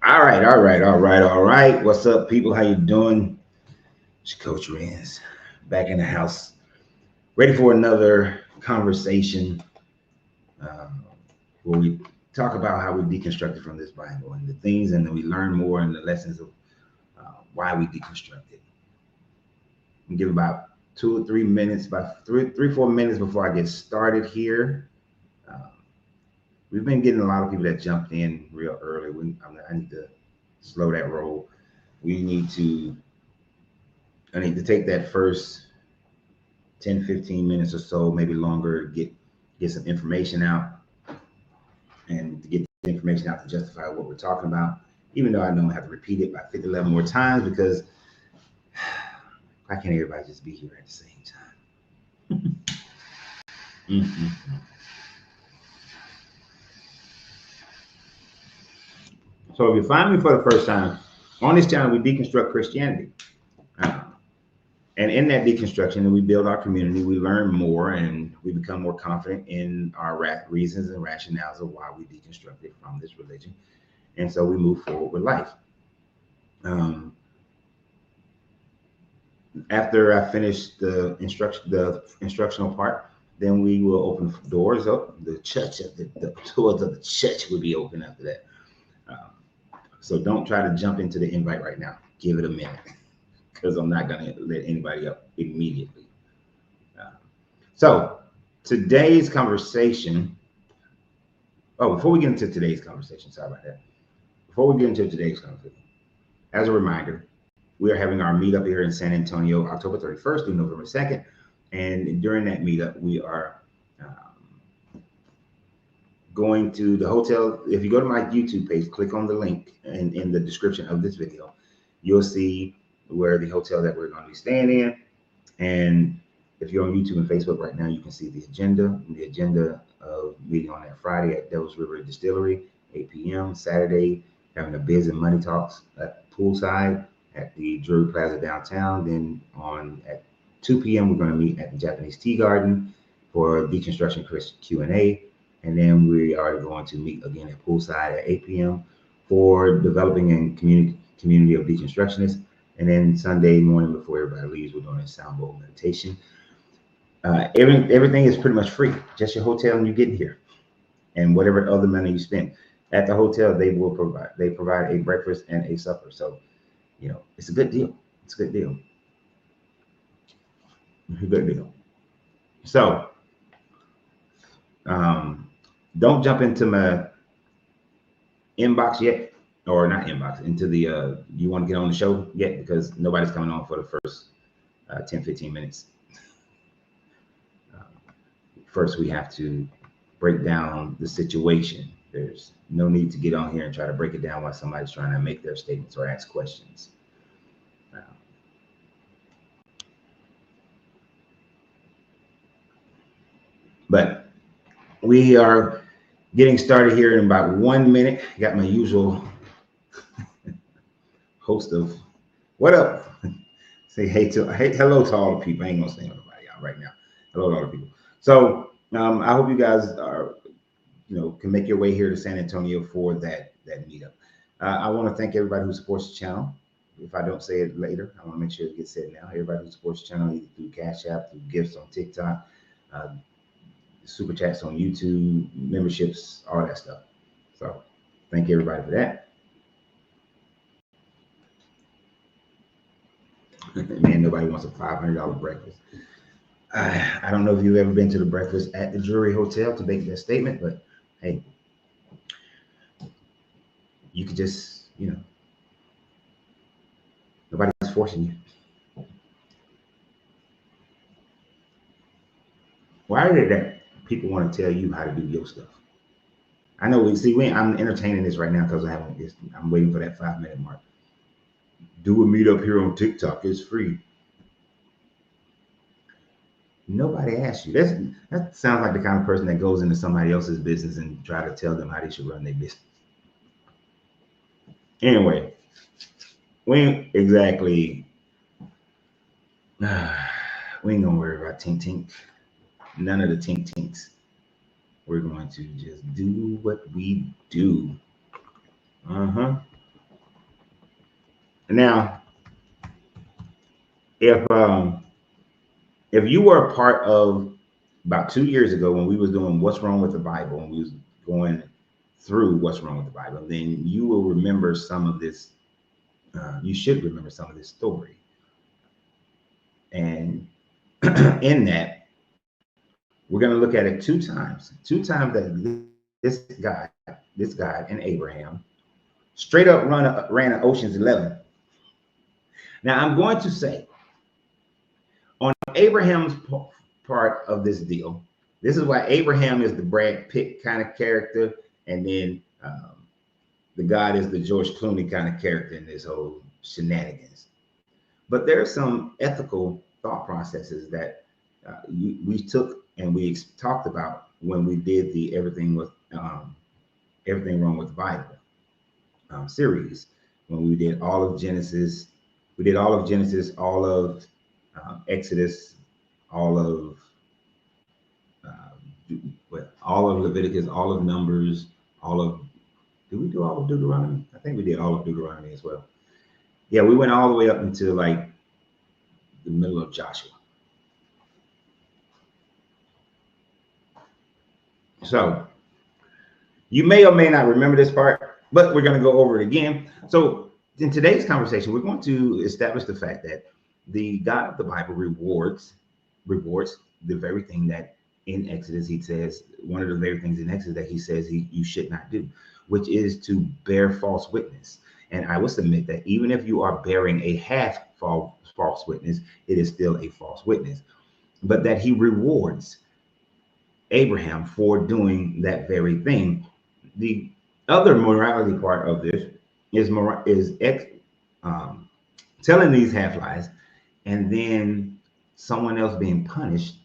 All right. What's up, people? How you doing? It's Coach Renz back in the house, ready for another conversation where we talk about how we deconstructed from this Bible and the things, and then we learn more and the lessons of why we deconstructed. And give about 2 or 3 minutes, about 4 minutes before I get started here. Um, we've been getting a lot of people that jumped in real early. I need to slow that roll. We need to I need to take that first 10, 15 minutes or so, maybe longer, to get some information out and to get the information out to justify what we're talking about. Even though I know I have to repeat it by 50, 11 more times because why can't everybody just be here at the same time? Mhm. So if you find me for the first time, on this channel, we deconstruct Christianity. Uh, and in that deconstruction, we build our community, we learn more, and we become more confident in our reasons and rationales of why we deconstructed from this religion. And so we move forward with life. Um, After I finish the instructional part, then we will open doors up. The church, the doors of the church will be open after that. Um, so don't try to jump into the invite right now. Give it a minute because I'm not going to let anybody up immediately. Uh, so today's conversation. Oh, before we get into today's conversation, sorry about that. Before we get into today's conversation, as a reminder, we are having our meetup here in San Antonio, October 31st through November 2nd. And during that meetup, we are going to the hotel. If you go to my YouTube page, click on the link in the description of this video, you'll see where the hotel that we're going to be staying in. And if you're on YouTube and Facebook right now, you can see the agenda of meeting on that Friday at Devil's River Distillery, 8 p.m. Saturday, having a biz and money talks at poolside at the Drury Plaza downtown. Then at 2 p.m., we're going to meet at the Japanese Tea Garden for Deconstruction Q&A. And then we are going to meet again at poolside at 8 p.m. for developing a community of deconstructionists. And then Sunday morning before everybody leaves, we're doing a sound bowl meditation. Everything is pretty much free, just your hotel and you get here, and whatever other money you spend at the hotel, they provide a breakfast and a supper. So, it's a good deal. It's a good deal. It's a good deal. So, don't jump into my inbox yet, or not inbox, into the you want to get on the show yet, because nobody's coming on for the first 10, 15 minutes. First, we have to break down the situation. There's no need to get on here and try to break it down while somebody's trying to make their statements or ask questions. But we are getting started here in about 1 minute. Got my usual host of what up. Say hello to all the people. I ain't gonna say nobody out right now. Hello to all the people. So I hope you guys are, can make your way here to San Antonio for that meetup. I want to thank everybody who supports the channel. If I don't say it later, I want to make sure it gets said now. Everybody who supports the channel, either through Cash App, through gifts on TikTok, super chats on YouTube, memberships, all that stuff. So thank everybody for that. Man, nobody wants a $500 breakfast. I don't know if you've ever been to the breakfast at the Drury Hotel to make that statement, but hey, you could just, nobody's forcing you. Why is it that people want to tell you how to do your stuff? I know I'm entertaining this right now because I'm waiting for that 5-minute mark. Do a meetup here on TikTok. It's free. Nobody asked you. That sounds like the kind of person that goes into somebody else's business and try to tell them how they should run their business. Anyway, we ain't exactly. We ain't gonna worry about tink tink. None of the tink tinks. We're going to just do what we do. Now, if you were a part of about 2 years ago when we was doing what's wrong with the Bible, and we was going through what's wrong with the Bible, then you will remember some of this. You should remember some of this story. And in that, we're going to look at it two times. Two times that this guy and Abraham straight up ran an Ocean's 11. Now, I'm going to say, on Abraham's part of this deal, this is why Abraham is the Brad Pitt kind of character, and then the God is the George Clooney kind of character in this whole shenanigans. But there are some ethical thought processes that we took and we talked about when we did the Everything Wrong with the Bible series. When we did all of Genesis, all of Exodus, all of Leviticus, all of Numbers, did we do all of Deuteronomy? I think we did all of Deuteronomy as well. Yeah, we went all the way up until like the middle of Joshua. So you may or may not remember this part, but we're going to go over it again. So in today's conversation, we're going to establish the fact that the God of the Bible rewards the very thing that in Exodus he says, one of the very things in Exodus that he says you should not do, which is to bear false witness. And I will submit that even if you are bearing a half false witness, it is still a false witness. But that he rewards Abraham for doing that very thing. The other morality part of this is telling these half lies, and then someone else being punished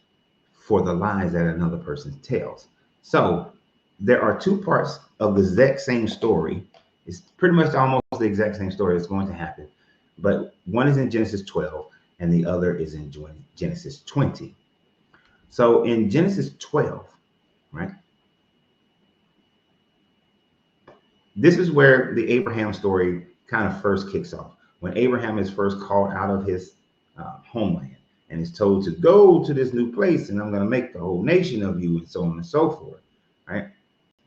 for the lies that another person tells. So there are two parts of the exact same story. It's pretty much almost the exact same story that's going to happen, but one is in Genesis 12 and the other is in Genesis 20. So in Genesis 12, right? This is where the Abraham story kind of first kicks off. When Abraham is first called out of his homeland and is told to go to this new place, and I'm going to make the whole nation of you, and so on and so forth, right?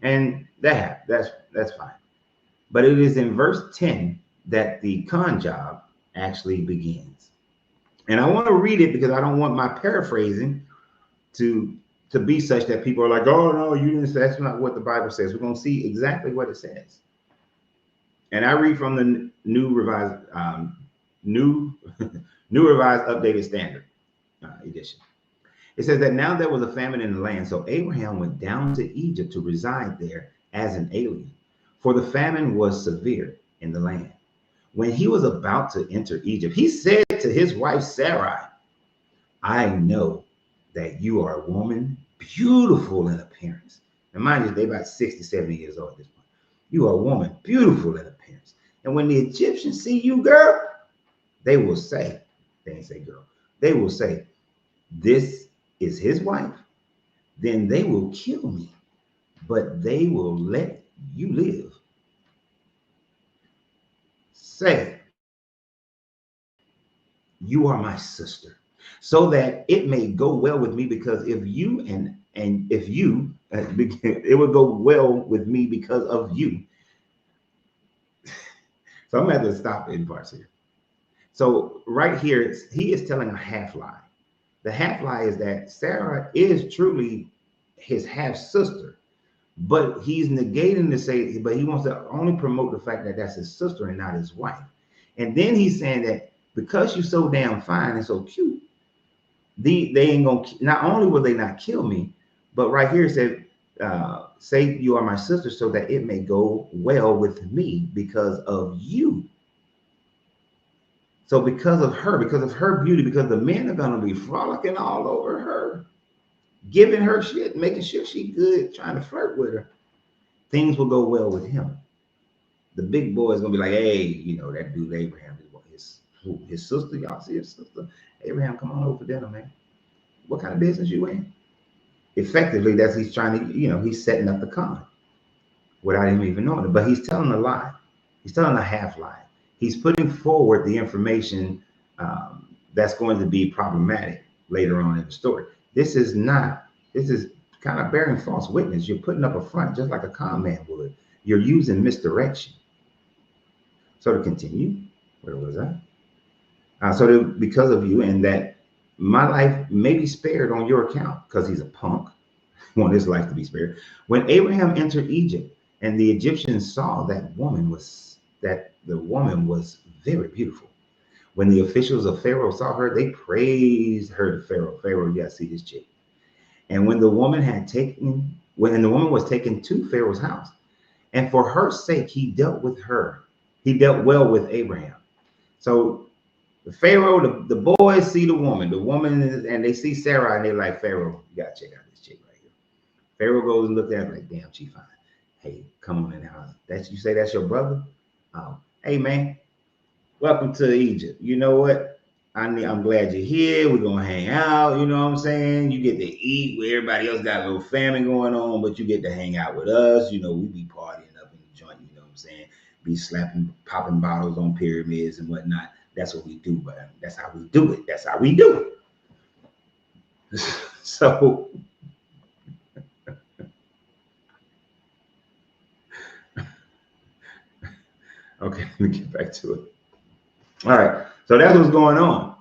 And that's fine. But it is in verse 10 that the con job actually begins. And I want to read it because I don't want my paraphrasing to be such that people are like, oh no, you didn't say, that's not what the Bible says. We're going to see exactly what it says. And I read from the New Revised Updated Standard edition. It says that now there was a famine in the land, so Abraham went down to Egypt to reside there as an alien, for the famine was severe in the land. When he was about to enter Egypt, he said to his wife Sarai, I know that you are a woman beautiful in appearance. And mind you, they're about 60, 70 years old at this point. You are a woman beautiful in appearance. And when the Egyptians see you, girl, they will say, they ain't say girl, they will say, this is his wife. Then they will kill me, but they will let you live. Say, you are my sister, so that it may go well with me, because if you it would go well with me because of you. So I'm gonna have to stop in parts here. So right here, he is telling a half lie. The half lie is that Sarah is truly his half sister, but he's negating to say, but he wants to only promote the fact that that's his sister and not his wife. And then he's saying that because you're so damn fine and so cute, they ain't gonna, not only will they not kill me, but right here it said, say you are my sister so that it may go well with me because of you. So because of her beauty, because the men are going to be frolicking all over her, giving her shit, making sure she's good, trying to flirt with her, things will go well with him. The big boy is going to be like, hey, you know, that dude Abraham, his sister, y'all see his sister? Abraham, come on over for dinner, man. What kind of business you in? Effectively, that's he's trying to, you know, he's setting up the con without him even knowing it. But he's telling a lie. He's telling a half lie. He's putting forward the information that's going to be problematic later on in the story. This is kind of bearing false witness. You're putting up a front just like a con man would. You're using misdirection. So to continue, where was I? Because of you, and that my life may be spared on your account, because he's a punk, want his life to be spared. When Abraham entered Egypt, and the Egyptians saw that the woman was very beautiful. When the officials of Pharaoh saw her, they praised her to Pharaoh. Pharaoh, you gotta see this chick. And when the woman was taken to Pharaoh's house, and for her sake he dealt well with Abraham. So the Pharaoh, the boys see the woman, and they see Sarah, and they're like, Pharaoh, you gotta check out this chick right here. Pharaoh goes and looks at her like, damn, she fine. Hey, come on in the house. You say that's your brother? Hey man, welcome to Egypt. You know what? I'm glad you're here. We're gonna hang out. You know what I'm saying? You get to eat where everybody else got a little famine going on, but you get to hang out with us. You know, we be partying up in the joint. You know what I'm saying? Be popping bottles on pyramids and whatnot. That's what we do, but that's how we do it. That's how we do it. So, okay, let me get back to it. All right, so that's what's going on.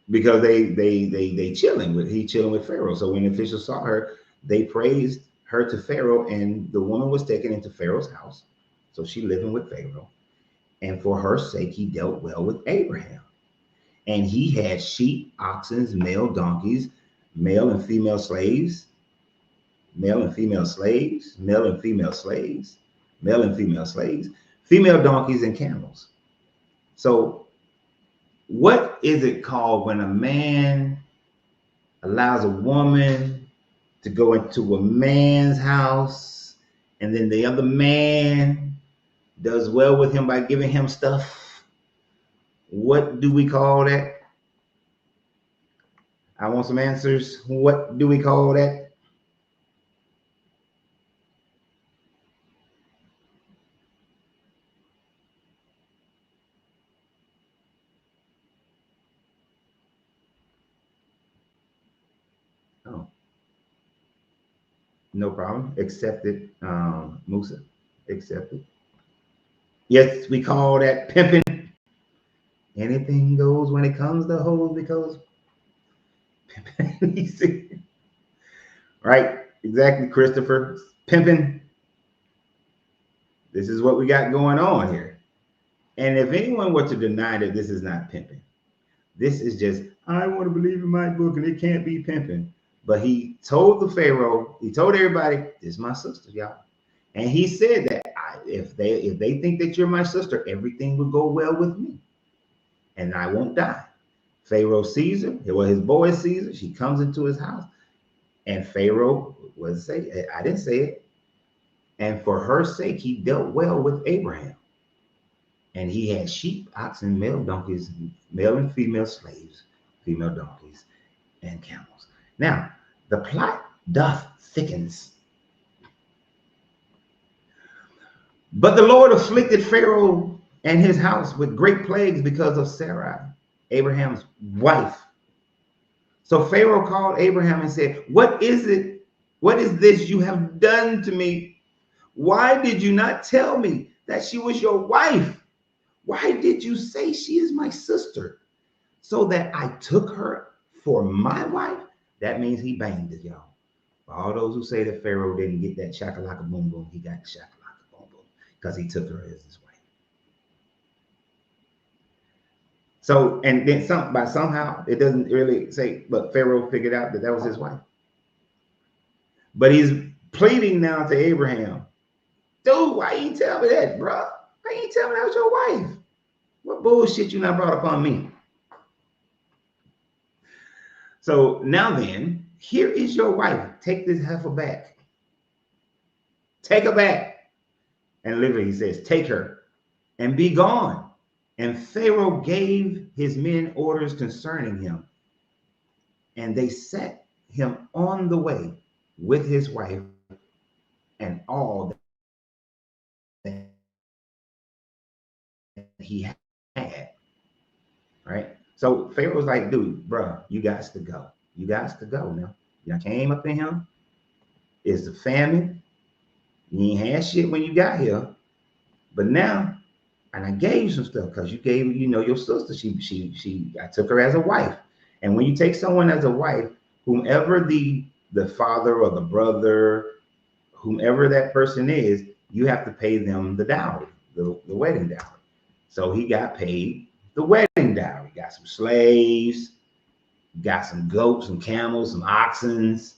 Because he chilling with Pharaoh. So when the officials saw her, they praised her to Pharaoh, and the woman was taken into Pharaoh's house. So she living with Pharaoh. And for her sake, he dealt well with Abraham. And he had sheep, oxen, male donkeys, male and female slaves, male and female slaves, male and female slaves, male and female slaves, female donkeys and camels. So what is it called when a man allows a woman to go into a man's house, and then the other man does well with him by giving him stuff? What do we call that? I want some answers. What do we call that? Oh, no problem. Accept it, Musa. Accept it. Yes, we call that pimping. Anything goes when it comes to hoes, because pimping. Right? Exactly, Christopher. Pimping. This is what we got going on here. And if anyone were to deny that this is not pimping, this is just, I want to believe in my book and it can't be pimping. But he told the Pharaoh, he told everybody, this is my sister, y'all. And he said that if they think that you're my sister, everything will go well with me and I won't die. Pharaoh sees her, well, his boy sees her, she comes into his house. And Pharaoh, what did it say? I didn't say it. And for her sake, he dealt well with Abraham. And he had sheep, oxen, male donkeys, male and female slaves, female donkeys, and camels. Now, the plot doth thickens. But the Lord afflicted Pharaoh and his house with great plagues because of Sarai, Abraham's wife. So Pharaoh called Abraham and said, what is it? What is this you have done to me? Why did you not tell me that she was your wife? Why did you say she is my sister? So that I took her for my wife? That means he banged it, y'all. For all those who say that Pharaoh didn't get that shakalaka boom boom, he got the shakalaka boom boom because he took her as his wife. So, and then somehow it doesn't really say, but Pharaoh figured out that was his wife. But he's pleading now to Abraham, dude, why you tell me that, bro? Why you tell me that was your wife? What bullshit you not brought upon me? So now then, here is your wife. Take this heifer back. Take her back. And literally he says, take her and be gone. And Pharaoh gave his men orders concerning him. And they set him on the way with his wife and all that he had, right? So Pharaoh was like, dude, bro, you got to go. You got to go now. You came up in here. It's the famine. You ain't had shit when you got here. But now, and I gave you some stuff because you gave, your sister, I took her as a wife. And when you take someone as a wife, whomever the father or the brother, whomever that person is, you have to pay them the dowry, the wedding dowry. So he got paid the wedding dowry. Got some slaves, got some goats, some camels, some oxens.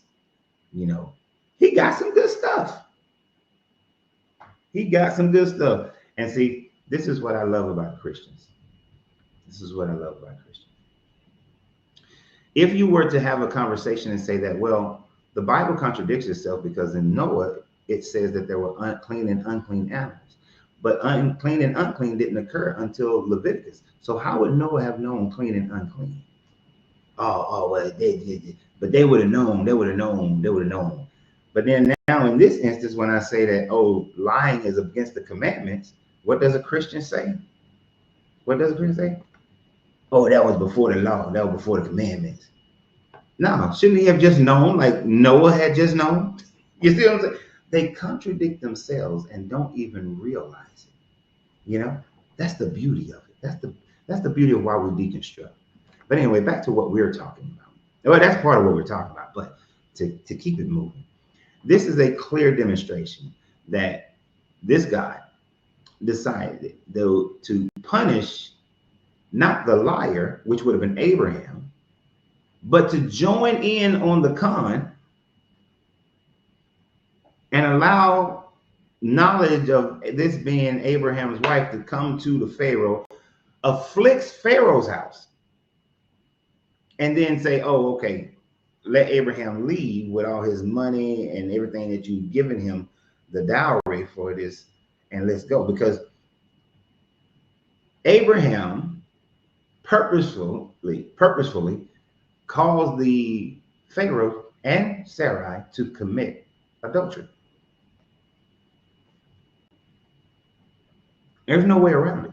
He got some good stuff. He got some good stuff. And see, this is what I love about Christians. This is what I love about Christians. If you were to have a conversation and say that, well, the Bible contradicts itself because in Noah, it says that there were unclean and unclean animals. But unclean and unclean didn't occur until Leviticus. So how would Noah have known clean and unclean? Well, but they would have known. They would have known. But then now in this instance, when I say that, lying is against the commandments, what does a Christian say? What does a Christian say? Oh, that was before the law. That was before the commandments. No, shouldn't he have just known like Noah had just known? You see what I'm saying? They contradict themselves and don't even realize it. That's the beauty of it. That's the beauty of why we deconstruct. But anyway, back to what we're talking about. Well, that's part of what we're talking about, but to keep it moving. This is a clear demonstration that this God decided to punish not the liar, which would have been Abraham, but to join in on the con and allow knowledge of this being Abraham's wife to come to the Pharaoh, afflicts Pharaoh's house, and then say, oh, okay, let Abraham leave with all his money and everything that you've given him, the dowry for this, and let's go. Because Abraham purposefully caused the Pharaoh and Sarai to commit adultery. There's no way around it.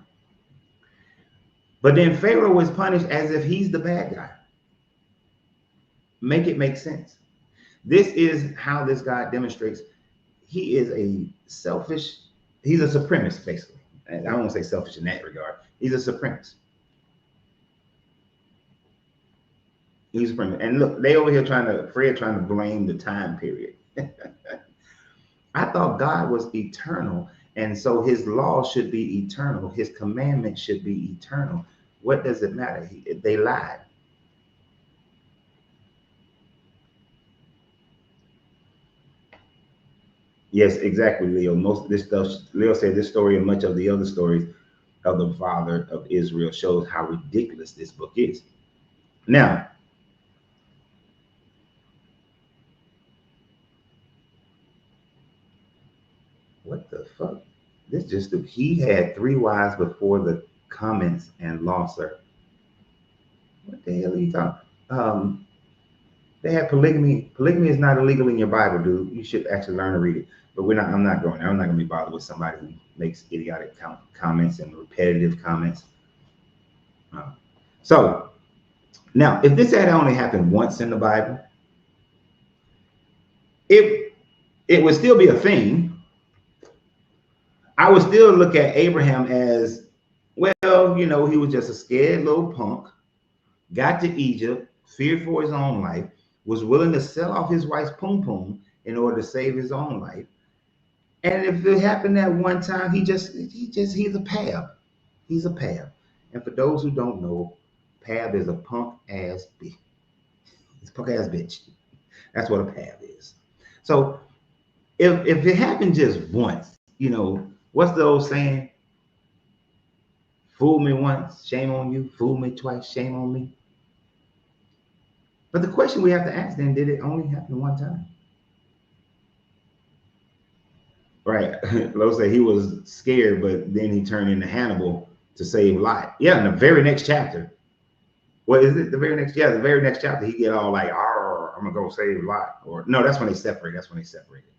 But then Pharaoh was punished as if he's the bad guy. Make it make sense. This is how this God demonstrates he is he's a supremacist, basically. And I don't want to say selfish in that regard. He's a supremacist. He's a supremacist. And look, they over here trying to blame the time period. I thought God was eternal, and so his law should be eternal. His commandments should be eternal. What does it matter? They lied. Yes, exactly, Leo. Most of this stuff, Leo said this story and much of the other stories of the father of Israel shows how ridiculous this book is. Now, what the fuck? He had 3 wives before the comments and law, sir. What the hell are you talking? They had polygamy. Polygamy is not illegal in your Bible, dude. You should actually learn to read it. But I'm not going there. I'm not going to be bothered with somebody who makes idiotic comments and repetitive comments. So now, if this had only happened once in the Bible, it would still be a thing. I would still look at Abraham as, well, he was just a scared little punk, got to Egypt, feared for his own life, was willing to sell off his wife's pum pum in order to save his own life. And if it happened that one time, he's a pab. He's a pab. And for those who don't know, pab is a punk ass bitch. It's a punk ass bitch. That's what a pab is. So if it happened just once, what's the old saying? Fool me once, shame on you. Fool me twice, shame on me. But the question we have to ask then, did it only happen one time? Right. Lo said he was scared, but then he turned into Hannibal to save Lot. Yeah, in the very next chapter. What is it? The very next chapter, he get all like, I'm gonna go save Lot. Or no, that's when they separate. That's when they separated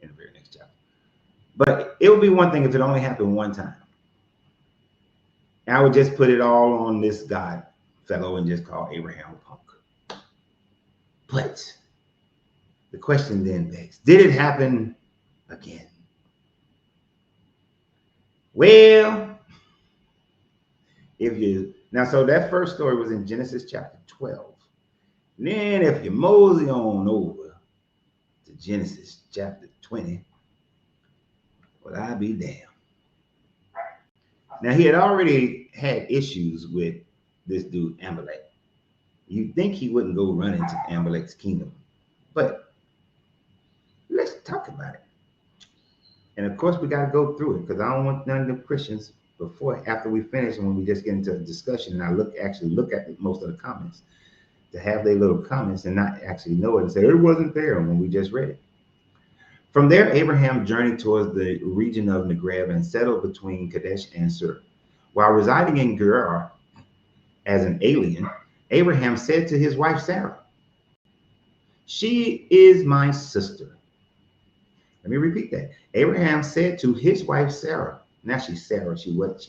in the very next chapter. But it would be one thing if it only happened one time. I would just put it all on this God fellow and just call Abraham a punk. But the question then begs, did it happen again? Well, so that first story was in Genesis chapter 12. And then if you mosey on over to Genesis chapter 20, well, I'll be damned. Now, he had already had issues with this dude, Amalek. You'd think he wouldn't go run into Amalek's kingdom, but let's talk about it. And of course, we got to go through it because I don't want none of the Christians after we finish and when we just get into a discussion and I actually look at most of the comments to have their little comments and not actually know it and say it wasn't there when we just read it. From there, Abraham journeyed towards the region of Negev and settled between Kadesh and Sur. While residing in Gerar as an alien, Abraham said to his wife Sarah, "She is my sister." Let me repeat that. Abraham said to his wife Sarah, now she's Sarah. She was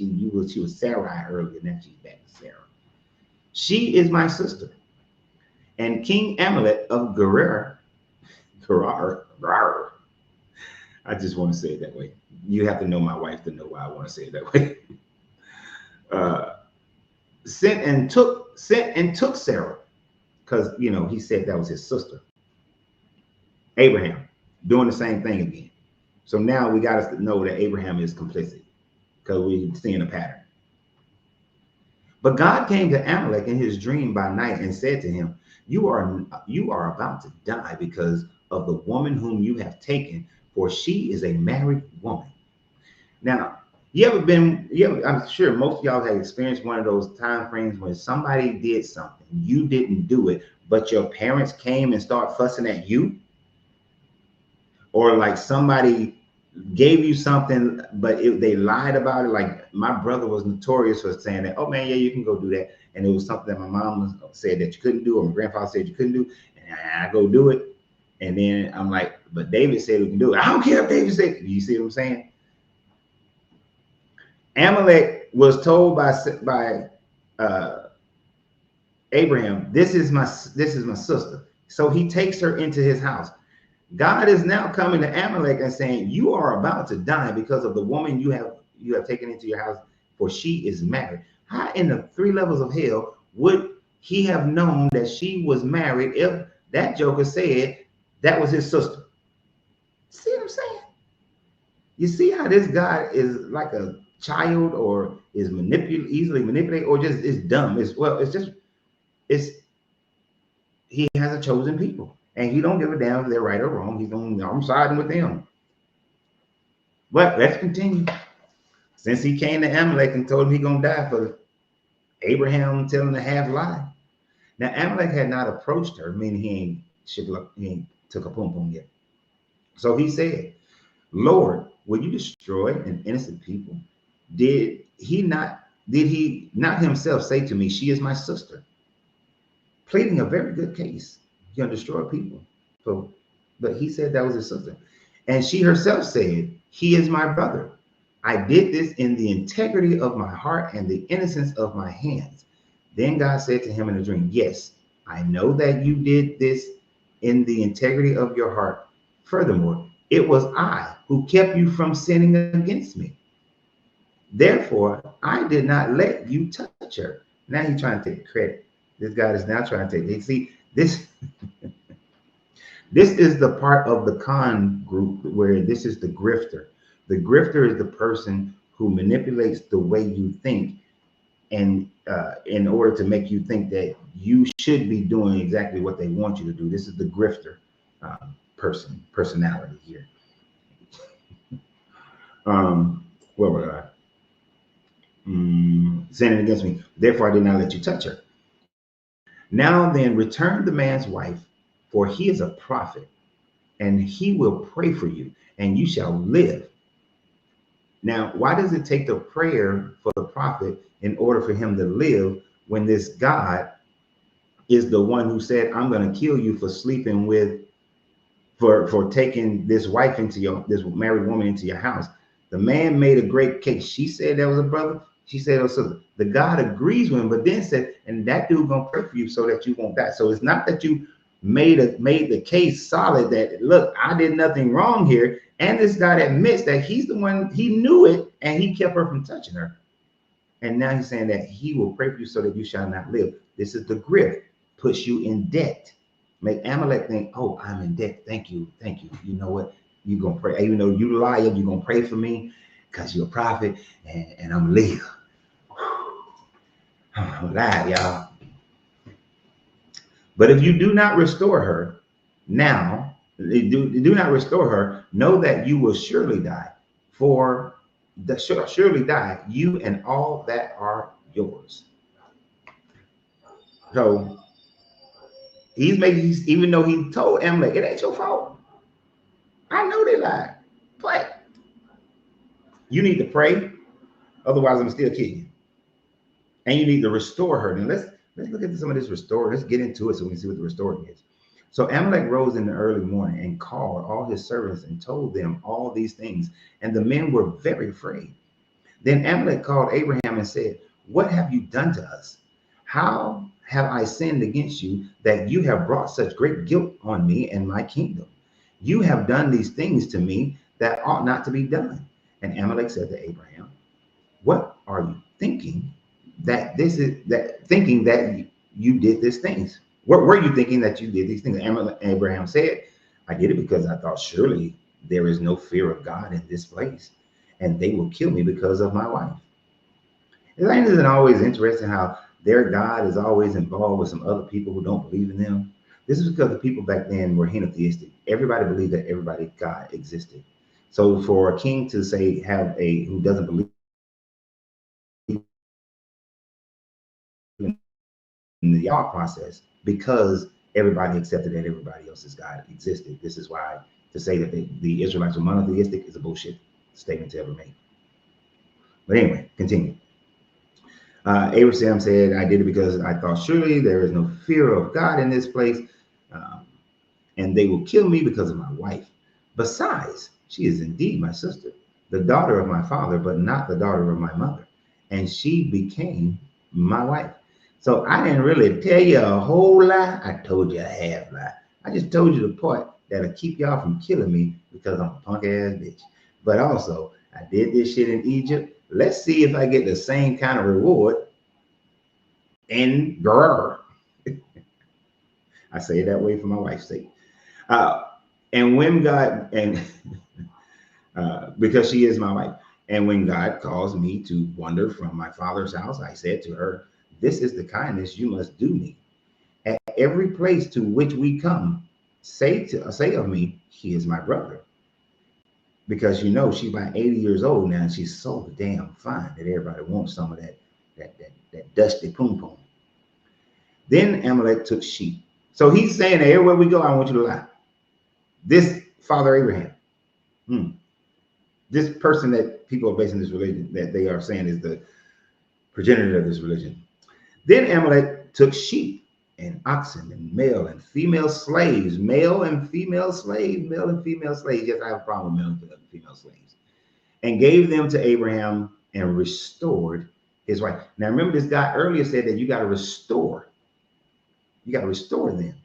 Sarai earlier. Now she's back to Sarah. "She is my sister." And King Amalek of Gerar, I just want to say it that way. You have to know my wife to know why I want to say it that way. Sent and took Sarah, because he said that was his sister. Abraham doing the same thing again. So now we got to know that Abraham is complicit because we're seeing a pattern. But God came to Amalek in his dream by night and said to him, you are about to die because of the woman whom you have taken, for she is a married woman. Now, I'm sure most of y'all have experienced one of those time frames when somebody did something, you didn't do it, but your parents came and started fussing at you. Or like somebody gave you something, but they lied about it. Like my brother was notorious for saying that, "Oh man, yeah, you can go do that." And it was something that my mom said that you couldn't do, or my grandfather said you couldn't do. And I go do it. And then I'm like, but David said we can do it. I don't care if David said, you see what I'm saying? Amalek was told by Abraham, this is my sister. So he takes her into his house. God is now coming to Amalek and saying, you are about to die because of the woman you have taken into your house, for she is married. How in the 3 levels of hell would he have known that she was married if that joker said that was his sister? See what I'm saying? You see how this guy is like a child, or is easily manipulated, or just is dumb? He has a chosen people. And he don't give a damn if they're right or wrong. I'm siding with them. But let's continue. Since he came to Amalek and told him he's gonna die for Abraham telling a half lie. Now Amalek had not approached her, meaning he ain't took a pum yet. So he said, "Lord, will you destroy an innocent people? Did he not himself say to me, she is my sister?" Pleading a very good case. You're gonna destroy people. So, but he said that was his sister. And she herself said, he is my brother. I did this in the integrity of my heart and the innocence of my hands. Then God said to him in a dream, yes, I know that you did this in the integrity of your heart. Furthermore, it was I who kept you from sinning against me. Therefore, I did not let you touch her. Now he's trying to take credit. This guy is now trying to take, see, this is the part of the con group where this is the grifter. The grifter is the person who manipulates the way you think, and in order to make you think that you should be doing exactly what they want you to do. This is the grifter personality here. Where were I? Sinning against me. Therefore, I did not let you touch her. Now then, return the man's wife, for he is a prophet, and he will pray for you, and you shall live. Now, why does it take the prayer for the prophet in order for him to live when this God is the one who said, I'm going to kill you for sleeping with, for taking this wife into this married woman into your house? The man made a great case. She said that was a brother. She said, oh, so the God agrees with him, but then said, and that dude gonna pray for you so that you won't die. So it's not that you made the case solid that, look, I did nothing wrong here. And this guy admits that he's the one, he knew it, and he kept her from touching her. And now he's saying that he will pray for you so that you shall not live. This is the grift, puts you in debt. Make Amalek think, oh, I'm in debt. Thank you. Thank you. You know what? You're going to pray. Even though you lie, you're going to pray for me because you're a prophet and I'm legal. I'm lying, y'all. But if you do not restore her now, do not restore her, know that you will surely die. For the surely die, you and all that are yours. So even though he told Amalek, it ain't your fault. I know they lied. But you need to pray, otherwise I'm still kill you. And you need to restore her. And let's look at some of this restore. Let's get into it so we can see what the restoring is. So Amalek rose in the early morning and called all his servants and told them all these things. And the men were very afraid. Then Amalek called Abraham and said, what have you done to us? How have I sinned against you that you have brought such great guilt on me and my kingdom? You have done these things to me that ought not to be done. And Amalek said to Abraham, what are you thinking that thinking that you did these things? What were you thinking that you did these things? Abraham said, I did it because I thought surely there is no fear of God in this place, and they will kill me because of my wife. Isn't it always interesting how their God is always involved with some other people who don't believe in them? This is because the people back then were henotheistic. Everybody believed that everybody God existed. So for a king to say who doesn't believe in the Yah process, because everybody accepted that everybody else's God existed. This is why to say that the Israelites were monotheistic is a bullshit statement to ever make. But anyway, continue. Abraham said, I did it because I thought surely there is no fear of God in this place, and they will kill me because of my wife. Besides, she is indeed my sister, the daughter of my father, but not the daughter of my mother. And she became my wife. So I didn't really tell you a whole lie. I told you a half lie. I just told you the part that'll keep y'all from killing me because I'm a punk ass bitch. But also, I did this shit in Egypt. Let's see if I get the same kind of reward in Gerar. I say it that way for my wife's sake. And when God, and because she is my wife, and when God caused me to wander from my father's house, I said to her, this is the kindness you must do me. At every place to which we come, say of me, he is my brother. Because she's about 80 years old now, and she's so damn fine that everybody wants some of that dusty poom poom. Then Amalek took sheep. So he's saying that everywhere we go, I want you to lie. This Father Abraham, this person that people are basing this religion, that they are saying is the progenitor of this religion. Then Amalek took sheep and oxen and male and female slaves, male and female slaves. Yes, I have a problem with male and female slaves. And gave them to Abraham and restored his wife. Now remember, this guy earlier said that you got to restore. You got to restore them.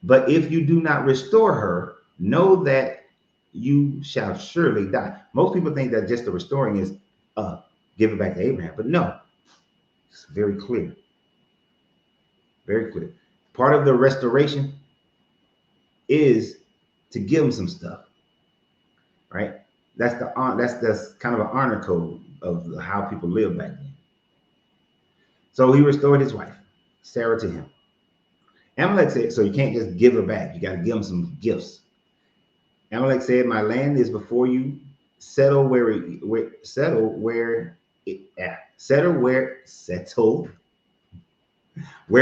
But if you do not restore her, know that you shall surely die. Most people think that just the restoring is give it back to Abraham. But no, it's very clear. Very clear. Part of the restoration is to give them some stuff, right? That's kind of an honor code of how people lived back then. So he restored his wife, Sarah, to him. Amalek said, so you can't just give her back. You got to give him some gifts. Amalek said, my land is before you. Settle where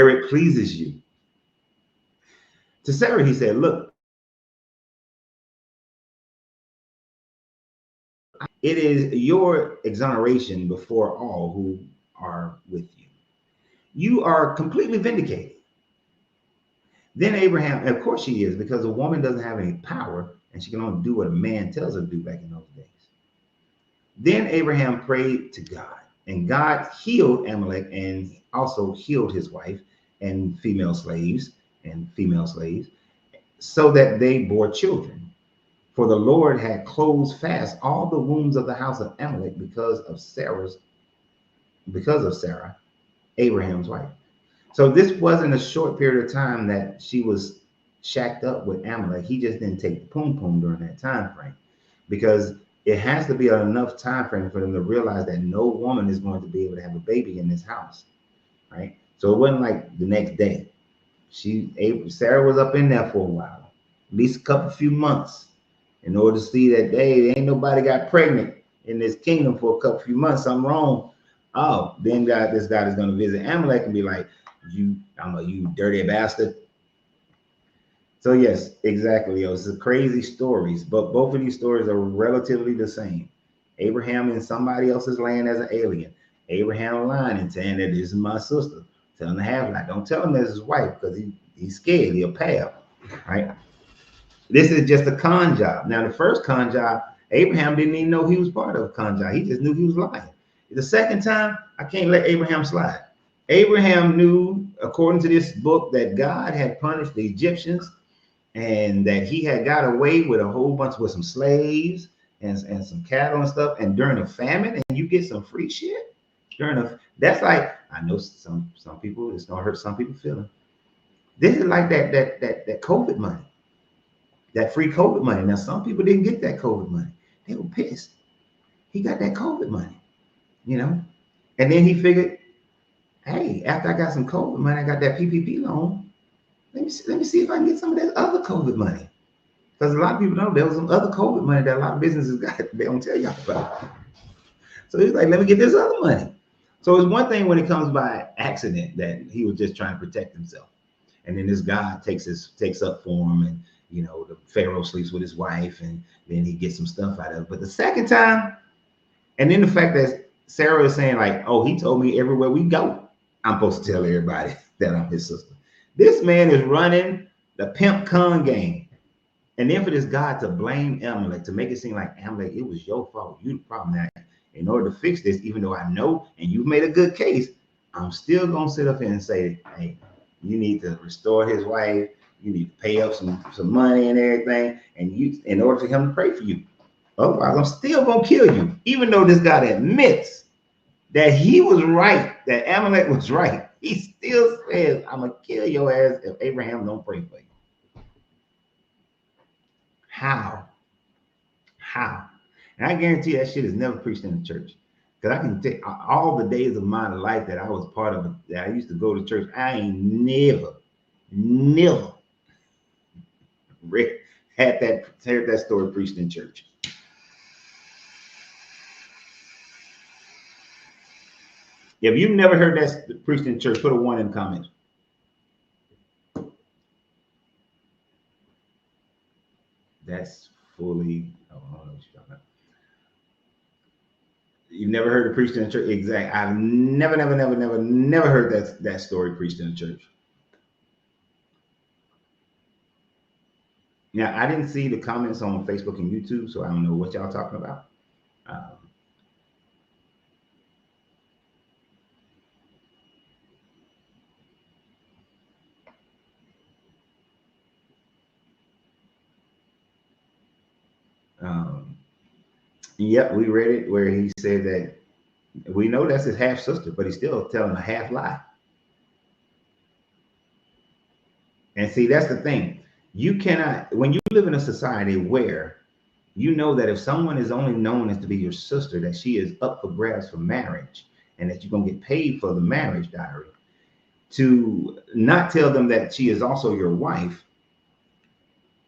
it pleases you. To Sarah, he said, look, it is your exoneration before all who are with you. You are completely vindicated. Then Abraham, of course she is, because a woman doesn't have any power and she can only do what a man tells her to do back in those days. Then Abraham prayed to God And God healed Amalek and also healed his wife and female slaves so that they bore children. For the Lord had closed fast all the wombs of the house of Amalek because of Sarah, Abraham's wife. So this wasn't a short period of time that she was shacked up with Amalek. He just didn't take the poom poom during that time frame, because it has to be enough time frame for them to realize that no woman is going to be able to have a baby in this house, right? So it wasn't like the next day. Sarah was up in there for a while, at least a few months, in order to see that ain't nobody got pregnant in this kingdom for a few months. Something wrong. Oh, then this God is going to visit Amalek and be like, you dirty bastard. So yes, exactly. It's crazy stories, but both of these stories are relatively the same. Abraham in somebody else's land as an alien. Abraham lying and saying that this is my sister. Telling the half-lie. Don't tell him that's his wife, because he's scared. He'll pay, right? This is just a con job. Now, the first con job, Abraham didn't even know he was part of a con job. He just knew he was lying. The second time, I can't let Abraham slide. Abraham knew, according to this book, that God had punished the Egyptians and that he had got away with a whole bunch with some slaves and some cattle and stuff. And during a famine, and you get some free shit that's like, I know some people, it's gonna hurt some people's feelings. This is like that COVID money, that free COVID money. Now, some people didn't get that COVID money. They were pissed. He got that COVID money, and then he figured, hey, after I got some COVID money, I got that PPP loan. Let me see if I can get some of that other COVID money. Because a lot of people know there was some other COVID money that a lot of businesses got. They don't tell y'all about. So he's like, let me get this other money. So it's one thing when it comes by accident that he was just trying to protect himself. And then this God takes up for him, and the Pharaoh sleeps with his wife, and then he gets some stuff out of it. But the second time, and then the fact that Sarah is saying like, oh, he told me everywhere we go, I'm supposed to tell everybody that I'm his sister. This man is running the pimp con game. And then for this God to blame Amalek, to make it seem like Amalek, it was your fault. You the problem. Now, in order to fix this, even though I know and you've made a good case, I'm still gonna sit up here and say, hey, you need to restore his wife. You need to pay up some money and everything, and in order for him to pray for you. Otherwise, I'm still gonna kill you. Even though this God admits that he was right, that Amalek was right, he still says, I'm gonna kill your ass if Abraham don't pray for you. How? And I guarantee that shit is never preached in the church. Because I can take all the days of my life that I was part of, that I used to go to church, I ain't never heard that story preached in church. If you've never heard that preached in church, put a 1 in the comments. That's fully, I don't know what you're talking about. You've never heard it preached in the church? Exactly. I've never heard that story preached in the church. Now, I didn't see the comments on Facebook and YouTube, so I don't know what y'all talking about. Yep, we read it where he said that we know that's his half sister, but he's still telling a half lie. And see, that's the thing. You cannot, when you live in a society where you know that if someone is only known as to be your sister, that she is up for grabs for marriage, and that you're gonna get paid for the marriage dowry, to not tell them that she is also your wife,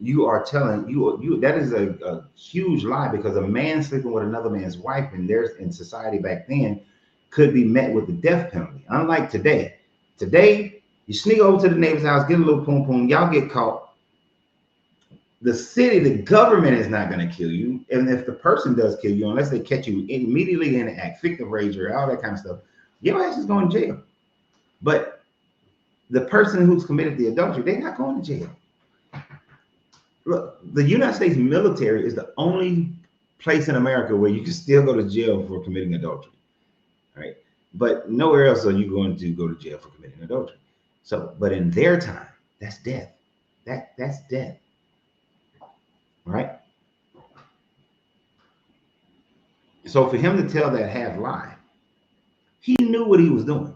you are telling you that is a huge lie, because a man sleeping with another man's wife in society back then could be met with the death penalty. Unlike today. Today, you sneak over to the neighbor's house, get a little poom poom, y'all get caught. The government is not going to kill you. And if the person does kill you, unless they catch you immediately in the act, fictive rager, all that kind of stuff, your ass is going to jail. But the person who's committed the adultery, they're not going to jail. Look, the United States military is the only place in America where you can still go to jail for committing adultery. right? But nowhere else are you going to go to jail for committing adultery. So, but in their time, that's death. That's death, right? So for him to tell that half lie, he knew what he was doing,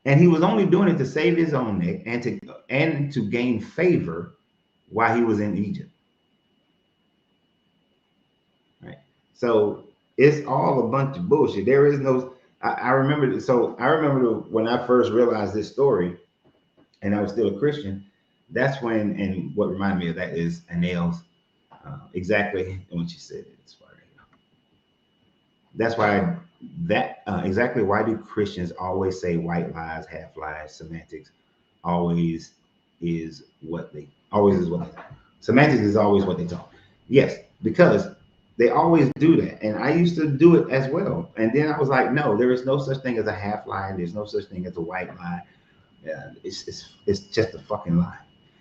and he was only doing it to save his own neck and to gain favor while he was in Egypt, right? So it's all a bunch of bullshit. There is no. I remember. So I remember when I first realized this story, and I was still a Christian. That's when, and what reminded me of that is Anel's exactly when she said it. It's funny. That's why exactly why do Christians always say white lies, half lies, semantics always is what they semantics is always what they talk. Yes, because they always do that. And I used to do it as well. And then I was like, no, there is no such thing as a half lie. There's no such thing as a white lie. Yeah, it's just a fucking lie.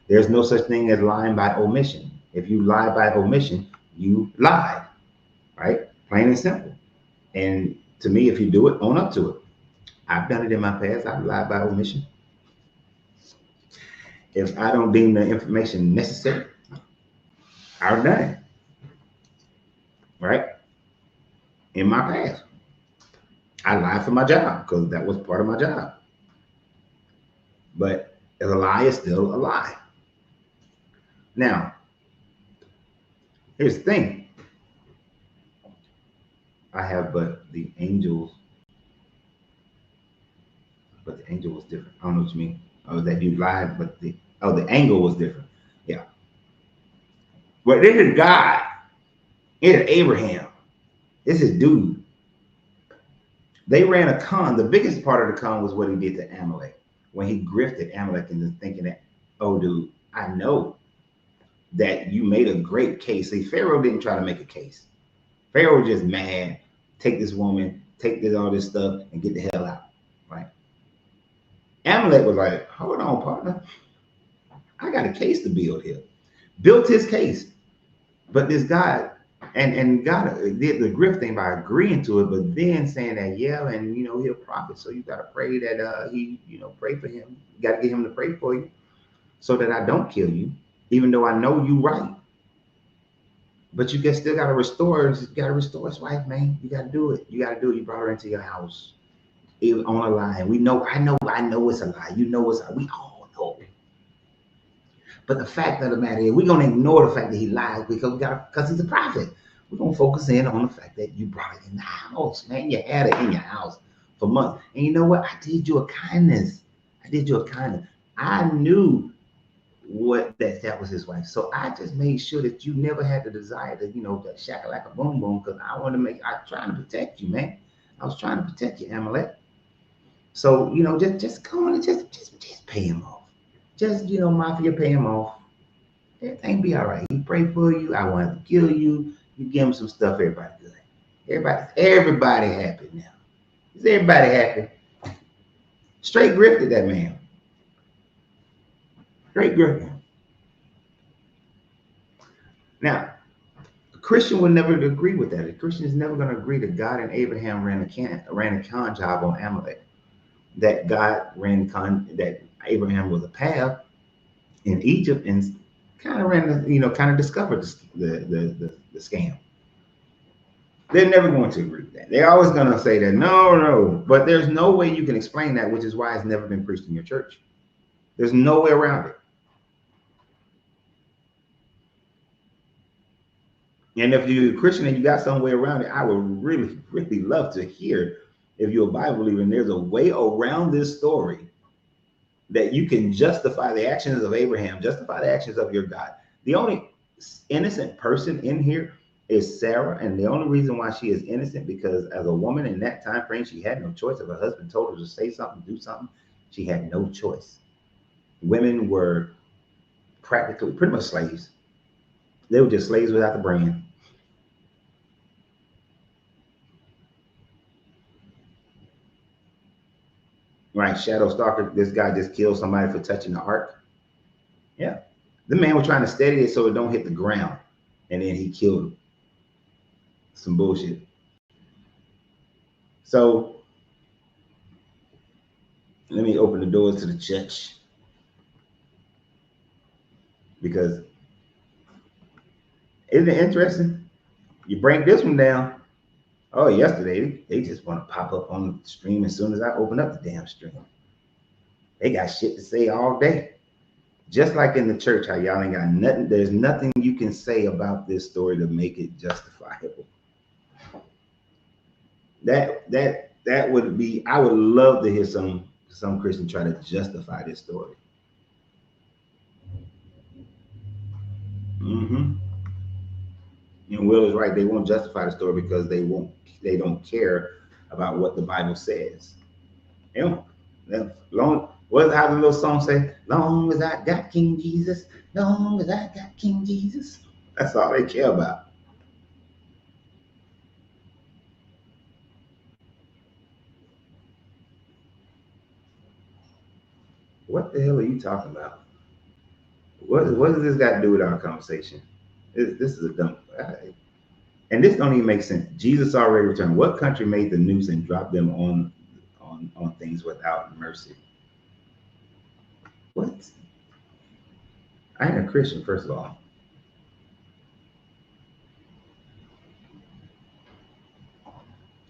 There's no such thing as lying by omission. If you lie by omission, you lied, right? Plain and simple. And to me, if you do it, own up to it. I've done it in my past. I've lied by omission. If I don't deem the information necessary, I've done it, right? In my past, I lied for my job because that was part of my job. But a lie is still a lie. Now, here's the thing. I have but the angels, but the angel was different. I don't know what you mean. Oh, that you lied, but the angle was different. Yeah. But this is God. It is Abraham. This is dude. They ran a con. The biggest part of the con was what he did to Amalek when he grifted Amalek into thinking that, oh, dude, I know that you made a great case. See, Pharaoh didn't try to make a case. Pharaoh was just mad. Take this woman, take all this stuff, and get the hell out. Right? Amalek was like, hold on, partner. I got a case to build here. Built his case. But this guy, and God did the grift thing by agreeing to it, but then saying that, yeah, and he's a prophet. So you gotta pray that he, pray for him. You gotta get him to pray for you so that I don't kill you, even though I know you right. But you still gotta restore his wife, man. You gotta do it. You You brought her into your house. Even on a lie. I know it's a lie. We all know. But the fact of the matter is, we're gonna ignore the fact that he lied because he's a prophet. We're gonna focus in on the fact that you brought it in the house, man. You had it in your house for months. And you know what? I did you a kindness. I knew that was his wife. So I just made sure that you never had the desire to, that shaka like a boom boom, because I was trying to protect you, man. I was trying to protect you, Amalek. So, just come on and just pay him off. Just, mafia, pay him off. Everything be all right. He pray for you. I want to kill you. You give him some stuff. Everybody good. Everybody happy now. Is everybody happy? Straight grifted that man. Straight grifted. Now, a Christian would never agree with that. A Christian is never going to agree that God and Abraham ran a con job on Amalek. That that Abraham was a path in Egypt and kind of discovered the scam. They're never going to agree with that. They're always going to say that no, but there's no way you can explain that, which is why it's never been preached in your church. There's no way around it. And if you're a Christian and you got some way around it, I would really, really love to hear, if you're a Bible believer and there's a way around this story that you can justify the actions of Abraham, justify the actions of your God. The only innocent person in here is Sarah, and the only reason why she is innocent because as a woman in that time frame, she had no choice. If her husband told her to say something, do something, she had no choice. Women were practically pretty much slaves. They were just slaves without the brand. Right, Shadow Stalker, this guy just killed somebody for touching the ark. Yeah. The man was trying to steady it so it don't hit the ground. And then he killed him. Some bullshit. So let me open the doors to the church, because isn't it interesting? You break this one down. Oh, yesterday they just want to pop up on the stream as soon as I open up the damn stream. They got shit to say all day. Just like in the church, how y'all ain't got nothing. There's nothing you can say about this story to make it justifiable. That would be. I would love to hear some Christian try to justify this story. Mm-hmm. And Will is right. They won't justify the story because they don't care about what the Bible says. They don't. Long. How the little song say? Long as I got King Jesus, long as I got King Jesus. That's all they care about. What the hell are you talking about? What does this got to do with our conversation? This is a dumb. And this don't even make sense. Jesus already returned. What country made the noose and dropped them on things without mercy? What? I ain't a Christian, first of all.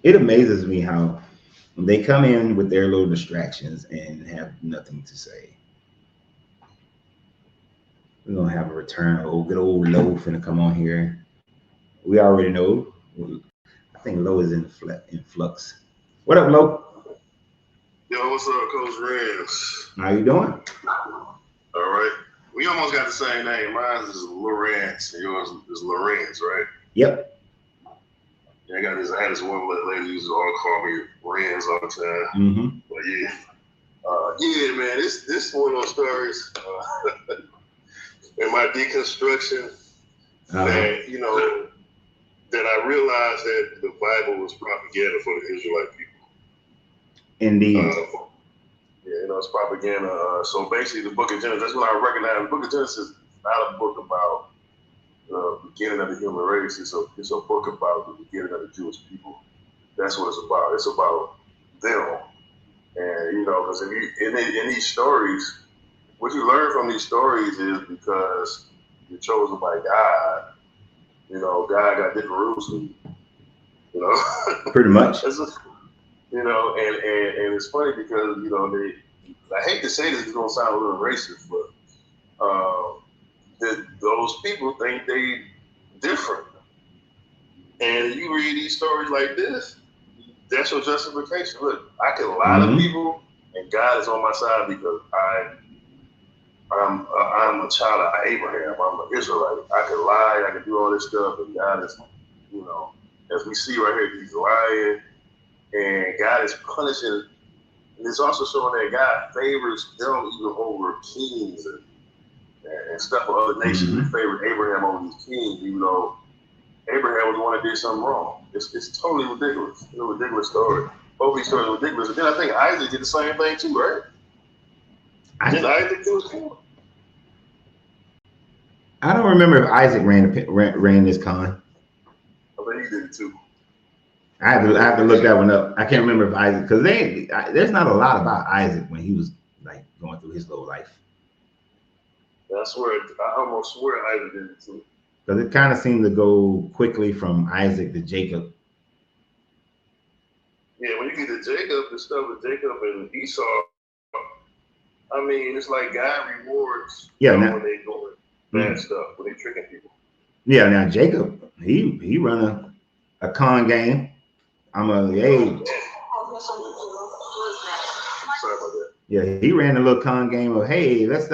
It amazes me how they come in with their little distractions and have nothing to say. We're gonna have a return. Oh, good old Low finna come on here. We already know. I think Low is in flux. What up, Low? Yo, what's up, Coach Rams? How you doing? All right. We almost got the same name. Mine is Lawrence, and yours is Lorenz, right? Yep. Yeah, I had this one lady who all call me Rams all the time. Mm-hmm. But yeah, man, this one of those stories. In my deconstruction, that that I realized that the Bible was propaganda for the Israelite people. Indeed. It's propaganda. So basically, the book of Genesis, that's what I recognize. The book of Genesis is not a book about the beginning of the human race. It's a book about the beginning of the Jewish people. That's what it's about. It's about them. And, because in these stories, what you learn from these stories is because you're chosen by God, God got different rules for you, Pretty much. And it's funny because, I hate to say this, it's going to sound a little racist, but those people think they different. And you read these stories like this, that's your justification. Look, I can lie to people, and God is on my side because I'm a child of Abraham. I'm an Israelite. I can lie, I can do all this stuff, and God is, as we see right here, he's lying, and God is punishing. And it's also showing that God favors them even over kings and stuff of other nations. They favored Abraham over these kings, even though Abraham was the one that did something wrong. It's totally ridiculous. It's a ridiculous story. Both these stories are ridiculous. And then I think Isaac did the same thing too, right? Didn't Isaac do it too? I don't remember if Isaac ran this con. I think he did it too. I have to look that one up. I can't remember if Isaac, because there's not a lot about Isaac when he was like going through his little life. I almost swear Isaac did it too. Because it kind of seemed to go quickly from Isaac to Jacob. Yeah, when you get to Jacob, the stuff with Jacob and Esau, I mean, it's like God rewards when they doing bad stuff, when they tricking people. Yeah, now Jacob, he run a con game. Sorry about that. Yeah, he ran a little con game of, hey, let's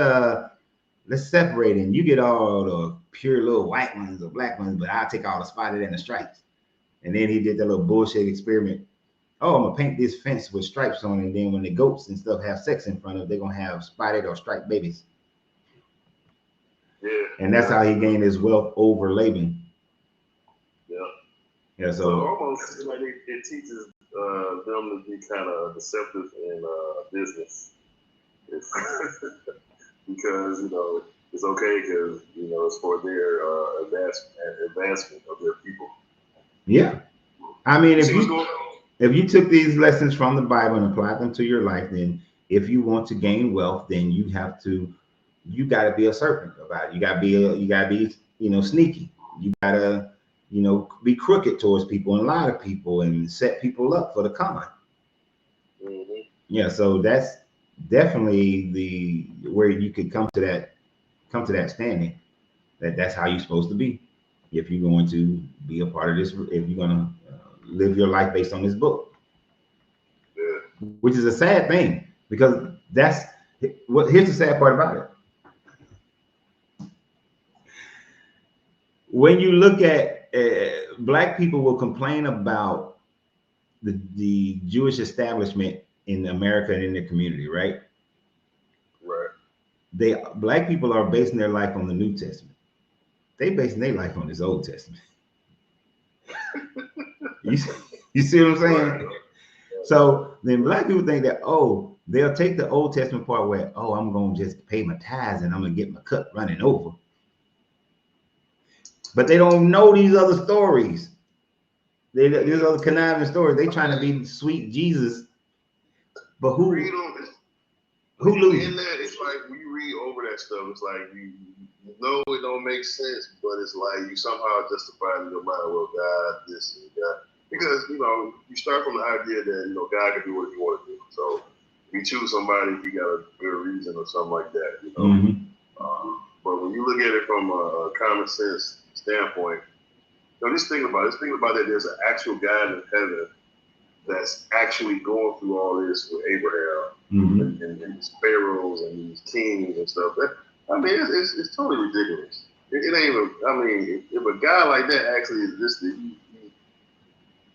separate, and you get all the pure little white ones or black ones, but I'll take all the spotted and the stripes. And then he did that little bullshit experiment. Oh, I'm gonna paint this fence with stripes on it, and then when the goats and stuff have sex in front of it, they're gonna have spotted or striped babies. Yeah. And that's how he gained his wealth over Laban. Yeah. Yeah. So almost like it teaches them to be kind of deceptive in business, because it's okay because it's for their advancement of their people. Yeah. I mean, if If you took these lessons from the Bible and applied them to your life, then if you want to gain wealth, then you got to be a serpent about it. You got to be, sneaky. You got to, be crooked towards people and lie to people and set people up for the con. Mm-hmm. Yeah. So that's definitely where you could come to that standing that's how you're supposed to be. If you're going to be a part of this, if you're going to live your life based on this book. Yeah. Which is a sad thing, because here's the sad part about it. When you look at black people will complain about the Jewish establishment in America and in their community, right? Right. Black people are basing their life on the New Testament. They basing their life on this Old Testament. you see what I'm saying? Right. So then black people think that, they'll take the Old Testament part where, I'm going to just pay my tithes and I'm going to get my cup running over. But they don't know these other stories. These other conniving stories. They trying to be sweet Jesus. But who loses? In that, it's like when you read over that stuff, it's like you know it don't make sense, but it's like you somehow justify it in your mind, well, God, this and God. Because, you start from the idea that, God can do what he wants to do. So if you choose somebody, he got a good reason or something like that, Mm-hmm. But when you look at it from a common sense standpoint, just think about it. Just think about that there's an actual God in heaven that's actually going through all this with Abraham, mm-hmm. and these pharaohs and these kings and stuff. It's totally ridiculous. It ain't even, if a guy like that actually existed,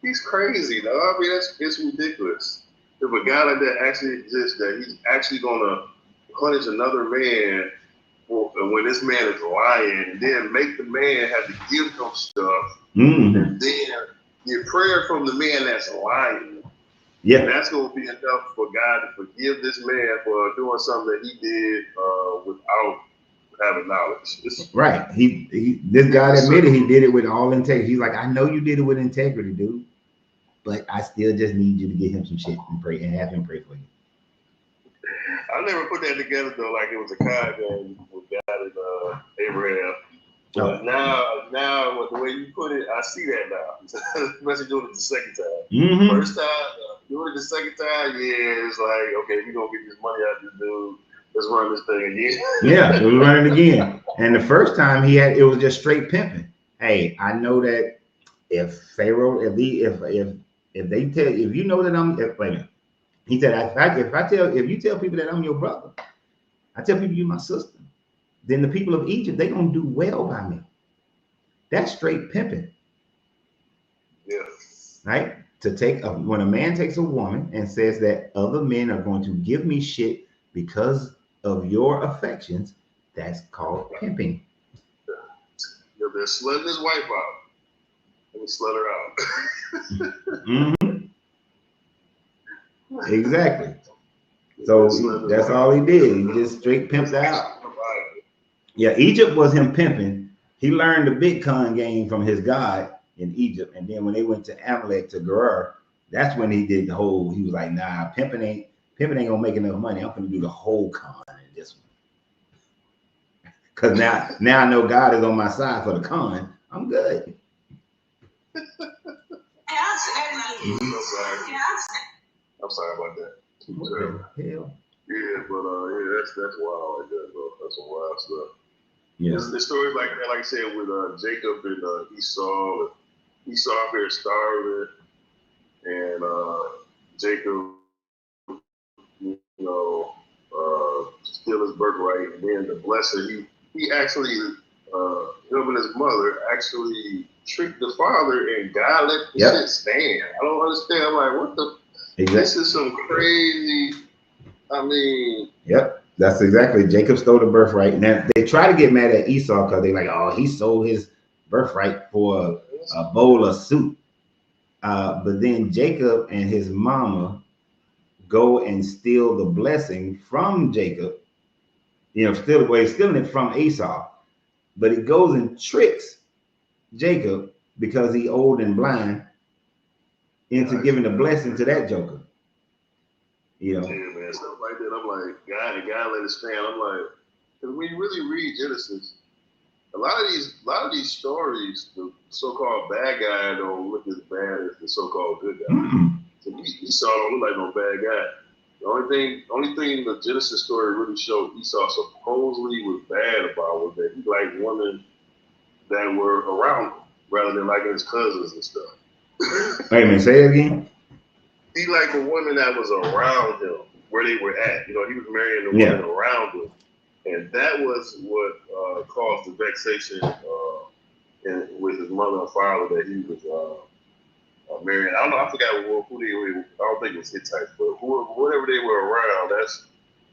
he's crazy, though. I mean, it's ridiculous. If a guy like that actually exists, that he's actually gonna punish another man when this man is lying, and then make the man have to give him stuff, mm-hmm. and then get prayer from the man that's lying. Yeah, and that's gonna be enough for God to forgive this man for doing something that he did without having knowledge. Right. This guy admitted he did it with all integrity. He's like, I know you did it with integrity, dude, but I still just need you to get him some shit and pray and have him pray for you. I never put that together though, like it was a con game with God and Abraham. But now, with the way you put it, I see that now. Especially doing it the second time. Mm-hmm. First time, doing it the second time, it's like, okay, we're gonna get this money out of this dude. Let's run this thing again. Yeah, we'll run it again. And the first time it was just straight pimping. Hey, I know that if Pharaoh, if you know that wait a minute. He said, if you tell people that I'm your brother, I tell people you're my sister, then the people of Egypt, they gonna do well by me. That's straight pimping. Yeah. Right? When a man takes a woman and says that other men are going to give me shit because of your affections, that's called pimping. Yeah, they're slutting his wife out. Let me slut her out. Mm-hmm. Exactly. So that's all he did. He just straight pimped out. Yeah, Egypt was him pimping. He learned the Bitcoin game from his god in Egypt, and then when they went to Amalek to Gerar, that's when he did he was like, nah, pimping ain't gonna make enough money. I'm gonna do the whole con in this one. Cause now I know God is on my side for the con. I'm good. I'm sorry about that. What the hell? Yeah, but that's wild like that, bro. That's some wild stuff. Yeah. There's stories like that, like I said, with Jacob and Esau. Esau up here starving, and Jacob, steal his birthright, and then the blesser, he actually, him and his mother actually tricked the father, and God let the shit stand. I don't understand. I'm like, what the? Exactly. This is some crazy. I mean. Yep. That's exactly. Jacob stole the birthright. Now they try to get mad at Esau because they're like, oh, he sold his birthright for a bowl of soup. But then Jacob and his mama go and steal the blessing from Jacob. Stealing it from Esau. But he goes and tricks Jacob because he's old and blind. into giving a blessing to that joker. You know? Yeah, man, stuff like that. I'm like, God let it stand. I'm like, because when you really read Genesis, a lot of these stories, the so-called bad guy don't look as bad as the so-called good guy. Mm-mm. So Esau don't look like no bad guy. The only thing the Genesis story really showed Esau supposedly was bad about was that he liked women that were around him rather than liking his cousins and stuff. Wait a minute, say it again. He liked a woman that was around him, where they were at. You know, he was marrying the women around him. And that was what caused the vexation with his mother and father that he was marrying. I don't know, I forgot who they were. I don't think it was Hittites, but whatever they were around,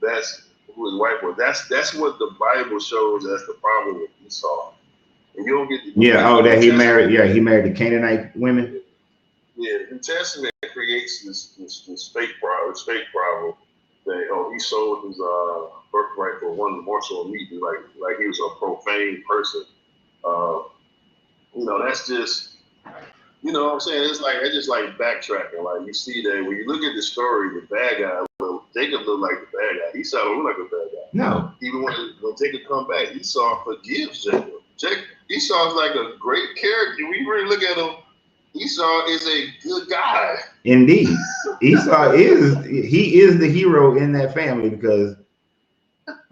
that's who his wife was. That's what the Bible shows as the problem with Esau. And you don't get that he married. Yeah, he married the Canaanite women. Yeah, the New Testament creates this fake problem that he sold his birthright for one morsel of meat, like he was a profane person. That's just, you know what I'm saying? It's just like backtracking. Like you see that when you look at the story, the bad guy, Jacob looked like the bad guy. Esau don't look like a bad guy. No. Even when Jacob come back, Esau forgives Jacob. Esau's like a great character. When you really look at him, Esau is a good guy. Indeed. Esau is the hero in that family because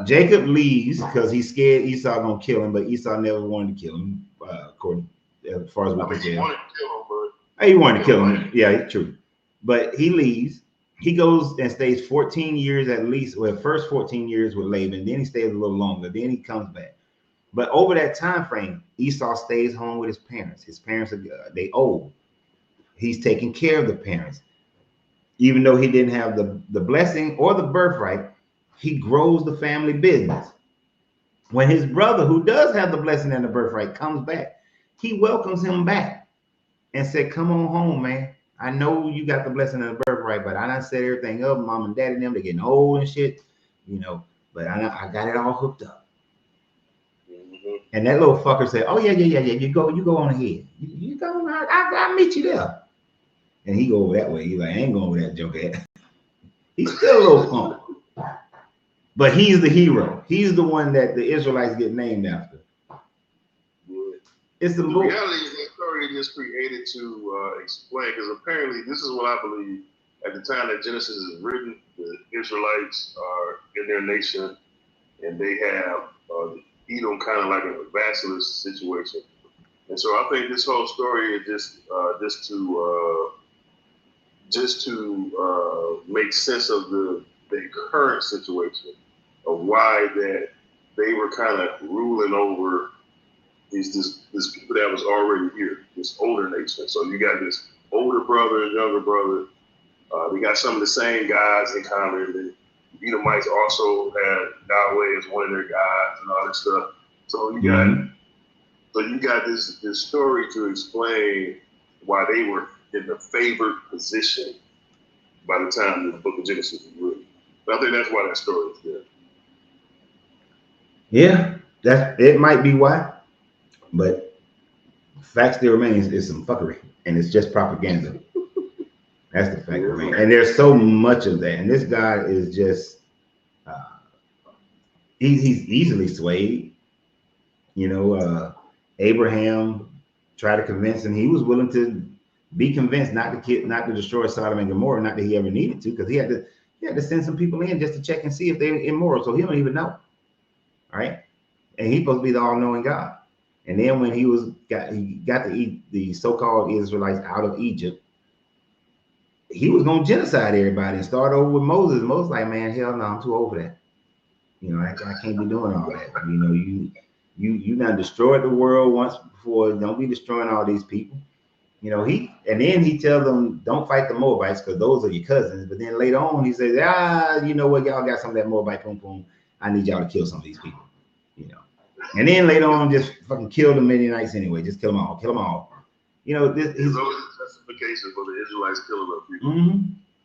Jacob leaves because he's scared Esau gonna kill him, but Esau never wanted to kill him, according as far as we can tell. He wanted to kill him, but he wanted to kill him. Yeah, true. But he leaves. He goes and stays 14 years at least. Well, first 14 years with Laban, then he stays a little longer, then he comes back. But over that time frame, Esau stays home with his parents. His parents are they old. He's taking care of the parents. Even though he didn't have the blessing or the birthright, he grows the family business. When his brother, who does have the blessing and the birthright, comes back, he welcomes him back and said, "Come on home, man. I know you got the blessing and the birthright, but I done set everything up. Mom and daddy and them, they're getting old and shit, but I got it all hooked up." And that little fucker said, "Oh yeah. You go on ahead. You go on. I'll meet you there." And he go over that way. He's like, "I ain't going over that joke at." He's still a little punk, but he's the hero. He's the one that the Israelites get named after. It's the reality is that story is created to explain, because apparently this is what I believe. At the time that Genesis is written, the Israelites are in their nation, and they have Edom kind of like a vassalless situation. And so I think this whole story is just to make sense of the current situation of why that they were kind of ruling over this people that was already here, this older nation. So you got this older brother and younger brother. They got some of the same guys in common. The Edomites also had Yahweh as one of their gods and all this stuff. So you got this story to explain why they were in the favored position by the time the book of Genesis was written. I think that's why that story is there. Yeah, it might be why, but fact still remains it's some fuckery and it's just propaganda. That's the fact remains. And there's so much of that. And this guy is just he's easily swayed. Abraham tried to convince him. He was willing to be convinced not to destroy Sodom and Gomorrah, not that he ever needed to, because he had to send some people in just to check and see if they're immoral. So he don't even know. All right. And he's supposed to be the all-knowing God. And then when he got to eat the so-called Israelites out of Egypt, he was gonna genocide everybody and start over with Moses. Moses like, man, hell no, I'm too old for that. I can't be doing all that. You done destroyed the world once before. Don't be destroying all these people. And then he tells them, don't fight the Moabites because those are your cousins. But then later on, he says, you know what, y'all got some of that Moabite pum pum. I need y'all to kill some of these people. And then later on, just fucking kill the Midianites anyway. Just kill them all. Kill them all. This is always a justification for the Israelites killing other people. Mm-hmm.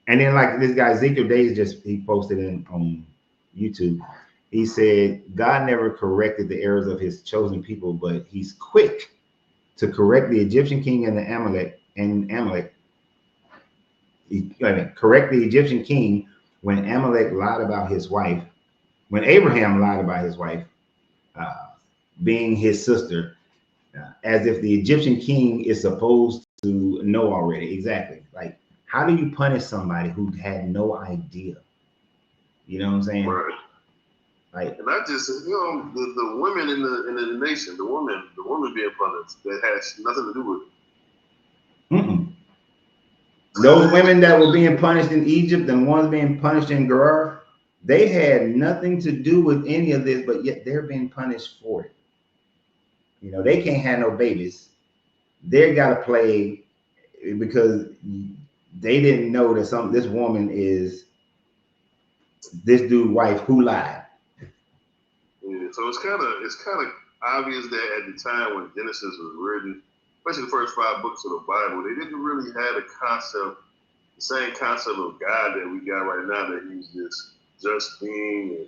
And then like this guy Ezekiel Days he posted on YouTube. He said God never corrected the errors of his chosen people, but he's quick to correct the Egyptian king and the Amalek correct the Egyptian king when Amalek lied about his wife, when Abraham lied about his wife being his sister, as if the Egyptian king is supposed to know already. Exactly. Like, how do you punish somebody who had no idea? You know what I'm saying? Right. Like, and not just the women in the nation, the women being punished that has nothing to do with it. Those women that were being punished in Egypt and ones being punished in Gerar, they had nothing to do with any of this, but yet they're being punished for it. You know, they can't have no babies. They got to play because they didn't know that this woman is this dude's wife who lied. Yeah, so it's kind of obvious that at the time when Genesis was written, especially the first 5 books of the Bible, they didn't really have the same concept of God that we got right now. That He's this just being and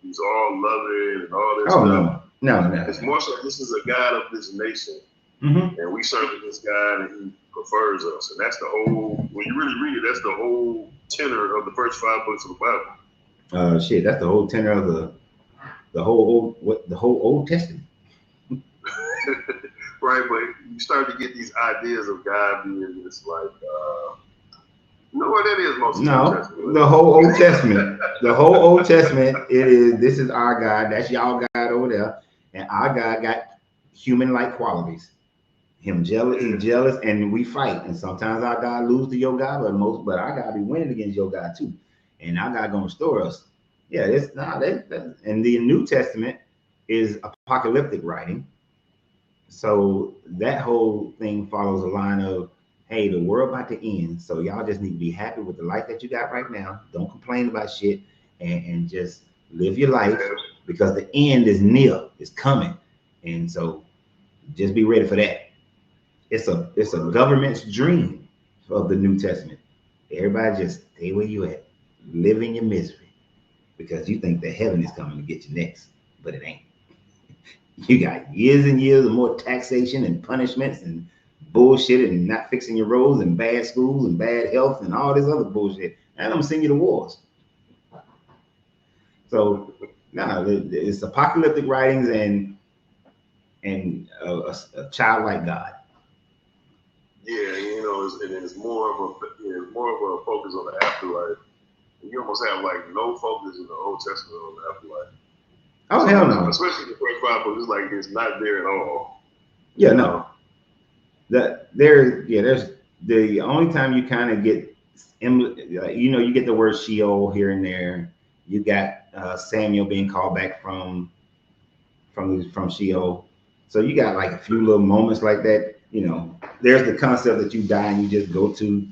He's all loving and all this stuff. No. It's more so this is a God of this nation, and we serve this God, and He prefers us, and that's the whole. When you really read it, that's the whole tenor of the first 5 books of the Bible. That's the whole tenor of the whole Old Testament. Right, but you start to get these ideas of God being this like, you know what that is most of the Old Testament. The whole Old Testament. The whole Old Testament, this is our God, that's y'all God over there, and our God got human-like qualities. He's jealous, and we fight. And sometimes our God lose to your God, but our God be winning against your God too. And our God gonna restore us. Yeah, and the New Testament is apocalyptic writing. So that whole thing follows a line of, hey, the world about to end. So y'all just need to be happy with the life that you got right now. Don't complain about shit and just live your life because the end is near, it's coming. And so just be ready for that. It's a government's dream of the New Testament. Everybody just stay where you at, live in your misery, because you think that heaven is coming to get you next, but it ain't. You got years and years of more taxation and punishments and bullshit and not fixing your roads and bad schools and bad health and all this other bullshit. And I'm gonna send you to wars. So it's apocalyptic writings and a childlike God. Yeah, it's more of a focus on the afterlife. You almost have like no focus in the Old Testament on the afterlife. Oh, hell no. Especially the first 5 books, it's like it's not there at all. Yeah, no. There's the only time you kind of get, you get the word Sheol here and there. You got Samuel being called back from Sheol. So you got like a few little moments like that. There's the concept that you die and you just go to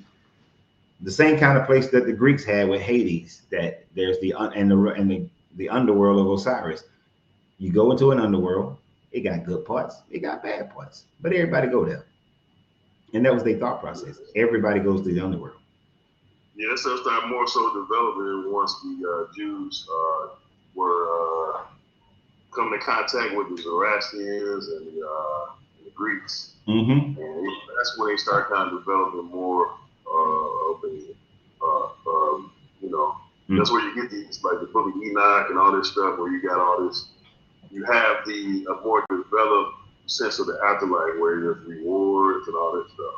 the same kind of place that the Greeks had with Hades. That there's the underworld of Osiris. You go into an underworld. It got good parts. It got bad parts. But everybody go there. And that was their thought process. Everybody goes to the underworld. Yeah, that stuff started more so developing once the Jews were coming in contact with the Zoroastrians and the Greeks. And that's when they started kind of developing more of that's where you get these, like the Book of Enoch and all this stuff, where you got all this. You have a more developed sense of the afterlife, where there's rewards and all this stuff.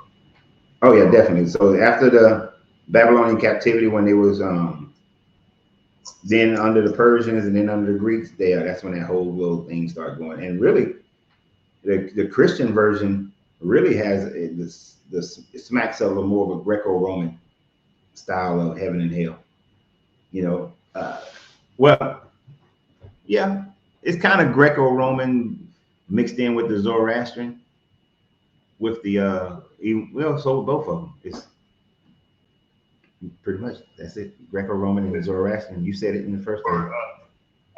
Oh yeah, definitely. So after the Babylonian captivity, when they was then under the Persians and then under the Greeks, that's when that whole little thing started going. And really, the Christian version really has it smacks of a more of a Greco-Roman style of heaven and hell. It's kind of Greco-Roman mixed in with the Zoroastrian, with the so both of them. It's pretty much that's it. Greco-Roman and Zoroastrian. You said it in the first thing.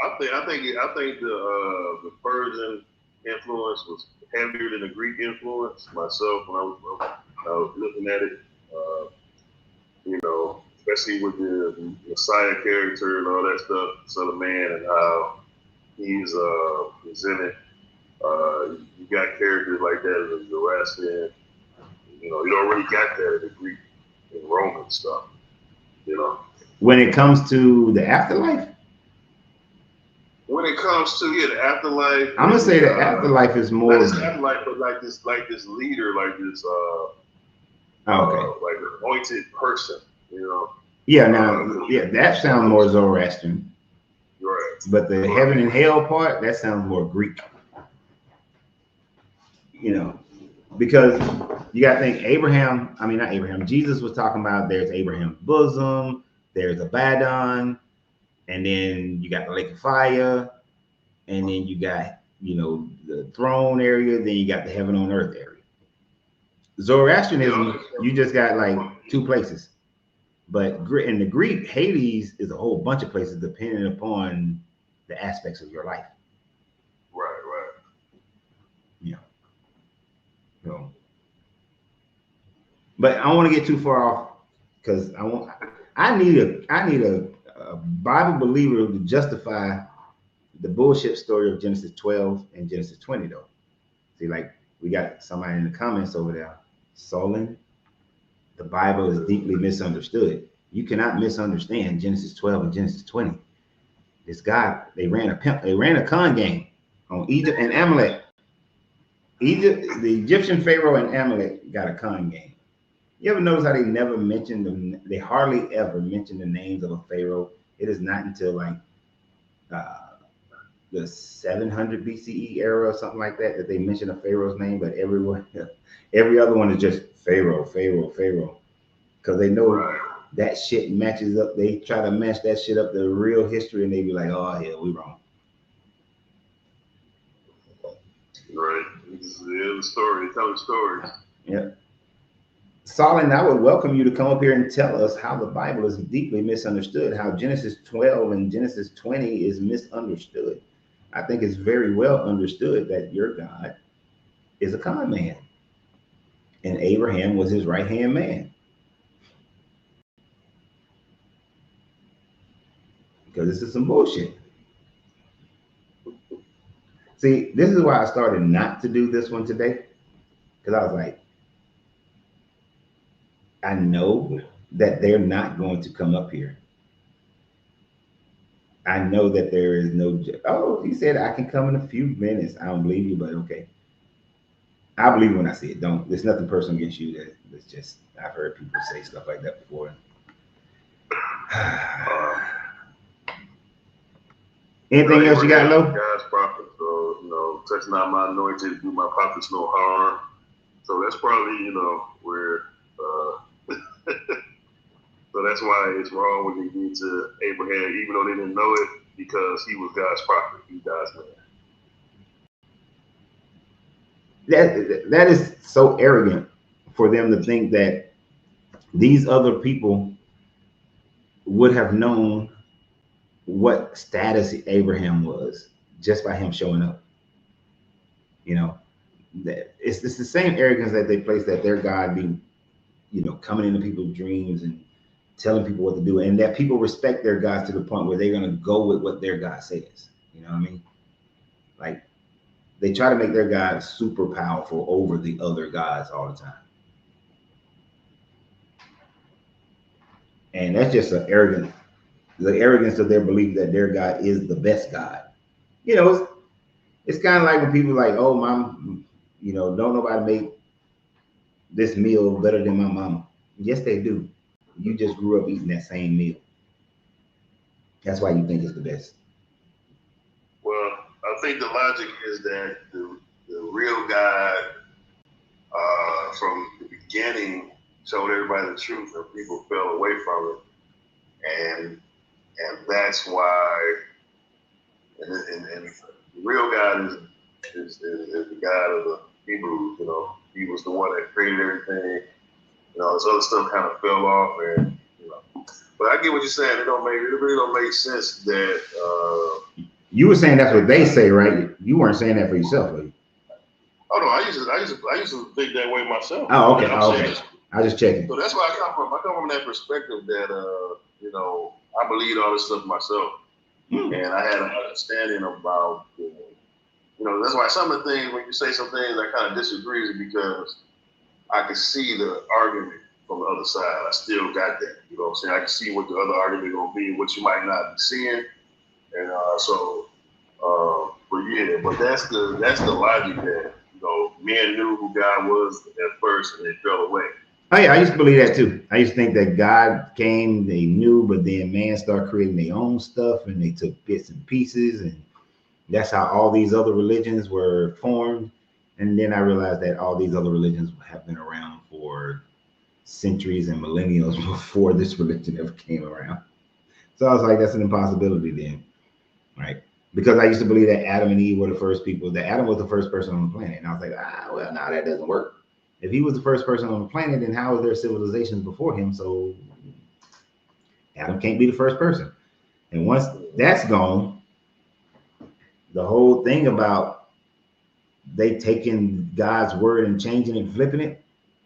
I think the Persian influence was heavier than the Greek influence. Myself, when I was looking at it, especially with the Messiah character and all that stuff, Son of Man, and how he's presented. You got characters like that in the Zoroastrian. You don't really got that in the Greek and Roman stuff, you know. When it comes to the afterlife? When it comes to the afterlife, I'm gonna say the afterlife is more. Not this afterlife, but like this leader, like this like an anointed person, you know. Yeah, now that sounds more Zoroastrian. Right. But the heaven and hell part, that sounds more Greek. You know, because you got to think not Abraham, Jesus was talking about there's Abraham's bosom, there's Abaddon, and then you got the lake of fire, and then you got, the throne area, then you got the heaven on earth area. Zoroastrianism, you just got like 2 places. But in the Greek, Hades is a whole bunch of places depending upon the aspects of your life. Right. Yeah. So, but I don't want to get too far off because I need a Bible believer to justify the bullshit story of Genesis 12 and Genesis 20 though. See, like we got somebody in the comments over there, Solon. The Bible is deeply misunderstood. You cannot misunderstand Genesis 12 and Genesis 20. This God, they ran a con game on Egypt and Amalek. Egypt, the Egyptian Pharaoh and Amalek got a con game. You ever notice how they never mentioned them? They hardly ever mention the names of a pharaoh. It is not until like the 700 BCE era or something like that they mention a pharaoh's name. But every other one is just Pharaoh, because they know that shit matches up. They try to match that shit up to real history, and they be like, "Oh yeah, we wrong." Right. This is the story. Tell the story. Yeah. Solon, I would welcome you to come up here and tell us how the Bible is deeply misunderstood, how Genesis 12 and Genesis 20 is misunderstood. I think it's very well understood that your God is a con man, and Abraham was his right-hand man. Because this is some bullshit. See, this is why I started not to do this one today, because I was like, I know that they're not going to come up here. I know that there is no, he said I can come in a few minutes. I don't believe you, but okay. I believe when I see it. There's nothing personal against you. It's just, I've heard people say stuff like that before. Anything else you got, Lo? God's prophet, so, touch not my anointed, do my prophets no harm. So that's probably, where, so that's why it's wrong when they did to Abraham, even though they didn't know it, because he was God's prophet, he God's man. That is so arrogant for them to think that these other people would have known what status Abraham was just by him showing up. It's the same arrogance that they place that their God be, coming into people's dreams and telling people what to do, and that people respect their gods to the point where they're going to go with what their God says. You know what I mean? Like, they try to make their God super powerful over the other gods all the time. And that's just the arrogance of their belief that their God is the best God. It's kind of like when people are like, oh, mom, don't nobody make this meal better than my mama. Yes, they do. You just grew up eating that same meal. That's why you think it's the best. Well, I think the logic is that the real God from the beginning showed everybody the truth, and people fell away from it, and that's why. And the real God is the God of the Hebrews. He was the one that created everything. This other stuff kind of fell off, and But I get what you're saying. It really don't make sense that. You were saying that's what they say, right? You weren't saying that for yourself, were you? Oh no, I used to think that way myself. Oh, okay. I just checking. So that's where I come from. I come from that perspective that I believe all this stuff myself, and I had an understanding about. That's why some of the things when you say some things I kind of disagree with because I can see the argument from the other side. I still got that. You know what I'm saying? I can see what the other argument gonna be, what you might not be seeing, and but that's the logic that men knew who God was at first, and they fell away. Oh yeah, I used to believe that too. I used to think that God came, they knew, but then man started creating their own stuff, and they took bits and pieces, and that's how all these other religions were formed. And then I realized that all these other religions have been around for centuries and millennials before this religion ever came around. So I was like, that's an impossibility then, right? Because I used to believe that Adam and Eve were the first people, that Adam was the first person on the planet. And I was like, well, now that doesn't work. If he was the first person on the planet, then how was there civilizations before him? So Adam can't be the first person. And once that's gone, the whole thing about they taking God's word and changing it and flipping it,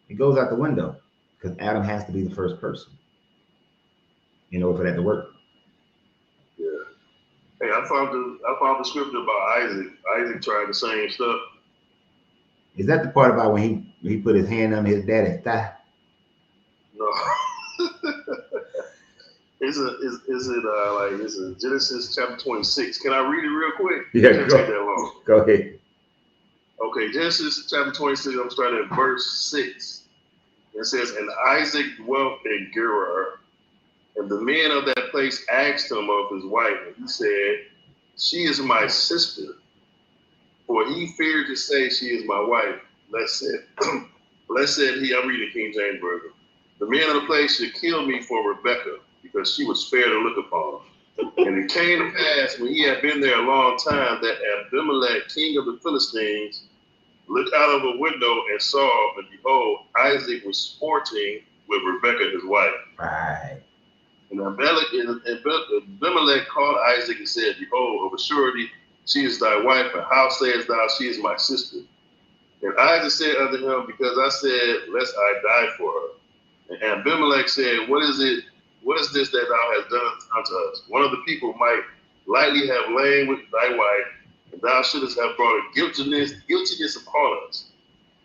it goes out the window, because Adam has to be the first person in order for that to work. Yeah. Hey, I found the scripture about Isaac. Isaac tried the same stuff. Is that the part about when he put his hand on his daddy's thigh? No. Is it Genesis chapter 26? Can I read it real quick? Yeah, it can't take that long. Go ahead. Okay, Genesis chapter 26, I'm starting at verse 6. It says, and Isaac dwelt in Gerar, and the men of that place asked him of his wife, and he said, she is my sister. For he feared to say she is my wife. Lest said he, I'm reading King James Version. The men of the place should kill me for Rebekah, because she was fair to look upon. And it came to pass, when he had been there a long time, that Abimelech, king of the Philistines, looked out of a window and saw, and behold, Isaac was sporting with Rebekah, his wife. Right. And Abimelech called Isaac and said, behold, of a surety, she is thy wife, and how sayest thou, she is my sister? And Isaac said unto him, because I said, lest I die for her. And Abimelech said, what is this that thou hast done unto us? One of the people might lightly have lain with thy wife, and thou shouldest have brought guiltiness upon us.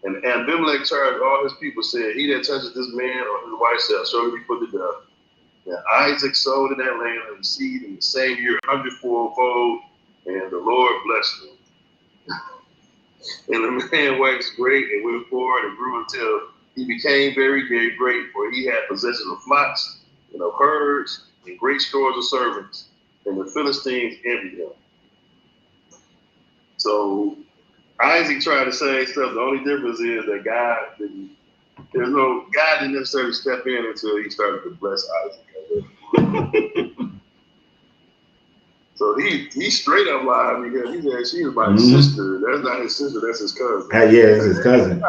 And Abimelech charged all his people, said, he that touches this man or his wife shall surely be put to death. And Isaac sowed in that land and received in the same year 100-fold, and the Lord blessed him. And the man waxed great and went forward and grew until he became very, very great, for he had possession of flocks and of herds and great stores of servants, and the Philistines envied him. So Isaac tried the same stuff. The only difference is that God didn't necessarily step in until he started to bless Isaac. So he straight up lied, because he said she was my sister. That's not his sister, that's his cousin. Yeah, it's his cousin.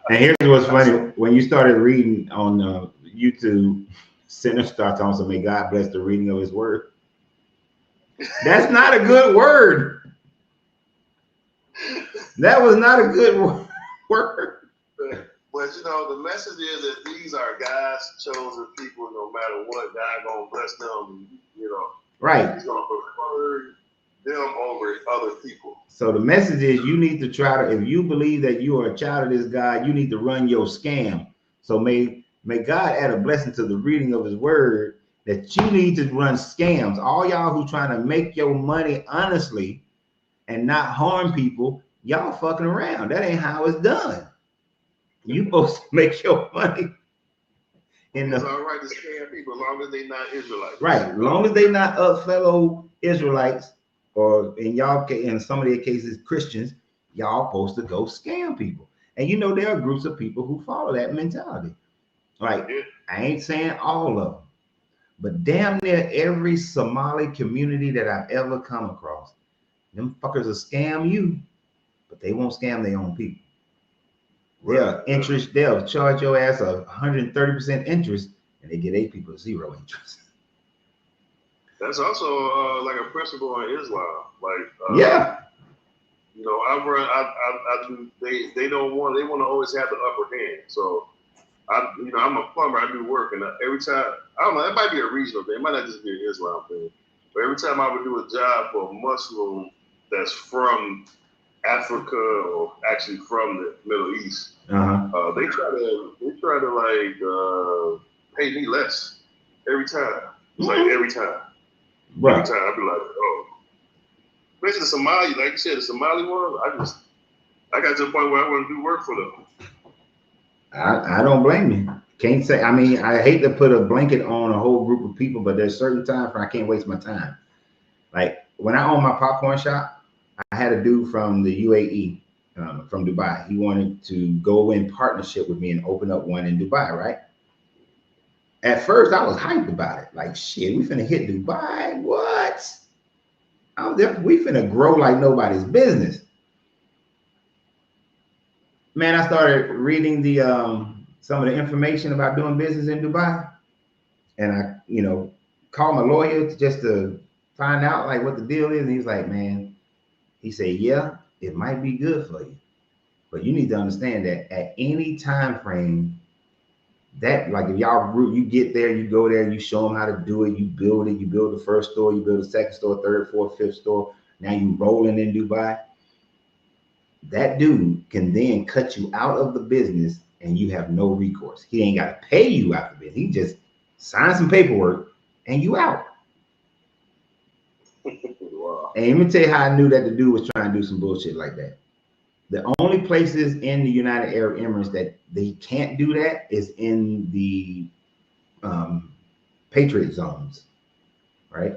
And here's what's funny. When you started reading on YouTube, sinners start talking, so may God bless the reading of his word. That's not a good word. That was not a good word. But the message is that these are God's chosen people. No matter what, God gonna bless them. Right. He's gonna prefer them over other people. So the message is, you need to try to, if you believe that you are a child of this God, you need to run your scam. So may God add a blessing to the reading of his word, that you need to run scams. All y'all who trying to make your money honestly and not harm people, y'all fucking around. That ain't how it's done. You supposed to make your money. It's all right to scam people as long as they're not Israelites. Right. As long as they're not fellow Israelites, or in some of their cases, Christians, y'all supposed to go scam people. And there are groups of people who follow that mentality. Like, I ain't saying all of them, but damn near every Somali community that I've ever come across, them fuckers will scam you, but they won't scam their own people. They'll charge your ass 130% interest, and they get 8 people 0 interest. That's also like a principle in Islam. Like, I do. They want to always have the upper hand. So I'm a plumber. I do work, and every time, I don't know, it might be a regional thing. It might not just be an Islam thing. But every time I would do a job for a Muslim that's from Africa or actually from the Middle East, they try to like pay me less every time. It's like every time. Right. Every time I'd be like, oh, especially the Somali, like you said, the Somali one. I got to the point where I want to do work for them. I don't blame you. Can't say. I mean, I hate to put a blanket on a whole group of people, but there's certain times where I can't waste my time. Like when I owned my popcorn shop, I had a dude from the UAE, from Dubai. He wanted to go in partnership with me and open up one in Dubai, right? At first, I was hyped about it. Like, shit, we finna hit Dubai. What? We finna grow like nobody's business. Man, I started reading the some of the information about doing business in Dubai, and I, called my lawyer just to find out like what the deal is. And he was like, man, he said, yeah, it might be good for you, but you need to understand that at any time frame, that like if you get there, you go there, you show them how to do it, you build the first store, you build the second store, third, fourth, fifth store. Now you rolling in Dubai. That dude can then cut you out of the business and you have no recourse. He ain't got to pay you out of the business. He just sign some paperwork and you out. Wow. And let me tell you how I knew that the dude was trying to do some bullshit like that. The only places in the United Arab Emirates that they can't do that is in the patriot zones, right?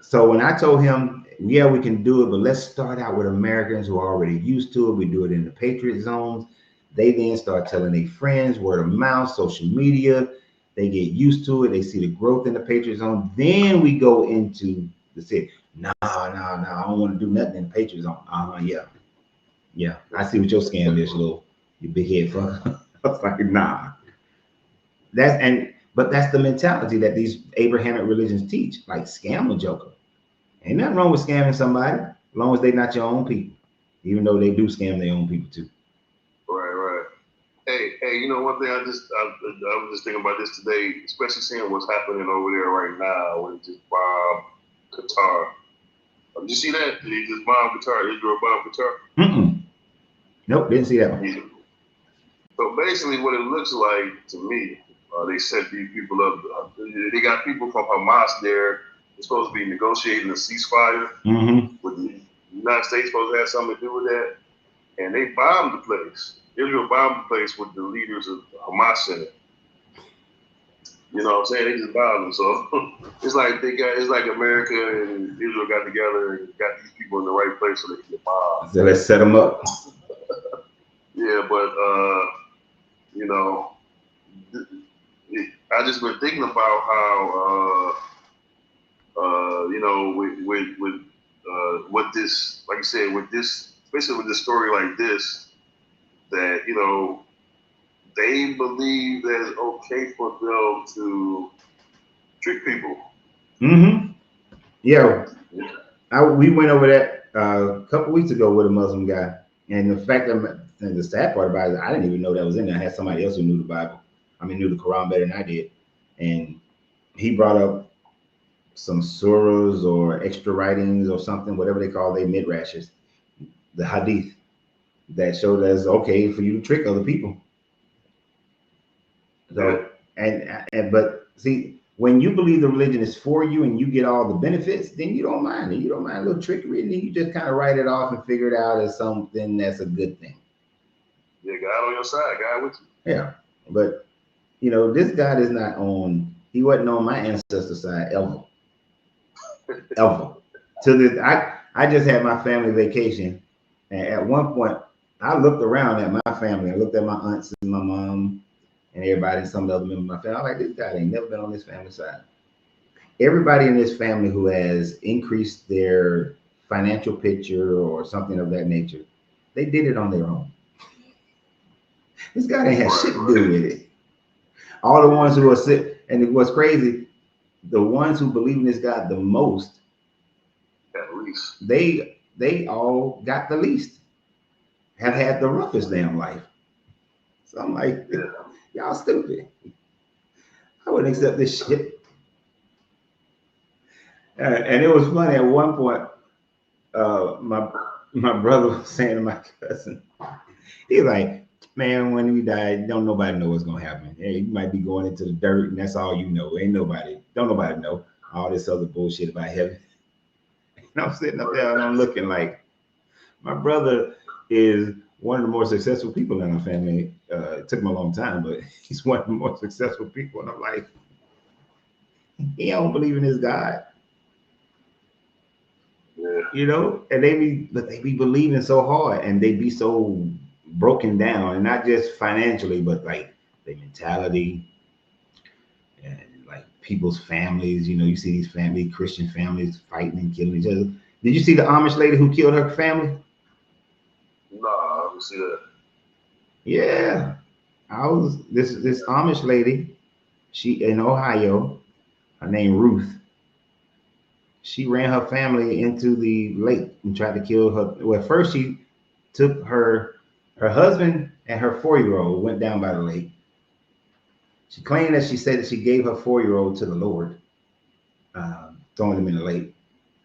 So when I told him, yeah, we can do it, but let's start out with Americans who are already used to it. We do it in the patriot zones. They then start telling their friends, word of mouth, social media. They get used to it. They see the growth in the patriot zone. Then we go into the city. No, I don't want to do nothing in the patriot zone. Yeah. I see what your scam is, you big head fucker. I was like, nah. But that's the mentality that these Abrahamic religions teach. Like, scam a joker. Ain't nothing wrong with scamming somebody, as long as they're not your own people. Even though they do scam their own people too. Right. Hey, one thing I was just thinking about this today, especially seeing what's happening over there right now with this bomb Qatar. Did you see that? Did he just bomb Qatar? Israel bomb Qatar? Nope, didn't see that one. Yeah. So basically, what it looks like to me, they set these people up. They got people from Hamas there. They're supposed to be negotiating a ceasefire. With the United States supposed to have something to do with that, and they bombed the place. Israel bombed the place with the leaders of Hamas in it. You know what I'm saying? They just bombed them. So it's like America and Israel got together and got these people in the right place so they can get bombed. So let's set them up. Yeah, but I just been thinking about how with what this, like you said, with this, especially with this story like this, that they believe that it's okay for them to trick people. Yeah. We went over that a couple weeks ago with a Muslim guy, and the fact that the sad part about it, I didn't even know that was in there. I had somebody else who knew the Bible. Knew the Quran better than I did, and he brought up some surahs or extra writings or something, whatever they call their midrashes, the hadith, that showed that it's okay for you to trick other people. So but see, when you believe the religion is for you and you get all the benefits, then you don't mind it. You don't mind a little trickery, and then you just kind of write it off and figure it out as something that's a good thing. Yeah, God on your side, God with you. Yeah, but this God is not on. He wasn't on my ancestor side ever. Ever. To this, I just had my family vacation, and at one point, I looked around at my family. I looked at my aunts and my mom and everybody, some of the other members of my family. I was like, this guy ain't never been on this family side. Everybody in this family who has increased their financial picture or something of that nature, they did it on their own. This guy ain't had shit to do with it. All the ones who are sick, and what's crazy, the ones who believe in this God the most, at least they all got the least, have had the roughest damn life. So I'm like, y'all stupid. I wouldn't accept this shit. And it was funny at one point. my brother was saying to my cousin, he's like, man, when we die, don't nobody know what's gonna happen. Hey, you might be going into the dirt, and that's all you know. Ain't nobody, don't nobody know all this other bullshit about heaven. And I'm sitting up there and I'm looking like, my brother is one of the more successful people in our family. It took him a long time, but he's one of the more successful people. And I'm like, he don't believe in his God, Yeah. you know? And they be believing so hard, and they be so broken down, and not just financially, but like their mentality and like people's families. You know, you see these Christian families fighting and killing each other. Did you see the Amish lady who killed her family? Nah, I don't see that. Yeah, I was this Amish lady. She in Ohio. Her name Ruth. She ran her family into the lake and tried to kill her. Well, first she took her husband and her 4 year old went down by the lake. She claimed that she said that she gave her 4 year old to the Lord, throwing him in the lake.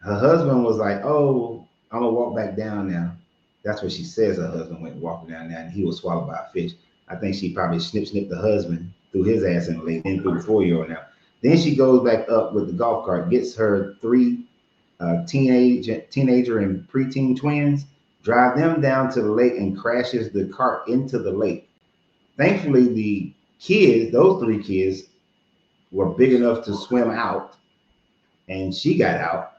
Her husband was like, "Oh, I'm gonna walk back down now." That's what she says. Her husband went walking down there, and he was swallowed by a fish. I think she probably snipped the husband, threw his ass in the lake, then threw the 4 year old now. Then she goes back up with the golf cart, gets her three teenager and preteen twins, drive them down to the lake, and crashes the cart into the lake. Thankfully, the kids, those three kids, were big enough to swim out, and she got out.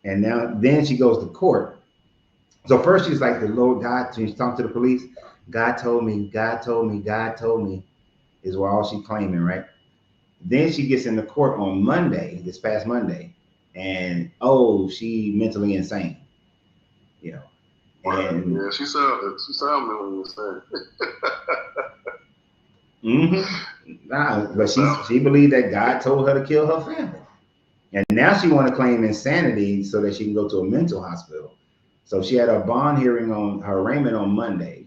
And now, then she goes to court. So first she's like, the Lord God, she's talking to the police. God told me, God told me, God told me, is what all she's claiming, right? Then she gets into court on Monday, this past Monday, and oh, she mentally insane, you know. And yeah, she sound mentally insane. nah, but she believed that God told her to kill her family, and now she want to claim insanity so that she can go to a mental hospital. So she had a bond hearing on her arraignment on Monday.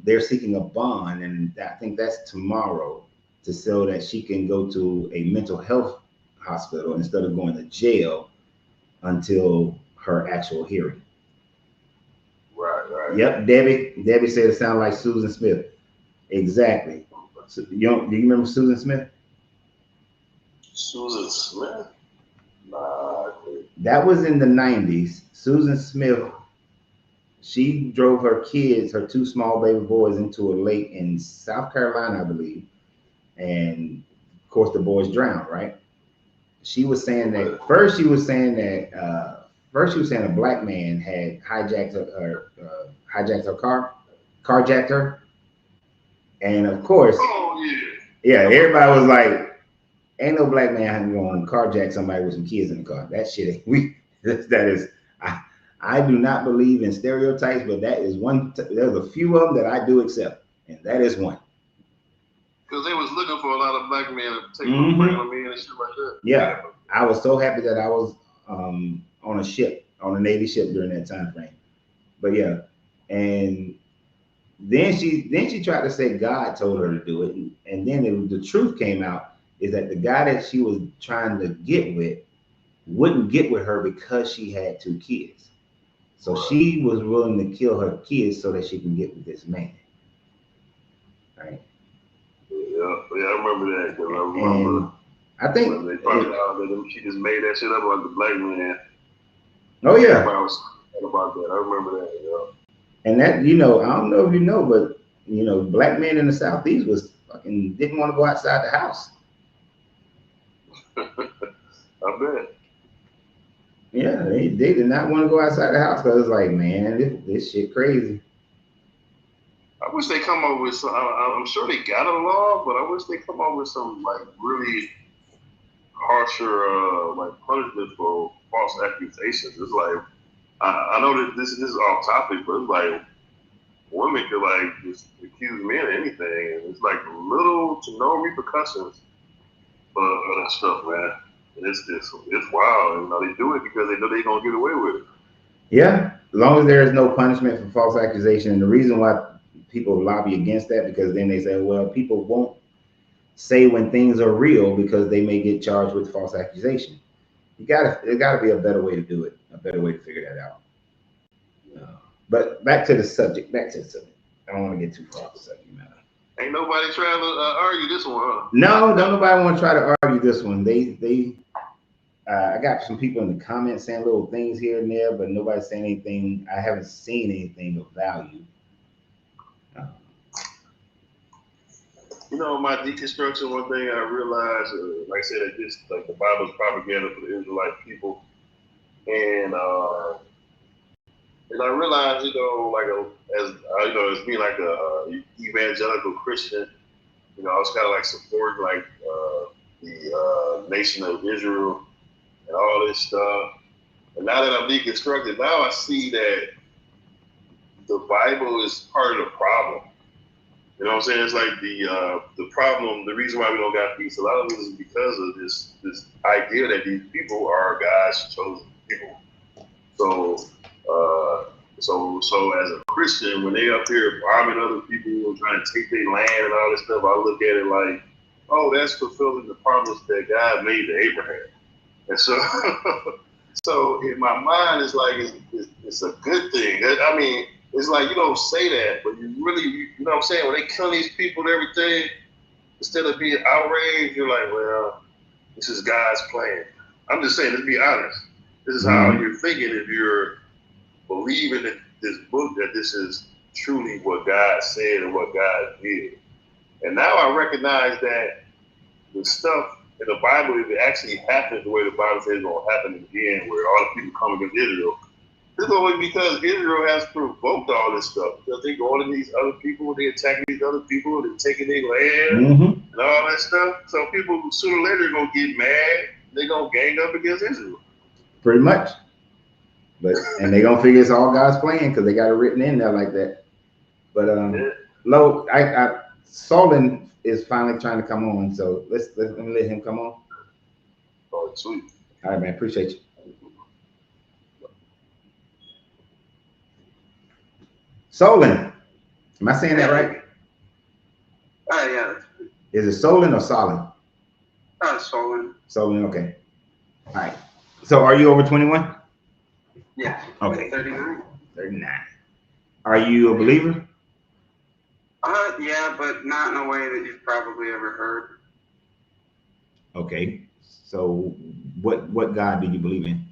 They're seeking a bond, and I think that's tomorrow, to so that she can go to a mental health hospital instead of going to jail until her actual hearing. Right. Yep, Debbie said it sounded like Susan Smith. Exactly. So, do you remember Susan Smith? Susan Smith? Nah. That was in the 90s. Susan Smith, she drove her kids, her two small baby boys, into a lake in South Carolina, I believe. And of course, the boys drowned, right? She was saying that first she was saying a black man had hijacked her car, carjacked her, and of course, Oh yeah, everybody was like, "Ain't no black man going to carjack somebody with some kids in the car." That shit, that is, I, I do not believe in stereotypes, but that is one. There's a few of them that I do accept, and that is one. Because they was looking for a lot of black men to take them, bring them in and shit like that. Yeah, I was so happy that I was on a ship, on a Navy ship during that time frame. But yeah, and then she tried to say God told her to do it, and then the truth came out is that the guy that she was trying to get with wouldn't get with her because she had two kids. So she was willing to kill her kids so that she can get with this man. Right? Yeah, I remember that. Cause I remember. And I think when they found out that she just made that shit up about the black man. Oh yeah. Everybody was about that. I remember that. Yeah. And that, you know, I don't know if you know, but you know, black men in the Southeast was fucking didn't want to go outside the house. I bet. Yeah, they did not want to go outside the house because it's like, man, this shit crazy. I wish they come up with some. I'm sure they got a law, but I wish they come up with some like really harsher like punishment for false accusations. It's like I know that this is off topic, but it's like women could like just accuse men of anything, and it's like little to no repercussions for that stuff, man. And it's wild. You know, they do it because they know they're gonna get away with it. Yeah, as long as there is no punishment for false accusation, and the reason why people lobby against that because then they say, well, people won't say when things are real because they may get charged with false accusation. There gotta be a better way to do it, a better way to figure that out. But back to the subject. Back to the subject. I don't want to get too far off the subject matter. Ain't nobody trying to argue this one, huh? No, don't nobody want to try to argue this one. I got some people in the comments saying little things here and there, but nobody's saying anything. I haven't seen anything of value. You know, my deconstruction, one thing I realized, like I said, that this, like the Bible's propaganda for the Israelite people. And I realized, you know, as being like a evangelical Christian, you know, I was kind of like supporting like the nation of Israel and all this stuff. And now that I'm deconstructed, now I see that the Bible is part of the problem. You know what I'm saying? It's like the problem, the reason why we don't got peace, a lot of it is because of this idea that these people are God's chosen people. So as a Christian, when they up here bombing other people, trying to take their land and all this stuff, I look at it like, oh, that's fulfilling the promise that God made to Abraham. And so, so in my mind, it's like it's a good thing. I mean, it's like you don't say that, but you really, you know what I'm saying? When they kill these people and everything, instead of being outraged, you're like, well, this is God's plan. I'm just saying, let's be honest. This is how you're thinking if you're believing in this book, that this is truly what God said and what God did. And now I recognize that the stuff in the Bible, if it actually happens the way the Bible says it's going to happen again, where all the people come against Israel, it's only because Israel has provoked all this stuff. Because they go to these other people, they attacking these other people, they're taking their land and all that stuff. So people sooner or later are going to get mad. They're going to gang up against Israel. Pretty much. And they're going to figure it's all God's plan because they got it written in there like that. But Lo, Solon is finally trying to come on, so let me let him come on. Oh, sweet. All right, man. Appreciate you. Solon. Am I saying that right? Yeah. Is it Solon or Solon? Solon. Solon, okay. All right. So are you over 21? Yeah. Okay. 39. 39. Are you a believer? Yeah, but not in a way that you've probably ever heard. Okay. So what God do you believe in?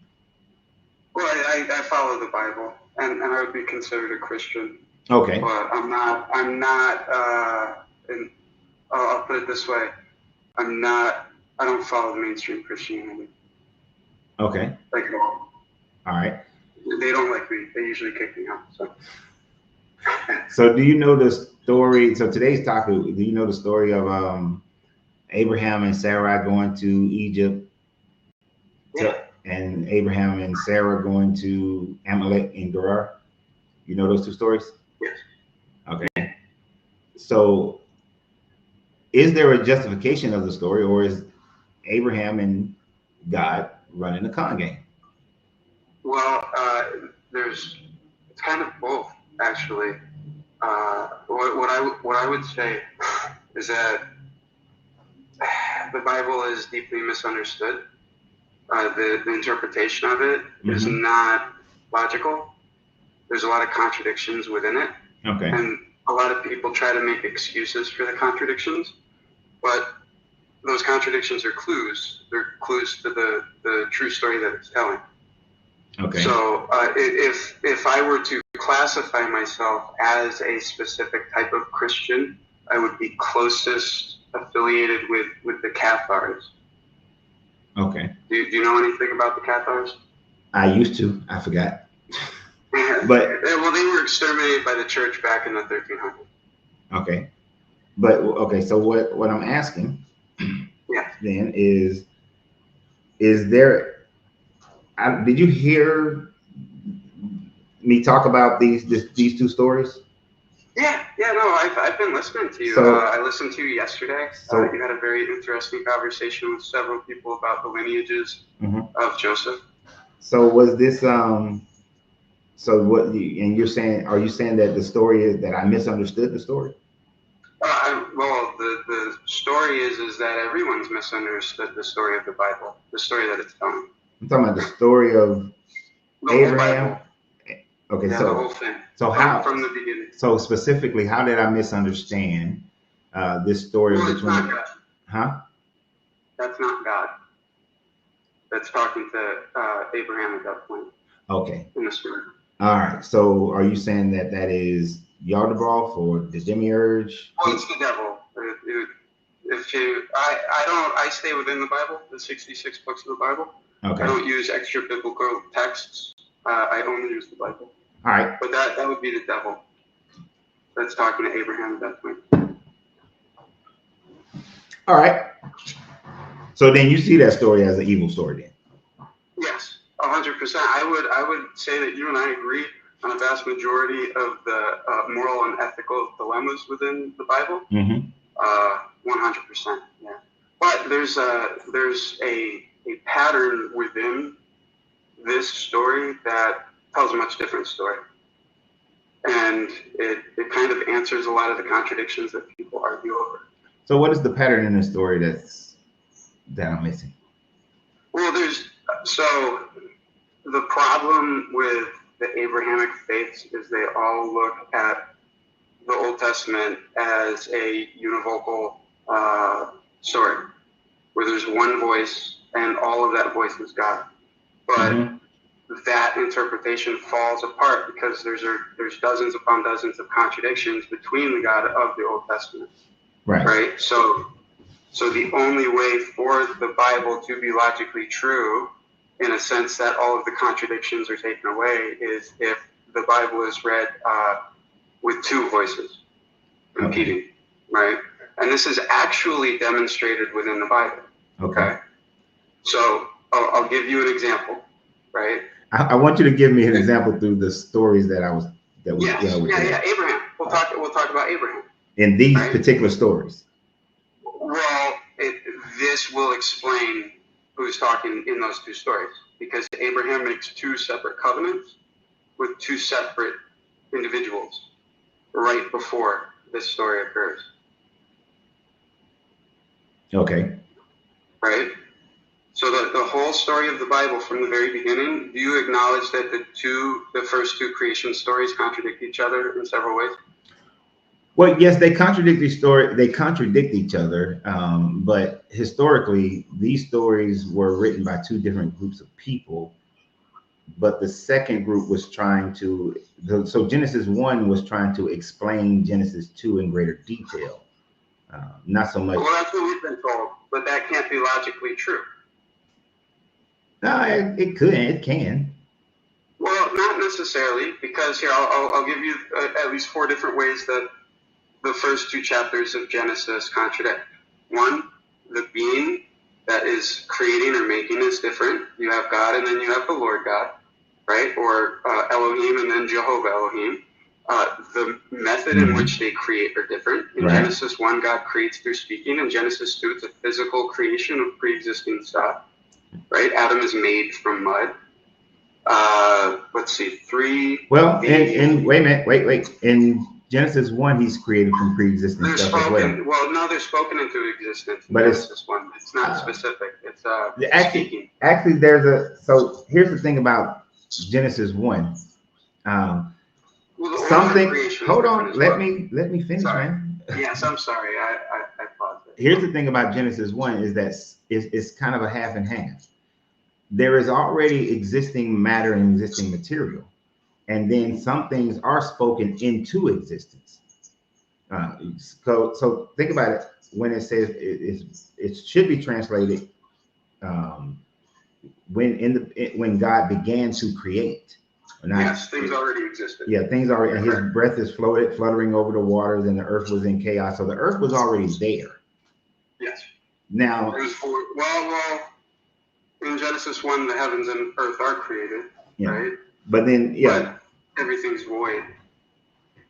Well, I follow the Bible, and I would be considered a Christian. Okay. But I'm not, and I'll put it this way. I don't follow the mainstream Christianity. Okay. Like at all. All right. They don't like me. They usually kick me out. So. So do you know the story? So today's topic, do you know the story of Abraham and Sarah going to Egypt? Yeah. And Abraham and Sarah going to Amalek and Gerar? You know those two stories? Yes. Okay. So is there a justification of the story, or is Abraham and God running a con game? Well, it's kind of both, actually. What I would say is that the Bible is deeply misunderstood. The interpretation of it is not logical. There's a lot of contradictions within it. Okay. And a lot of people try to make excuses for the contradictions, but those contradictions are clues. They're clues to the true story that it's telling. Okay. So if I were to classify myself as a specific type of Christian, I would be closest affiliated with the Cathars. Okay. Do you know anything about the Cathars? I used to. I forgot. But well, they were exterminated by the church back in the 1300s. Okay. But okay, so what I'm asking then is there, did you hear me talk about these two stories? Yeah, no, I've been listening to you. So, I listened to you yesterday. So you had a very interesting conversation with several people about the lineages of Joseph. So was this so what? And you're saying, are you saying that the story is that I misunderstood the story? Well, the story is that everyone's misunderstood the story of the Bible, the story that it's telling. I'm talking about the story of Abraham. Okay, Yeah, the whole thing. So how from the beginning? So specifically, how did I misunderstand this story between? Not God. Huh? That's not God. That's talking to Abraham at that point. Okay. In the story. All right. So are you saying that is Yaldabaoth or the demiurge? Well, it's the devil. I stay within the Bible, the 66 books of the Bible. Okay. I don't use extra biblical texts. I only use the Bible. All right. But that would be the devil that's talking to Abraham at that point. All right. So then you see that story as an evil story then? Yes, 100%. I would say that you and I agree on a vast majority of the moral and ethical dilemmas within the Bible. 100%. Yeah. But there's a pattern within this story that tells a much different story. And it kind of answers a lot of the contradictions that people argue over. So what is the pattern in the story that I'm missing? Well, so the problem with the Abrahamic faiths is they all look at the Old Testament as a univocal story, where there's one voice and all of that voice is God. But that interpretation falls apart because there's dozens upon dozens of contradictions between the God of the Old Testament. Right? So the only way for the Bible to be logically true, in a sense that all of the contradictions are taken away, is if the Bible is read with two voices competing, right? And this is actually demonstrated within the Bible. Okay. So I'll give you an example, right? I want you to give me an example through the stories that Abraham. We'll talk about Abraham. In these particular stories. Well, this will explain who's talking in those two stories, because Abraham makes two separate covenants with two separate individuals right before this story occurs. Okay. Right? So the whole story of the Bible from the very beginning, do you acknowledge that the first two creation stories contradict each other in several ways? Well, yes, they contradict each other, but historically, these stories were written by two different groups of people. But the second group was trying to, so Genesis 1 was trying to explain Genesis 2 in greater detail. Not so much. Well, that's what we've been told, but that can't be logically true. No, it can. Well, not necessarily, because here, I'll give you at least 4 different ways that the first 2 chapters of Genesis contradict. One, the being that is creating or making is different. You have God and then you have the Lord God, right? Or Elohim and then Jehovah Elohim. The method in which they create are different. In Genesis 1, God creates through speaking. In Genesis 2, it's a physical creation of pre-existing stuff, right? Adam is made from mud. Let's see, 3. Well, wait a minute, wait. In Genesis 1, he's created from pre-existing stuff as well. Well, no, they're spoken into existence. But Genesis 1, it's not specific. It's speaking. Actually, so here's the thing about Genesis 1. Hold on, let me finish, man. Yes, I'm sorry. I paused it. Here's the thing about Genesis 1 is that it's kind of a half and half. There is already existing matter and existing material, and then some things are spoken into existence. So think about it when it says it should be translated when God began to create. Yes, things already existed. Yeah, things already. And his breath is fluttering over the waters, and the earth was in chaos. So the earth was already there. Yes. Now, it was well, in Genesis 1, the heavens and earth are created, right? But then, but everything's void.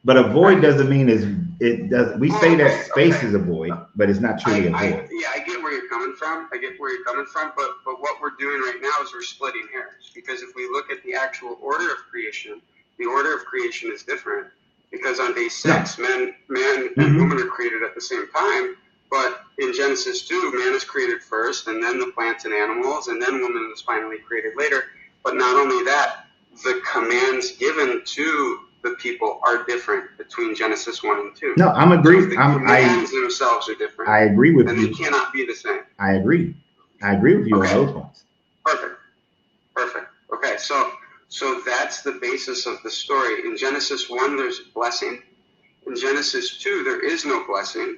But a void doesn't mean it does. We say that space is a void, but it's not truly a void. I get where you're coming from. But what we're doing right now is we're splitting hairs, because if we look at the actual order of creation, the order of creation is different, because on day 6, man and woman are created at the same time. But in Genesis 2, man is created first, and then the plants and animals, and then woman is finally created later. But not only that, the commands given to the people are different between Genesis 1 and 2. No, I'm agree. So if the commands themselves are different. I agree with then you. They cannot be the same. I agree. I agree with you on those points. Perfect. Okay, so that's the basis of the story. In Genesis 1, there's blessing. In Genesis 2, there is no blessing.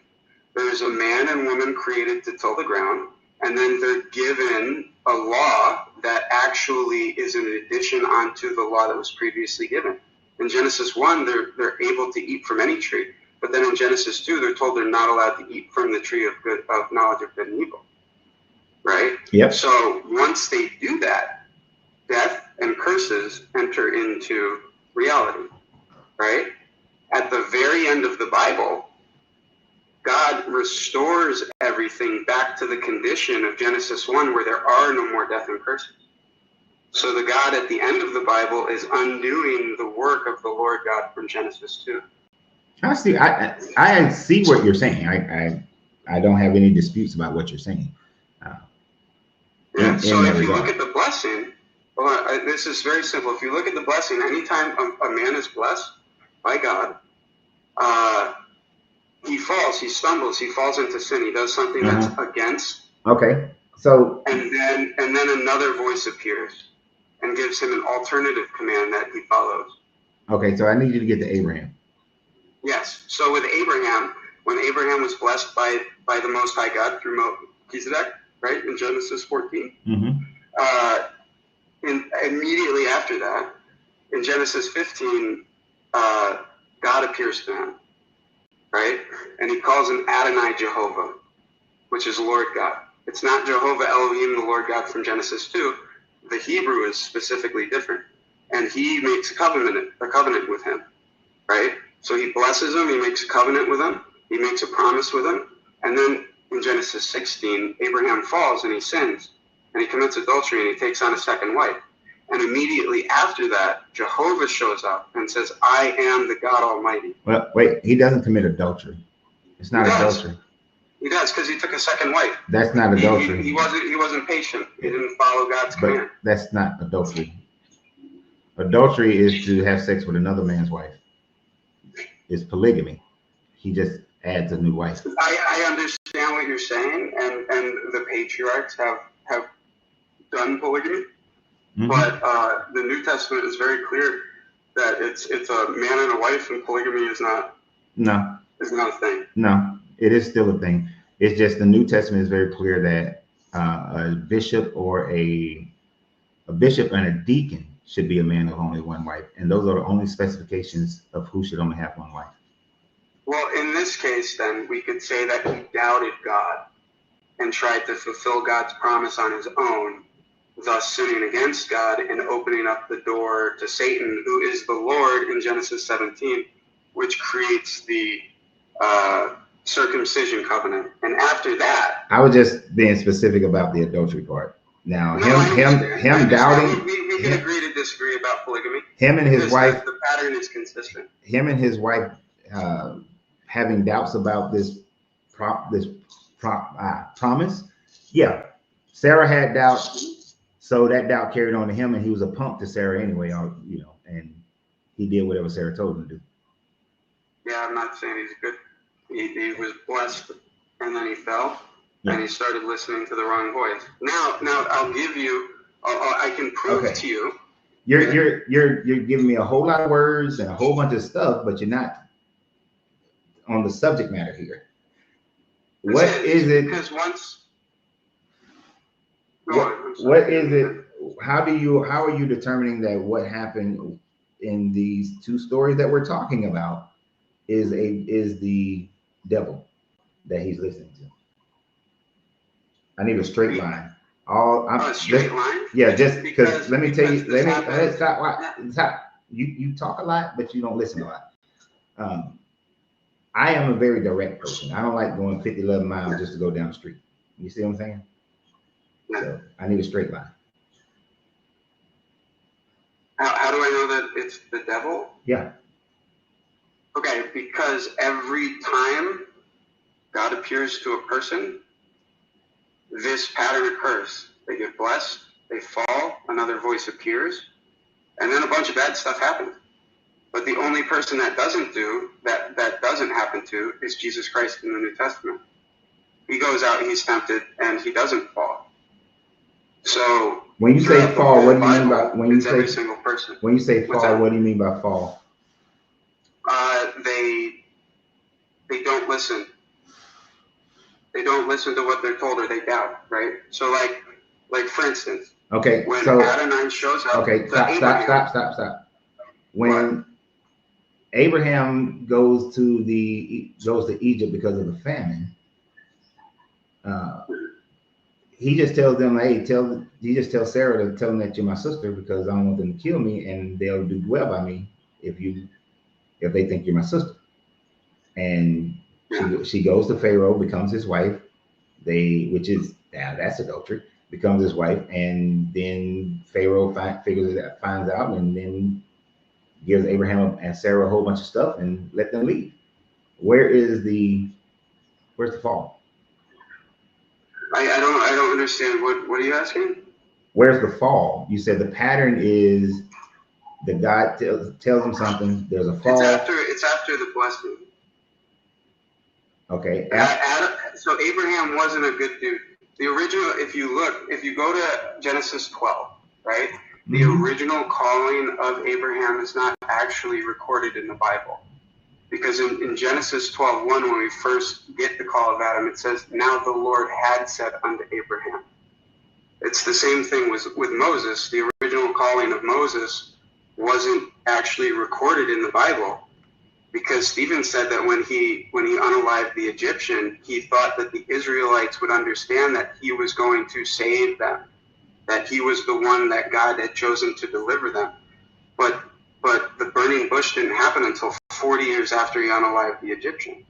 There is a man and woman created to till the ground, and then they're given a law that actually is an addition onto the law that was previously given. In Genesis 1, they're able to eat from any tree, but then in Genesis 2, they're told they're not allowed to eat from the tree of knowledge of good and evil. Right? Yep. So once they do that, death and curses enter into reality. Right? At the very end of the Bible, God restores everything back to the condition of Genesis 1 where there are no more death and curses. So the God at the end of the Bible is undoing the work of the Lord God from Genesis 2. I see. I see what you're saying. I don't have any disputes about what you're saying. So if you look at the blessing, this is very simple. If you look at the blessing, anytime a man is blessed by God, he falls, he stumbles, he falls into sin, he does something that's against. Okay. So and then another voice appears and gives him an alternative command that he follows. Okay, so I need you to get to Abraham. Yes. So with Abraham, when Abraham was blessed by the Most High God through Melchizedek, right, in Genesis 14, immediately after that, in Genesis 15, God appears to him, right? And he calls him Adonai Jehovah, which is Lord God. It's not Jehovah Elohim, the Lord God from Genesis 2. The Hebrew is specifically different. And he makes a covenant with him, right? So he blesses him, he makes a covenant with him, he makes a promise with him. And then in Genesis 16, Abraham falls and he sins, and he commits adultery and he takes on a second wife. And immediately after that, Jehovah shows up and says, I am the God Almighty. Well, wait, he doesn't commit adultery. It's not adultery. He does, because he took a second wife. That's not adultery. He wasn't patient. He didn't follow God's command. That's not adultery. Adultery is to have sex with another man's wife. It's polygamy. He just adds a new wife. I understand what you're saying, and the patriarchs have done polygamy. But the New Testament is very clear that it's a man and a wife, and polygamy is not a thing. No, it is still a thing. It's just the New Testament is very clear that a bishop or a bishop and a deacon should be a man of only one wife, and those are the only specifications of who should only have one wife. Well, in this case, then we could say that he doubted God and tried to fulfill God's promise on his own, thus sinning against God and opening up the door to Satan, who is the Lord in Genesis 17, which creates the circumcision covenant. And after that, I was just being specific about the adultery part. Now, him doubting. We can agree to disagree about polygamy. Him and his wife. The pattern is consistent. Him and his wife having doubts about this promise. Yeah, Sarah had doubts, so that doubt carried on to him, and he was a punk to Sarah anyway. And he did whatever Sarah told him to do. Yeah, I'm not saying he's good. He was blessed, and then he fell, and he started listening to the wrong voice. Now I'll give you. I can prove to you. You're giving me a whole lot of words and a whole bunch of stuff, but you're not on the subject matter here. What is it? Because once. What is it? How are you determining that what happened in these two stories that we're talking about is the devil that he's listening to? I need a straight line. A straight line? Yeah, just because let me tell you. Let's stop. You talk a lot, but you don't listen a lot. I am a very direct person. I don't like going 50, 11 miles just to go down the street. You see what I'm saying? So I need a straight line. How do I know that it's the devil? Yeah. Okay, because every time God appears to a person, this pattern occurs. They get blessed, they fall, another voice appears, And then a bunch of bad stuff happened. But the only person that doesn't happen to is Jesus Christ in the New Testament. He goes out, he's tempted, and he doesn't fall. So when you say fall, what do you mean by every single person? When you say fall, what do you mean by fall? They don't listen. They don't listen to what they're told, or they doubt, right? So like for instance, okay, when so Adonai shows up, okay, stop. When Abraham goes to Egypt because of the famine, he just tells them, hey, he just tells Sarah to tell them that you're my sister because I don't want them to kill me, and they'll do well by me if they think you're my sister. And she goes to Pharaoh, becomes his wife. That's adultery. Becomes his wife, and then Pharaoh finds out, and then gives Abraham and Sarah a whole bunch of stuff and let them leave. Where's the fall? I don't understand. What are you asking? Where's the fall? You said the pattern is the God tells him something. There's a fall. It's after the blessing. Okay. So Abraham wasn't a good dude. The original, if you go to Genesis 12, right? The original calling of Abraham is not actually recorded in the Bible. Because in Genesis 12:1, when we first get the call of Adam, it says, now the Lord had said unto Abraham. It's the same thing with Moses. The original calling of Moses wasn't actually recorded in the Bible, because Stephen said that when he unalived the Egyptian, he thought that the Israelites would understand that he was going to save them, that he was the one that God had chosen to deliver them. But the burning bush didn't happen until 40 years after he unalived the Egyptian.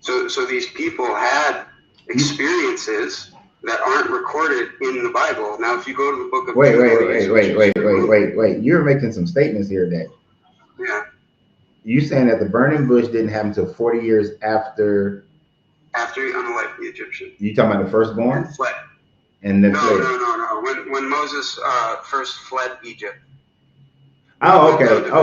So these people had experiences that aren't recorded in the Bible. Now, if you go to the book of Wait. You're making some statements here that you saying that the burning bush didn't happen until 40 years after he unalived the Egyptian. You talking about the firstborn? And fled. And then fled. No. When Moses first fled Egypt. Oh,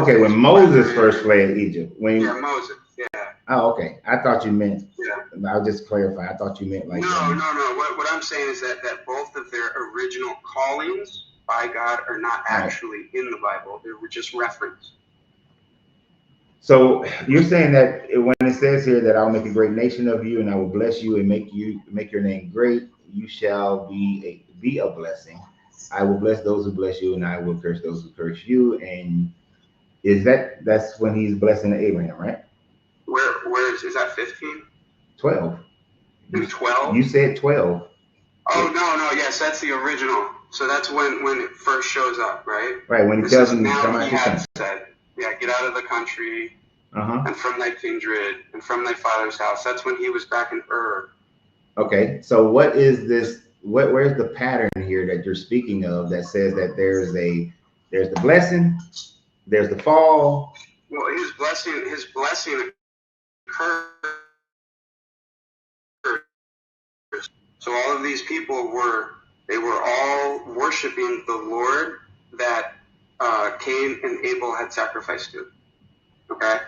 okay. When Moses first fled Egypt. Moses. Yeah. Oh, okay. I thought you meant. Yeah. I'll just clarify. I thought you meant like. No. What I'm saying is that both of their original callings by God are not actually in the Bible. They were just referenced. So you're saying that when it says here that I'll make a great nation of you and I will bless you and make your name great, you shall be a blessing. I will bless those who bless you and I will curse those who curse you. And that's when he's blessing Abraham, right? Where is that 15? 12. 12? You said 12. Oh, no. Yes, that's the original. So that's when it first shows up, right? Right, when he tells him to come out. He had said, get out of the country, and from thy kindred, and from thy father's house. That's when he was back in Ur. Okay, so what is this? Where's the pattern here that you're speaking of that says that there's the blessing, there's the fall? Well, his blessing occurred. So all of these people were all worshiping the Lord that Cain and Abel had sacrificed to. Okay,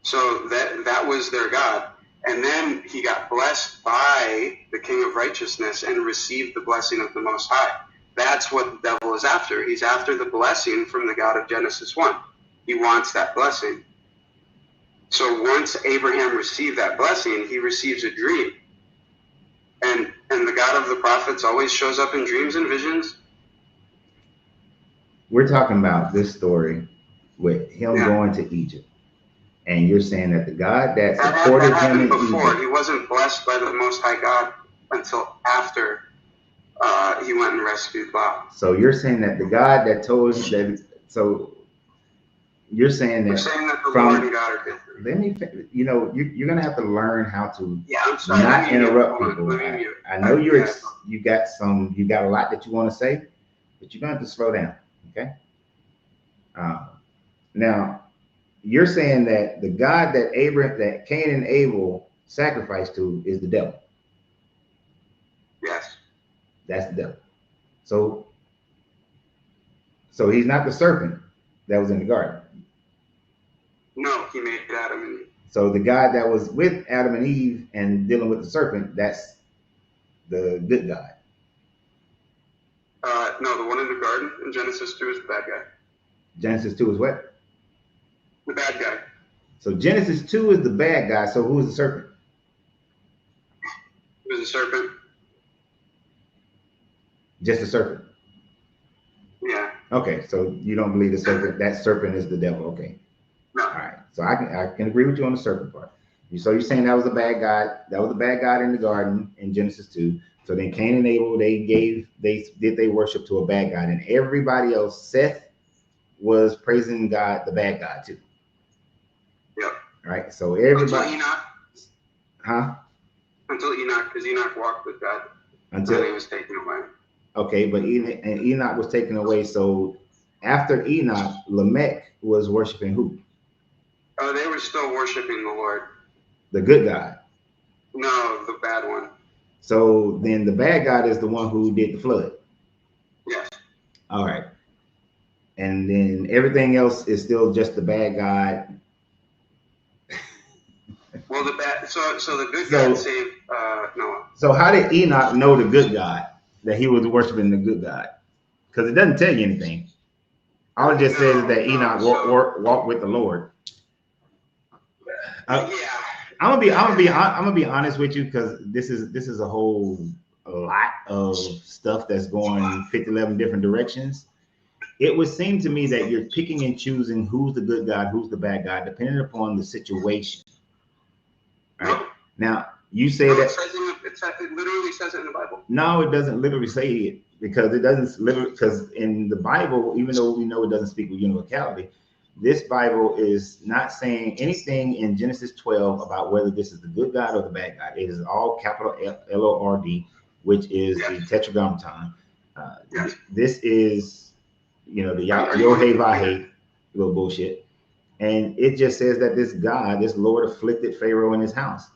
so that was their God, and then he got blessed by the King of Righteousness and received the blessing of the Most High. That's what the devil is after. He's after the blessing from the God of Genesis 1. He wants that blessing. So once Abraham received that blessing, he receives a dream, and the God of the prophets always shows up in dreams and visions. We're talking about this story with him going to Egypt. And you're saying that the God that supported him in Egypt. He wasn't blessed by the Most High God until after he went and rescued Lot. So you're saying that the God that told him that. So you're saying that. We're saying that the Lord and God are different. Let me. You're gonna have to learn how to sorry, not interrupt people. I know you got a lot that you want to say, but you're gonna have to slow down. Okay. Now. You're saying that the God that Cain and Abel sacrificed to is the devil. Yes. That's the devil. So he's not the serpent. that was in the garden. No, he made Adam and Eve. So the God that was with Adam and Eve and dealing with the serpent, that's the good God. No, the one in the garden in Genesis 2 is the bad guy. Genesis 2 is what? The bad guy. So Genesis 2 is the bad guy. So who is the serpent? It was a serpent. Just the serpent. Yeah. Okay, so you don't believe the serpent? That serpent is the devil. Okay. No. All right. So I can agree with you on the serpent part. So you're saying that was a bad guy. That was the bad guy in the garden in Genesis 2. So then Cain and Abel, they worship to a bad God, and everybody else, Seth was praising God, the bad God too. Yep. Right. So everybody. Until Enoch. Huh? Until Enoch, because Enoch walked with God. Until he was taken away. Okay, but Enoch was taken away. So after Enoch, Lamech was worshiping who? Oh, they were still worshiping the Lord. The good God. No, the bad one. So then the bad God is the one who did the flood. Yes. All right. And then everything else is still just the bad God. Well, the good God saved Noah. So how did Enoch know the good God, that he was worshiping the good God? Because it doesn't tell you anything. All it just says is that Enoch walked with the Lord. Yeah. I'm gonna be honest with you, because this is a whole lot of stuff that's going 11 different directions. It would seem to me that you're picking and choosing who's the good God, who's the bad God, depending upon the situation. Right? Now, you say that it literally says it in the Bible. No, it doesn't literally say it, because it doesn't literally, because in the Bible, even though we know it doesn't speak with univocality, this Bible is not saying anything in Genesis 12 about whether this is the good God or the bad God. It is all capital Lord, which is the tetragrammaton. This is, the Yod-Heh-Vah-Heh, little bullshit. And it just says that this God, this Lord, afflicted Pharaoh in his house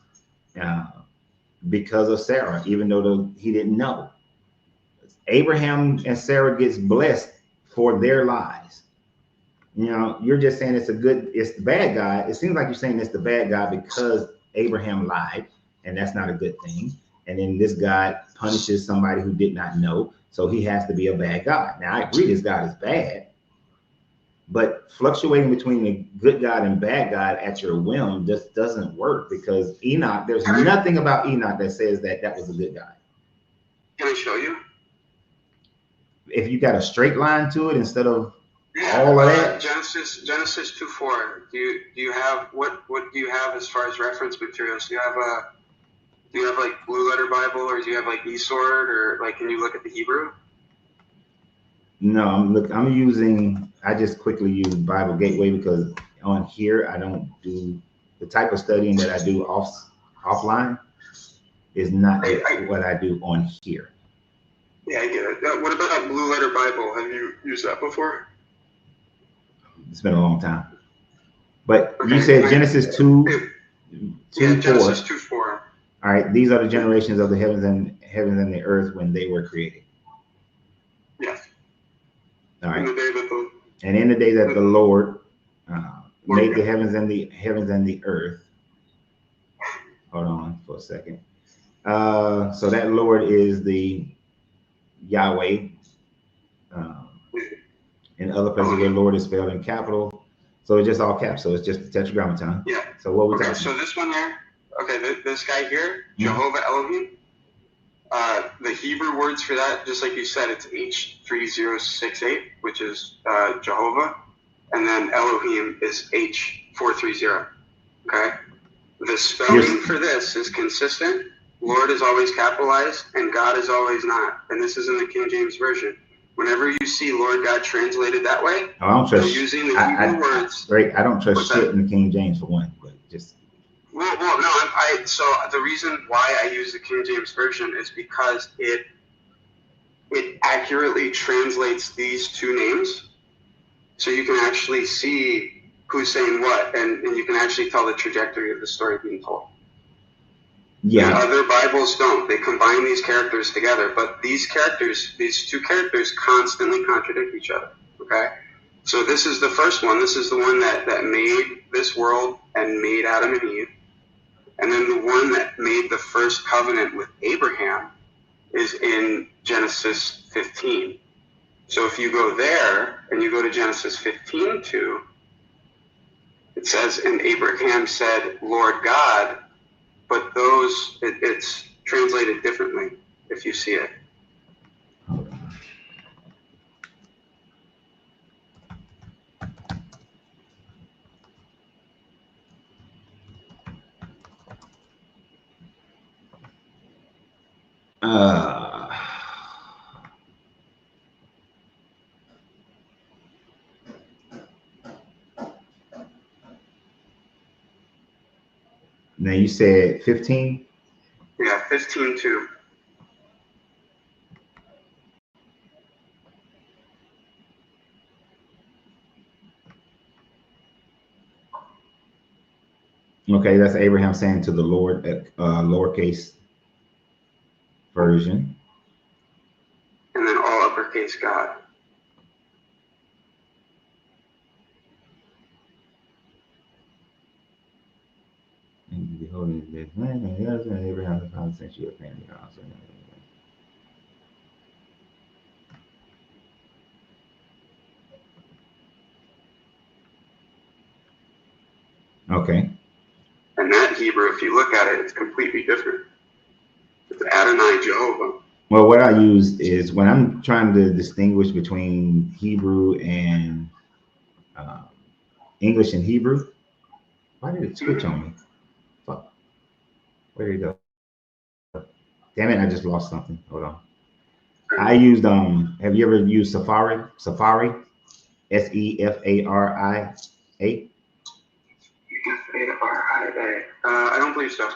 because of Sarah, even though he didn't know. Abraham and Sarah gets blessed for their lies. You're just saying it's the bad guy. It seems like you're saying it's the bad guy because Abraham lied, and that's not a good thing. And then this God punishes somebody who did not know, so he has to be a bad God. Now, I agree this God is bad, but fluctuating between the good God and bad God at your whim just doesn't work, because Enoch, there's nothing about Enoch that says that was a good guy. Can I show you? If you got a straight line to it instead of all of that. Genesis 2:4. Do you have what do you have as far as reference materials? Do you have like Blue Letter Bible, or do you have like eSword, or like can you look at the Hebrew? No, I just quickly use Bible Gateway, because on here I don't do the type of studying that I do offline is not what I do on here. Yeah, I get it. What about Blue Letter Bible? Have you used that before? It's been a long time. But okay, you said Genesis 2. Genesis 2:4. All right, these are the generations of the heavens and the earth when they were created. Yes. All right. In the day that the Lord made the heavens and the earth. Hold on for a second. So that Lord is the Yahweh. In other places where Lord is spelled in capital, so it's just all caps. So it's just the tetragrammaton. Yeah. So what we talking? So this one here. Okay, this guy here, Jehovah Elohim. The Hebrew words for that, just like you said, it's H3068, which is Jehovah, and then Elohim is H430. Okay. The spelling for this is consistent. Lord is always capitalized, and God is always not. And this is in the King James Version. Whenever you see Lord God translated that way, I don't trust using the Hebrew words. I don't trust shit in the King James for one, but just. Well, no. So the reason why I use the King James Version is because it accurately translates these two names, so you can actually see who's saying what, and you can actually tell the trajectory of the story being told. Yeah. And other Bibles don't. They combine these characters together, but these two characters constantly contradict each other. Okay. So this is the first one. This is the one that made this world and made Adam and Eve. And then the one that made the first covenant with Abraham is in Genesis 15. So if you go there and you go to Genesis 15:2, it says, and Abraham said, Lord God, but it's translated differently if you see it. Now you said 15? Yeah, 15:2. Okay, that's Abraham saying to the Lord at lowercase version. And then all uppercase God. And beholding this man, and Abraham the father sent you a family also. Okay. And that Hebrew, if you look at it, it's completely different. It's Adonai Jehovah. Well, what I use is when I'm trying to distinguish between Hebrew and English and Hebrew. Why did it switch on me? Fuck. Where did it go? Damn it, I just lost something. Hold on. I used, have you ever used Safari? Safari? Sefari? I don't believe so.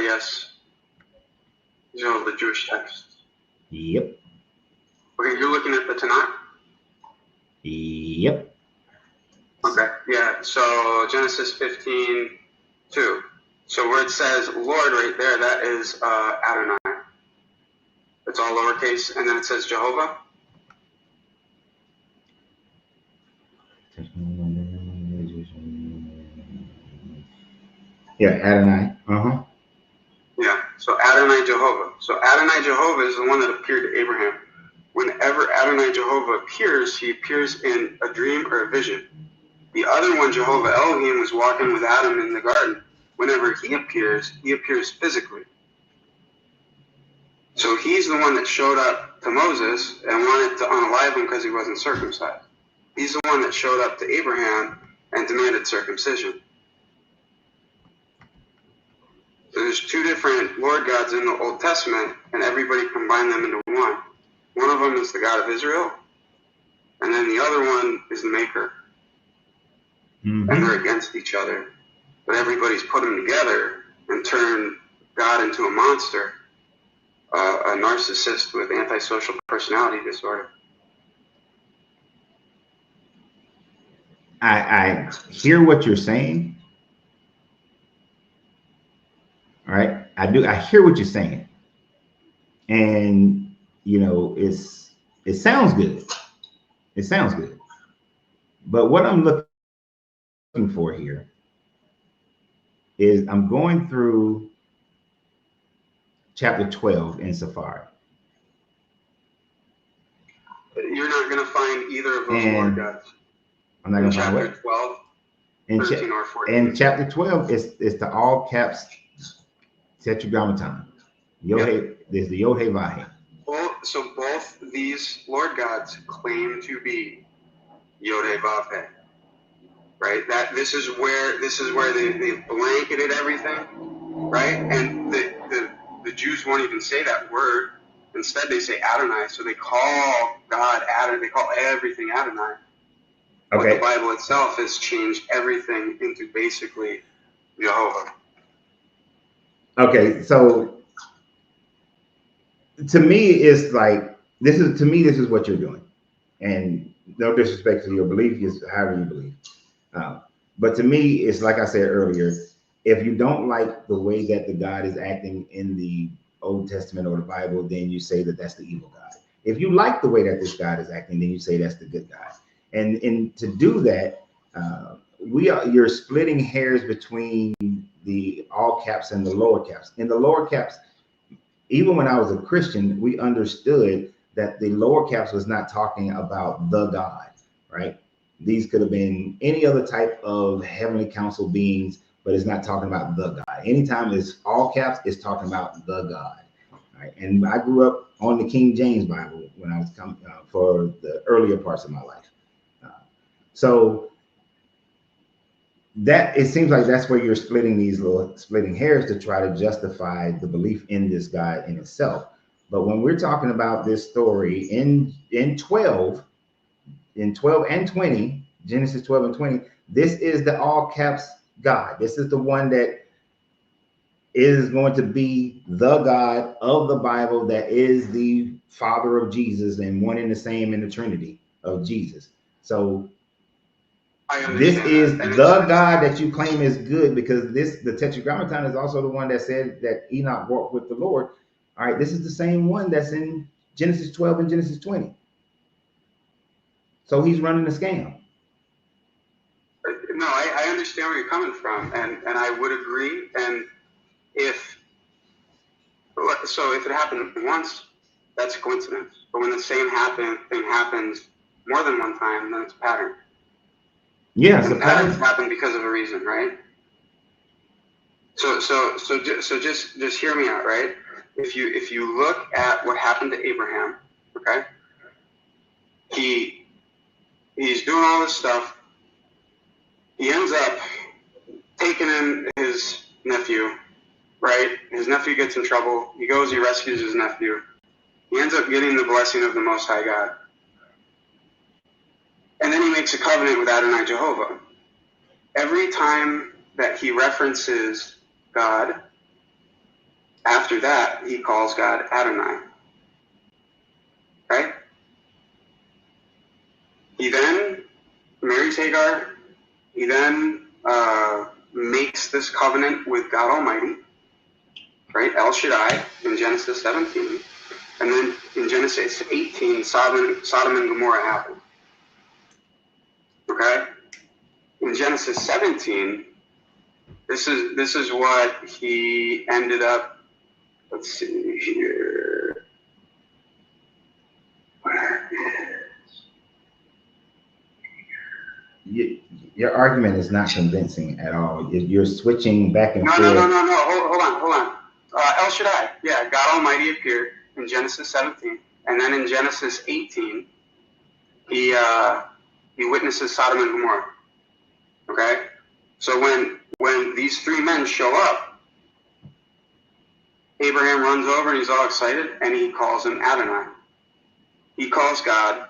Yes. You know, the Jewish text. Yep. Okay, you're looking at the Tanakh? Yep. Okay, yeah. So Genesis 15:2. So where it says Lord right there, that is Adonai. It's all lowercase, and then it says Jehovah. Yeah, Adonai. Uh-huh. Yeah, so Adonai Jehovah. So Adonai Jehovah is the one that appeared to Abraham. Whenever Adonai Jehovah appears, he appears in a dream or a vision. The other one, Jehovah Elohim, was walking with Adam in the garden. Whenever he appears physically. So he's the one that showed up to Moses and wanted to unalive him because he wasn't circumcised. He's the one that showed up to Abraham and demanded circumcision. So there's two different Lord gods in the Old Testament, and everybody combined them into one. One of them is the God of Israel, and then the other one is the Maker. Mm-hmm. And they're against each other. But everybody's put them together and turned God into a monster, a narcissist with antisocial personality disorder. I hear what you're saying. All right. I hear what you're saying. And you know, it sounds good. It sounds good. But what I'm looking for here is I'm going through chapter 12 in Safari. You're not going to find either of those Lord gods. I'm not going to find what? Chapter 12, 13 or 14. In chapter 12, it's the all caps tetragrammaton. Yod, there's the Yod He Vahe. So both these Lord gods claim to be Yod He Vahe. Right? This is where they blanketed everything, right? And the Jews won't even say that word. Instead, they say Adonai. So they call God Adonai. They call everything Adonai. Okay. But the Bible itself has changed everything into basically Jehovah. Okay, so to me, it's like this is what you're doing, and no disrespect to your belief, is however you believe. But to me, it's like I said earlier, if you don't like the way that the God is acting in the Old Testament or the Bible, then you say that that's the evil God. If you like the way that this God is acting, then you say that's the good God. And to do that, you're splitting hairs between the all caps and the lower caps. In the lower caps, even when I was a Christian, we understood that the lower caps was not talking about the God, right? These could have been any other type of heavenly council beings, but it's not talking about the God. Anytime it's all caps, it's talking about the God. Right? And I grew up on the King James Bible when I was coming for the earlier parts of my life. So that it seems like that's where you're splitting hairs to try to justify the belief in this God in itself. But when we're talking about this story in 12 and 20, Genesis 12 and 20, this is the all caps God. This is the one that is going to be the God of the Bible, that is the Father of Jesus and one and the same in the Trinity of Jesus. So this is the God that you claim is good, because the Tetragrammaton is also the one that said that Enoch walked with the Lord. All right, this is the same one that's in Genesis 12 and Genesis 20. So he's running a scam. No, I understand where you're coming from, and I would agree. And if it happened once, that's a coincidence. But when the same thing happens more than one time, then it's a pattern. Yeah, and patterns happen because of a reason, right? So just hear me out, right? If you look at what happened to Abraham, okay, he's doing all this stuff. He ends up taking in his nephew, right? His nephew gets in trouble. He goes, he rescues his nephew. He ends up getting the blessing of the Most High God. And then he makes a covenant with Adonai Jehovah. Every time that he references God, after that, he calls God Adonai. Right? He then marries Hagar. He then makes this covenant with God Almighty. Right? El Shaddai in Genesis 17. And then in Genesis 18, Sodom and Gomorrah happened. Okay? In Genesis 17, this is what he ended up. Let's see here. Where is? Your argument is not convincing at all. You're switching back and forth. No. Hold on. El Shaddai. Yeah, God Almighty appeared in Genesis 17, and then in Genesis 18, he witnesses Sodom and Gomorrah. Okay, so when these three men show up, Abraham runs over and he's all excited, and he calls him Adonai. He calls God,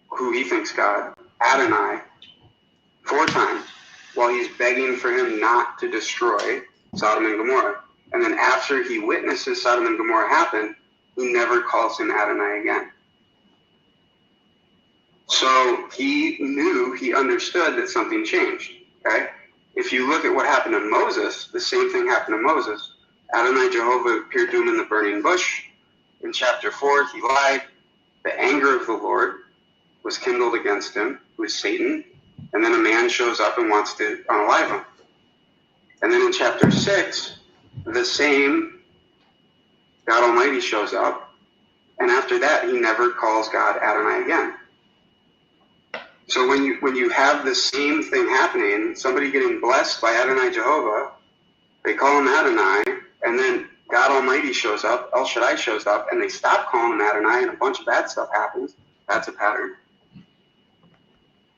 who he thinks God, Adonai, 4 times, while he's begging for him not to destroy Sodom and Gomorrah. And then after he witnesses Sodom and Gomorrah happen, he never calls him Adonai again. So he understood that something changed, okay? If you look at what happened to Moses, the same thing happened to Moses. Adonai Jehovah appeared to him in the burning bush. In chapter 4, he lied. The anger of the Lord was kindled against him, who is Satan. And then a man shows up and wants to unalive him. And then in chapter 6, the same God Almighty shows up. And after that, he never calls God Adonai again. So when you have the same thing happening, somebody getting blessed by Adonai Jehovah, they call him Adonai, and then God Almighty shows up, El Shaddai shows up, and they stop calling him Adonai, and a bunch of bad stuff happens. That's a pattern.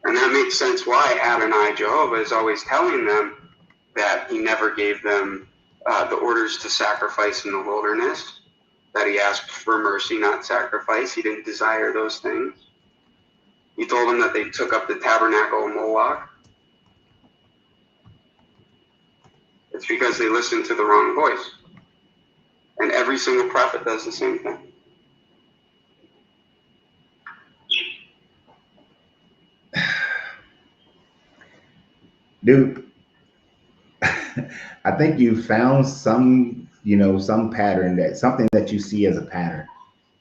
And that makes sense why Adonai Jehovah is always telling them that he never gave them the orders to sacrifice in the wilderness, that he asked for mercy, not sacrifice. He didn't desire those things. He told them that they took up the tabernacle of Moloch. It's because they listened to the wrong voice. And every single prophet does the same thing. Dude, I think you found some pattern, something that you see as a pattern.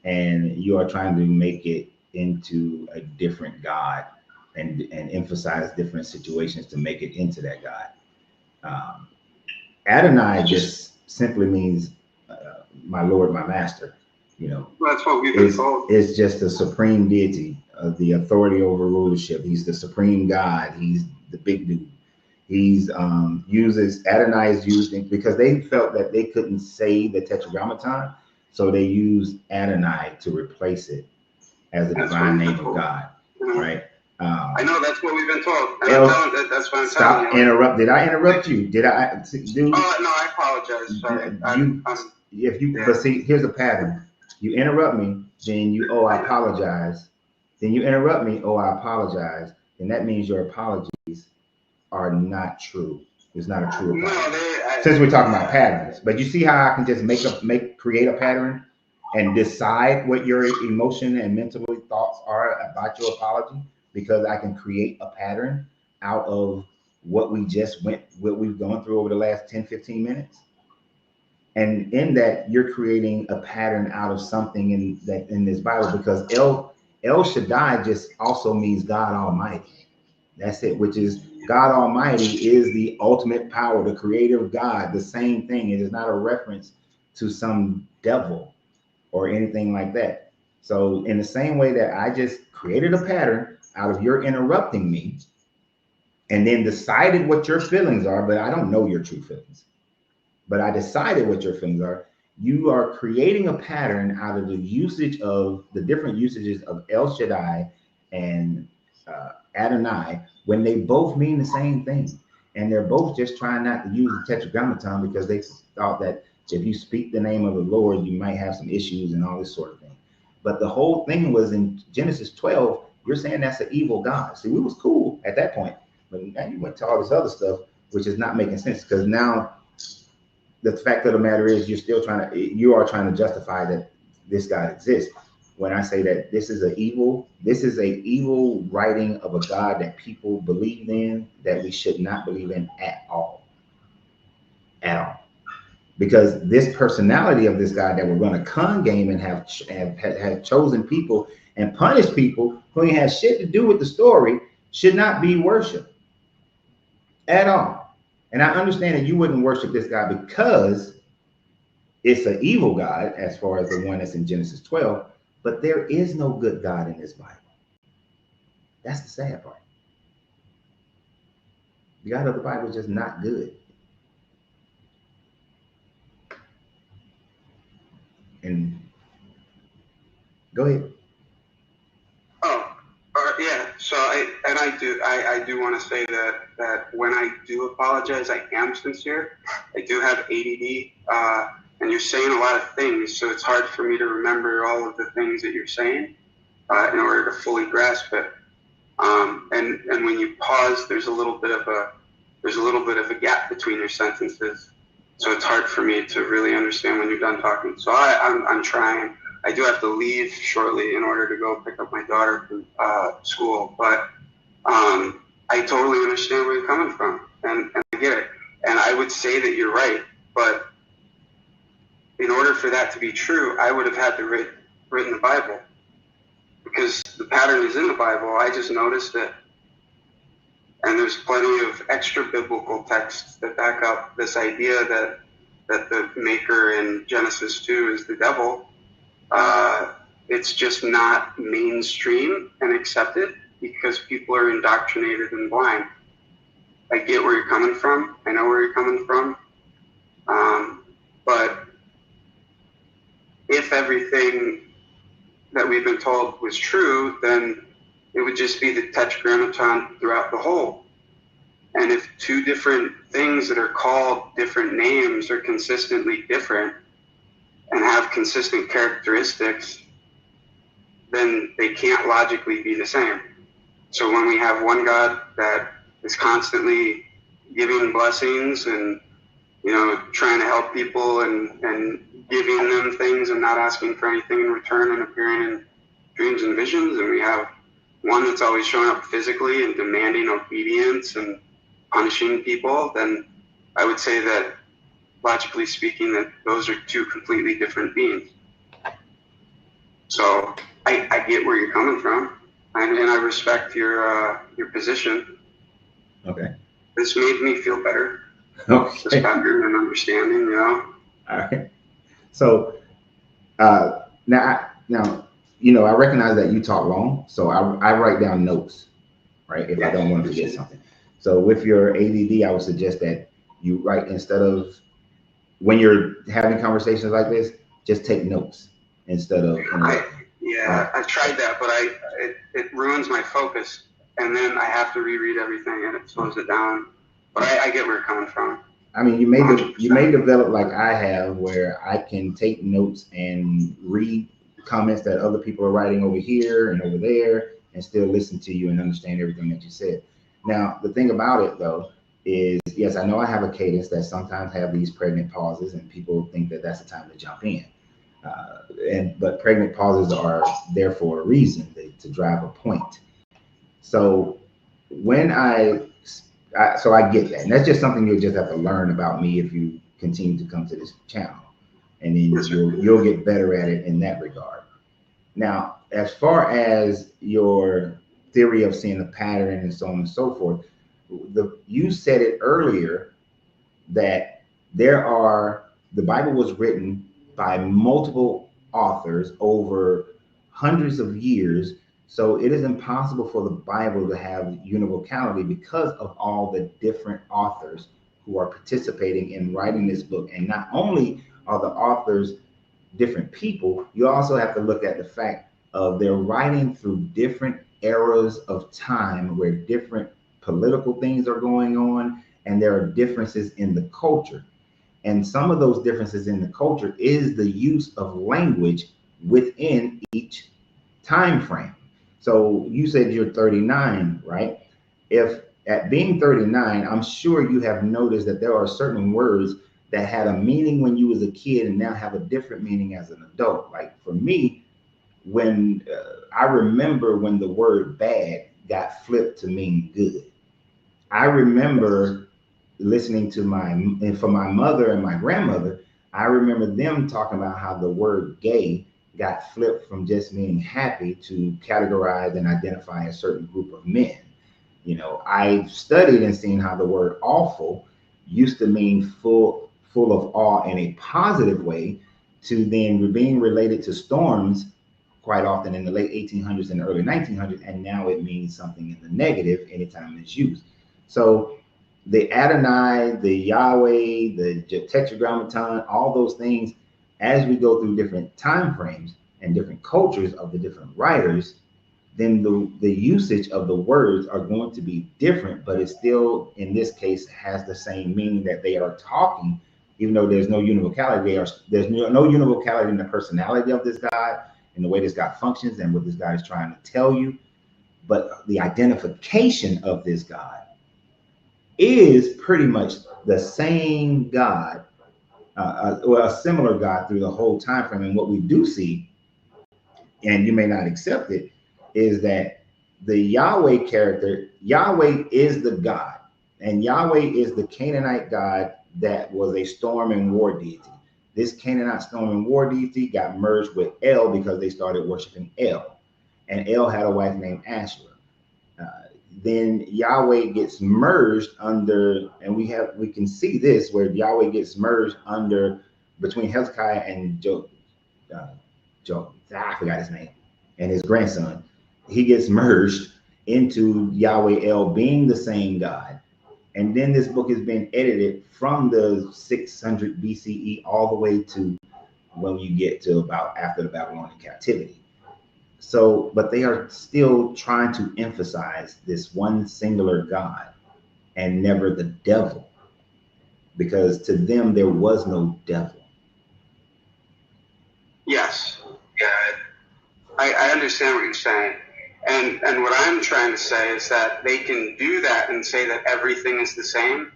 and you are trying to make it into a different God and emphasize different situations to make it into that God. Adonai just simply means my Lord, my Master. You know, that's what we've been told. It's just the supreme deity of the authority over rulership. He's the supreme God. He's the big dude. He's Adonai is used because they felt that they couldn't say the Tetragrammaton, so they used Adonai to replace it as the divine name of God, right? I know that's what we've been told. And that's what I'm stop telling you. Interrupt. Did I interrupt you? Did I do? Oh no, I apologize. Sorry. But see, here's a pattern. You interrupt me, then I apologize. Then you interrupt me, I apologize. Then that means your apologies are not true. It's not a true apology. Since we're talking about patterns, but you see how I can just create a pattern and decide what your emotion and mental thoughts are about your apology, because I can create a pattern out of what we've gone through over the last 10, 15 minutes. And in that, you're creating a pattern out of something in this Bible, because El Shaddai just also means God Almighty. That's it, which is God Almighty is the ultimate power, the creator of God, the same thing. It is not a reference to some devil or anything like that. So in the same way that I just created a pattern out of your interrupting me and then decided what your feelings are, but I don't know your true feelings, but I decided what your feelings are. You are creating a pattern out of the different usages of El Shaddai and Adonai, when they both mean the same thing. And they're both just trying not to use the Tetragrammaton because they thought that if you speak the name of the Lord, you might have some issues and all this sort of thing. But the whole thing was in Genesis 12, you're saying that's an evil God. See, we was cool at that point, but now you went to all this other stuff, which is not making sense, because now the fact of the matter is you are trying to justify that this God exists. When I say that this is a evil writing of a God that people believe in, that we should not believe in at all. Because this personality of this God that we're going to con game and have chosen people and punish people who ain't have shit to do with the story should not be worshiped at all. And I understand that you wouldn't worship this God because it's an evil God, as far as the one that's in Genesis 12, but there is no good God in this Bible. That's the sad part. The God of the Bible is just not good. And go ahead. Yeah. So I do want to say that when I do apologize, I am sincere. I do have ADD, and you're saying a lot of things, so it's hard for me to remember all of the things that you're saying in order to fully grasp it. And when you pause, there's a little bit of a gap between your sentences, so it's hard for me to really understand when you're done talking. So I'm trying. I do have to leave shortly in order to go pick up my daughter from school, but I totally understand where you're coming from, and I get it. And I would say that you're right, but in order for that to be true, I would have had to written the Bible, because the pattern is in the Bible. I just noticed it. And there's plenty of extra biblical texts that back up this idea that the maker in Genesis 2 is the devil. It's just not mainstream and accepted because people are indoctrinated and blind. I get where you're coming from. I know where you're coming from. But if everything that we've been told was true, then it would just be the Tetragrammaton throughout the whole. And if two different things that are called different names are consistently different and have consistent characteristics, then they can't logically be the same. So when we have one God that is constantly giving blessings and, trying to help people and giving them things and not asking for anything in return and appearing in dreams and visions, and we have one that's always showing up physically and demanding obedience and punishing people, then I would say that, logically speaking, that those are two completely different beings. So I get where you're coming from, and I respect your position. Okay. This made me feel better. Okay. Just better and understanding, you know. All right. So now, I recognize that you talk long, so I write down notes, right? If I don't want to forget something. So with your ADD, I would suggest that you write, instead of, when you're having conversations like this, just take notes instead of. I've tried that, but it ruins my focus, and then I have to reread everything, and it slows it down. But I get where you're coming from. I mean, you may develop like I have, where I can take notes and read comments that other people are writing over here and over there, and still listen to you and understand everything that you said. Now, the thing about it though is, yes, I know I have a cadence that sometimes have these pregnant pauses, and people think that that's the time to jump in. But pregnant pauses are there for a reason, to drive a point. So when so I get that, and that's just something you'll just have to learn about me if you continue to come to this channel, and then you'll get better at it in that regard. Now, as far as your theory of seeing a pattern and so on and so forth, you said it earlier that the Bible was written by multiple authors over hundreds of years. So it is impossible for the Bible to have univocality because of all the different authors who are participating in writing this book. And not only are the authors different people, you also have to look at the fact of they're writing through different eras of time where different political things are going on, and there are differences in the culture. And some of those differences in the culture is the use of language within each time frame. So you said you're 39, right? If at being 39, I'm sure you have noticed that there are certain words that had a meaning when you was a kid and now have a different meaning as an adult. Like for me, when I remember when the word bad got flipped to mean good. I remember listening to for my mother and my grandmother, I remember them talking about how the word gay got flipped from just meaning happy to categorize and identify a certain group of men. I studied and seen how the word awful used to mean full of awe in a positive way, to then being related to storms quite often in the late 1800s and early 1900s, and now it means something in the negative anytime it's used. So the Adonai, the Yahweh, the Tetragrammaton, all those things, as we go through different time frames and different cultures of the different writers, then the usage of the words are going to be different, but it still, in this case, has the same meaning that they are talking, even though there's no univocality. There's no univocality in the personality of this God and the way this God functions and what this God is trying to tell you. But the identification of this God is pretty much the same God, a similar God through the whole time frame. And what we do see, and you may not accept it, is that the Yahweh character, Yahweh is the God, and Yahweh is the Canaanite God that was a storm and war deity. This Canaanite storm and war deity got merged with El because they started worshiping El, and El had a wife named Asherah. Then Yahweh gets merged under, and we can see this where Yahweh gets merged under between Hezekiah and I forgot his name, and his grandson. He gets merged into Yahweh El being the same God. And then this book has been edited from the 600 BCE all the way to when you get to about after the Babylonian captivity. So, but they are still trying to emphasize this one singular God and never the devil, because to them there was no devil. Yes. Yeah. I understand what you're saying. And what I'm trying to say is that they can do that and say that everything is the same.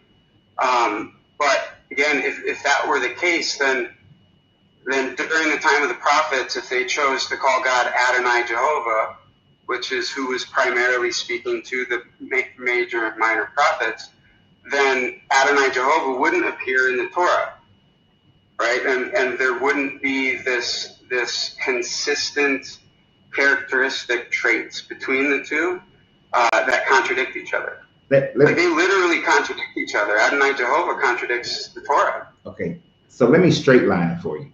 But again, if that were the case, then during the time of the prophets, if they chose to call God Adonai Jehovah, which is who was primarily speaking to the major and minor prophets, then Adonai Jehovah wouldn't appear in the Torah, right? And there wouldn't be this this consistent characteristic traits between the two that contradict each other. Like they literally contradict each other. Adonai Jehovah contradicts the Torah. Okay, so let me straight line it for you.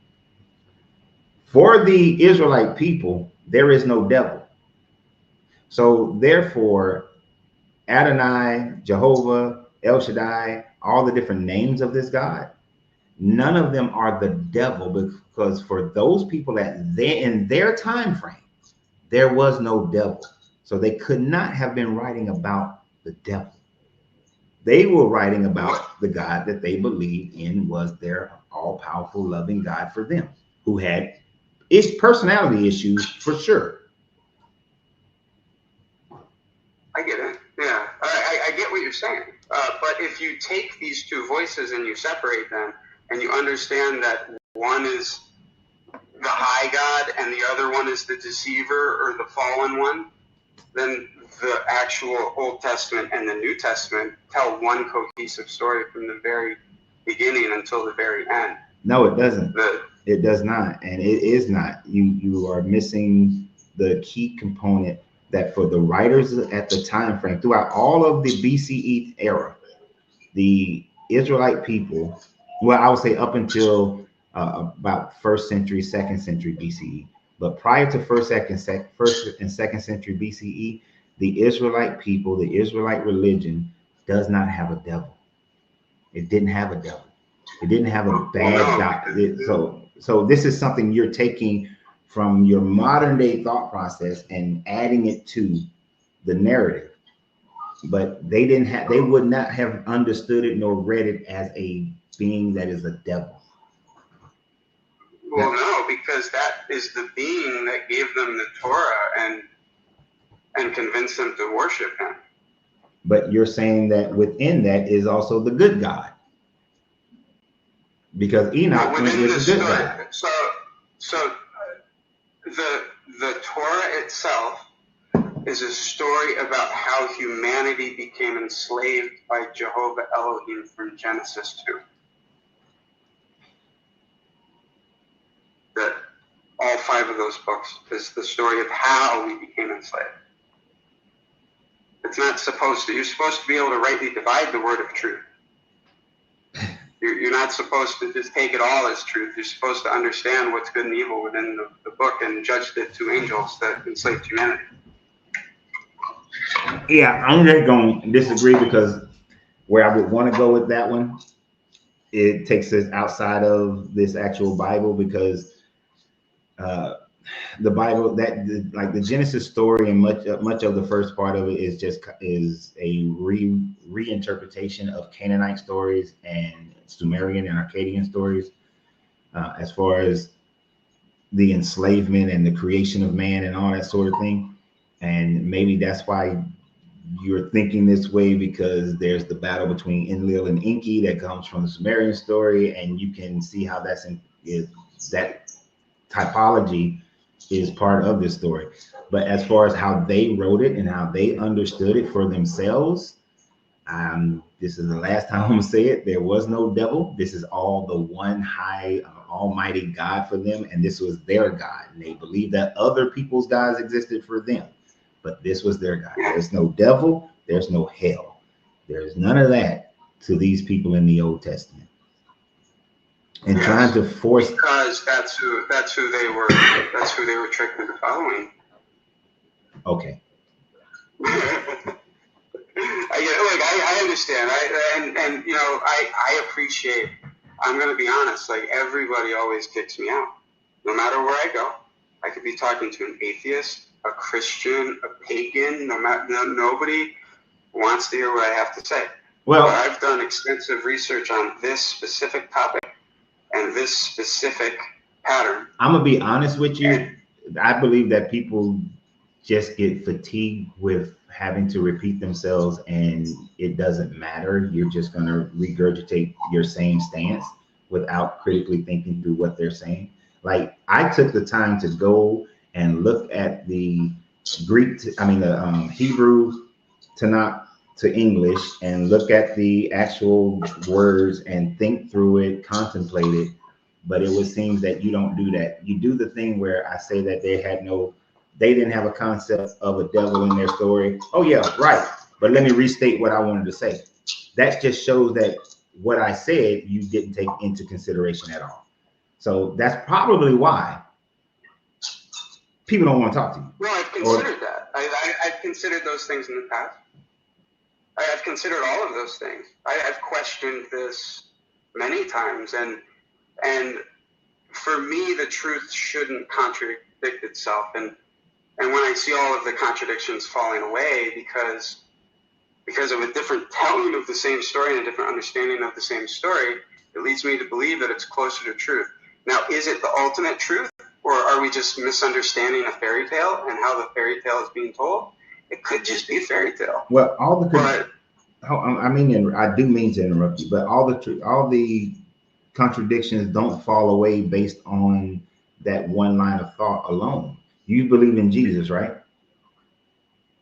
For the Israelite people, there is no devil. So therefore, Adonai, Jehovah, El Shaddai, all the different names of this God, none of them are the devil, because for those people in their time frame, there was no devil. So they could not have been writing about the devil. They were writing about the God that they believed in was their all-powerful, loving God for them, who had its personality issues for sure. I get it. Yeah, I get what you're saying. But if you take these two voices and you separate them, and you understand that one is the high God and the other one is the deceiver or the fallen one, then the actual Old Testament and the New Testament tell one cohesive story from the very beginning until the very end. No, it doesn't. It does not, and it is not. You are missing the key component that for the writers at the time frame, throughout all of the BCE era, the Israelite people, well, I would say up until about 1st century, 2nd century BCE, but prior to 1st and 2nd century BCE, the Israelite people, the Israelite religion does not have a devil. It didn't have a devil. It didn't have a bad God. So this is something you're taking from your modern day thought process and adding it to the narrative. But they would not have understood it nor read it as a being that is a devil. Well, no, because that is the being that gave them the Torah and convinced them to worship him. But you're saying that within that is also the good God. Because Enoch is the good God. So the Torah itself is a story about how humanity became enslaved by Jehovah Elohim from Genesis 2. That all 5 of those books is the story of how we became enslaved. It's not supposed to. You're supposed to be able to rightly divide the word of truth. You're not supposed to just take it all as truth. You're supposed to understand what's good and evil within the book and judge the 2 angels that enslaved humanity. Yeah, I'm just going to disagree because where I would want to go with that one, it takes us outside of this actual Bible, because the Bible, like the Genesis story and much of the first part of it is a reinterpretation of Canaanite stories and Sumerian and Akkadian stories, as far as the enslavement and the creation of man and all that sort of thing. And maybe that's why you're thinking this way, because there's the battle between Enlil and Enki that comes from the Sumerian story, and you can see how that typology is part of this story. But as far as how they wrote it and how they understood it for themselves, this is the last time I'm gonna say it. There was no devil. This is all the one high almighty God for them, and this was their God. And they believed that other people's gods existed for them, but this was their God. There's no devil. There's no hell. There's none of that to these people in the Old Testament. And trying to force, because that's who they were tricked into following. Okay. I understand. And you know, I appreciate. I'm going to be honest. Like, everybody always kicks me out, no matter where I go. I could be talking to an atheist, a Christian, a pagan. Nobody wants to hear what I have to say. Well, but I've done extensive research on this specific topic and this specific pattern. I'm gonna be honest with you. I believe that people just get fatigued with having to repeat themselves, and it doesn't matter. You're just gonna regurgitate your same stance without critically thinking through what they're saying. Like, I took the time to go and look at the the Hebrew Tanakh to English and look at the actual words and think through it, contemplate it but it would seem that you don't do that. You do the thing where I say that they didn't have a concept of a devil in their story. Oh yeah, right. But let me restate what I wanted to say. That just shows that what I said, you didn't take into consideration at all. So that's probably why people don't want to talk to you. Well, I've considered that. I've considered those things in the past. I've considered all of those things. I've questioned this many times, and for me, the truth shouldn't contradict itself. And when I see all of the contradictions falling away because of a different telling of the same story and a different understanding of the same story, it leads me to believe that it's closer to truth. Now, is it the ultimate truth, or are we just misunderstanding a fairy tale and how the fairy tale is being told? It could just be a fairy tale. Well, I do mean to interrupt you, but all the contradictions don't fall away based on that one line of thought alone. You believe in Jesus, right?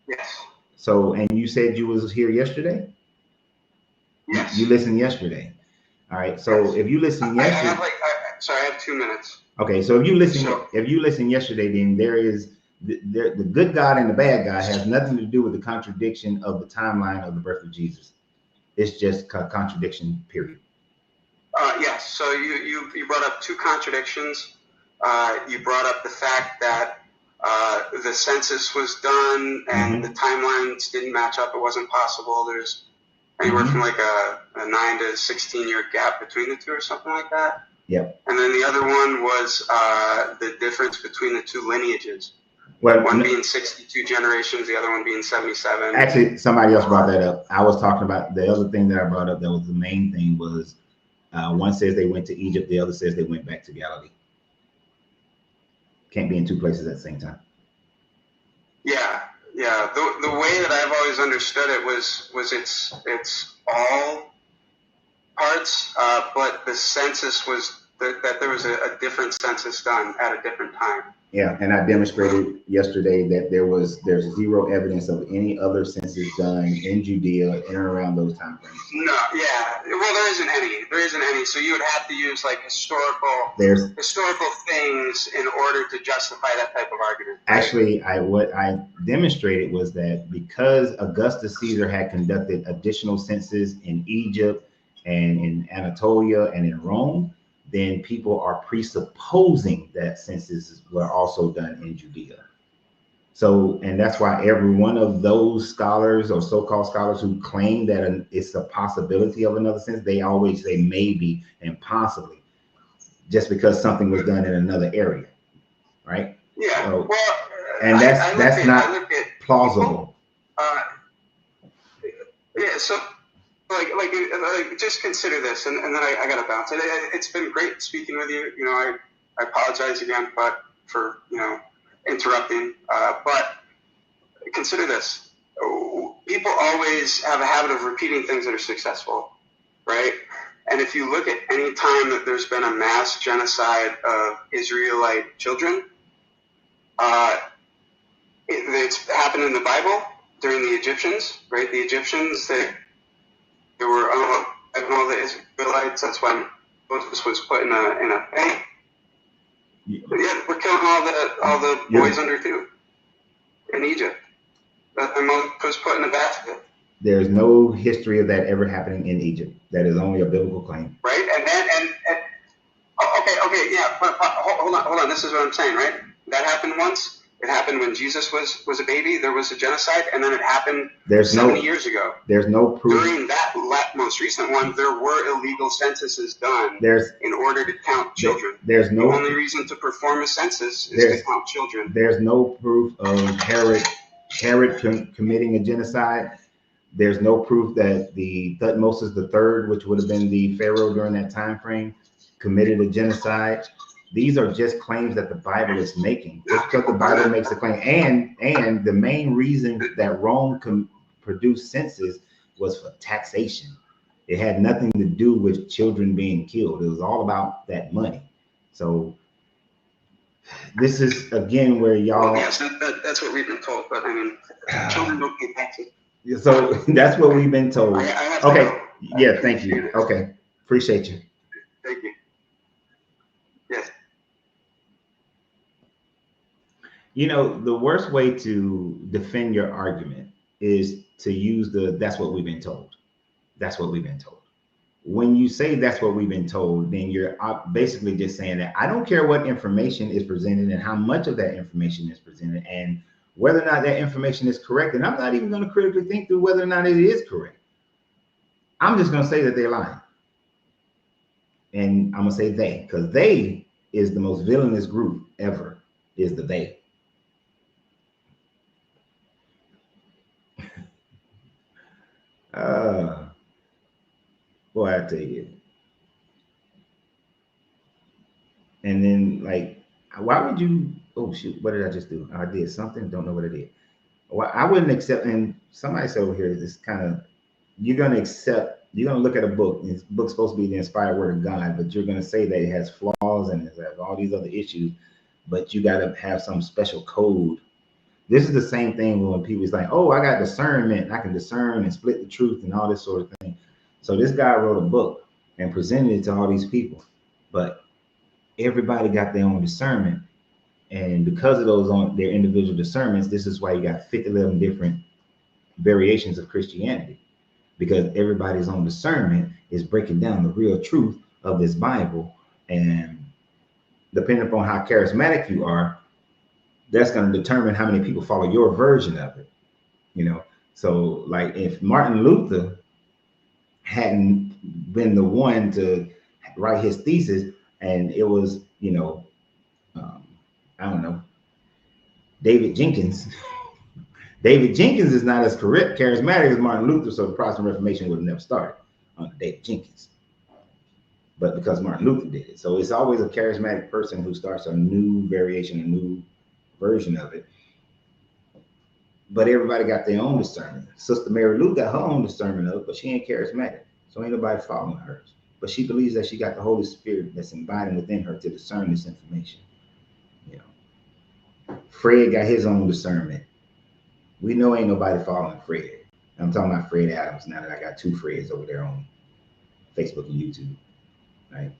Yes. So, and you said you was here yesterday? Yes. You listened yesterday. All right. So yes. If you listen yesterday, I have 2 minutes. Okay. So if you listen yesterday, then there is the good God and the bad God has nothing to do with the contradiction of the timeline of the birth of Jesus. It's just contradiction, period. Yes. So you brought up 2 contradictions. You brought up the fact that the census was done and the timelines didn't match up. It wasn't possible. There's anywhere from like a 9 to 16 year gap between the two or something like that. Yep. And then the other one was the difference between the 2 lineages. Well, one being 62 generations, the other one being 77. Actually, somebody else brought that up. I was talking about the other thing that I brought up. That was the main thing was one says they went to Egypt, the other says they went back to Galilee. Can't be in 2 places at the same time. Yeah. The way that I've always understood it was it's all parts, but the census was that there was a different census done at a different time. Yeah, and I demonstrated yesterday that there's 0 evidence of any other census done in Judea in and around those time frames. No, yeah. Well, there isn't any. There isn't any. So you would have to use like historical things in order to justify that type of argument. Right? Actually, what I demonstrated was that because Augustus Caesar had conducted additional censuses in Egypt and in Anatolia and in Rome, then people are presupposing that censuses were also done in Judea. So, and that's why every one of those scholars or so-called scholars who claim that it's a possibility of another census, they always say maybe and possibly, just because something was done in another area, right? Yeah. So, well, and that's not plausible. Yeah. So. Like, just consider this, and then I got to bounce. It's been great speaking with you. You know, I apologize again, but for interrupting. But consider this: people always have a habit of repeating things that are successful, right? And if you look at any time that there's been a mass genocide of Israelite children, it's happened in the Bible during the Egyptians, right? The Egyptians There were the Israelites. That's why Moses was put in a bank. Yeah, we're killing all the boys under 2 in Egypt. And Moses was put in a basket. There's no history of that ever happening in Egypt. That is only a biblical claim. Right, okay, yeah. But hold on. This is what I'm saying, right? That happened once. It happened when Jesus was a baby. There was a genocide, and then it happened 70 years ago. There's no proof. During that most recent one, there were illegal censuses done in order to count children. The only reason to perform a census is to count children. There's no proof of Herod committing a genocide. There's no proof that the Thutmose III, which would have been the pharaoh during that time frame, committed a genocide. These are just claims that the Bible is making. Just because the Bible makes a claim. And the main reason that Rome produced census was for taxation. It had nothing to do with children being killed. It was all about that money. So this is, again, where y'all... Yes, that's what we've been told. But, I mean, children don't pay taxes. So that's what we've been told. Okay. Go. Yeah, thank you. Okay. Appreciate you. Thank you. You know, the worst way to defend your argument is to use that's what we've been told. That's what we've been told. When you say that's what we've been told, then you're basically just saying that I don't care what information is presented and how much of that information is presented and whether or not that information is correct. And I'm not even going to critically think through whether or not it is correct. I'm just going to say that they're lying. And I'm going to say they, because they is the most villainous group ever, is the they. Boy, I tell you. And then, like, why would you? Oh shoot! What did I just do? I did something. Don't know what I did. Well, I wouldn't accept. And somebody said over here, this kind of, you're gonna accept. You're gonna look at a book. And this book's supposed to be the inspired word of God, but you're gonna say that it has flaws and it has all these other issues. But you got to have some special code. This is the same thing when people's like, "Oh, I got discernment. I can discern and split the truth and all this sort of thing." So this guy wrote a book and presented it to all these people, but everybody got their own discernment, and because of those on their individual discernments, this is why you got 11 different variations of Christianity, because everybody's own discernment is breaking down the real truth of this Bible. And depending upon how charismatic you are, that's going to determine how many people follow your version of it, you know. So like if Martin Luther hadn't been the one to write his thesis, and it was, you know, I don't know, David Jenkins. David Jenkins is not as correct, charismatic as Martin Luther, so the Protestant Reformation would have never started under David Jenkins. But because Martin Luther did it. So it's always a charismatic person who starts a new variation, a new version of it. But everybody got their own discernment. Sister Mary Lou got her own discernment of it, but she ain't charismatic. So ain't nobody following hers. But she believes that she got the Holy Spirit that's embodied within her to discern this information. You know, Fred got his own discernment. We know ain't nobody following Fred. I'm talking about Fred Adams now that I got two Freds over there on Facebook and YouTube, right?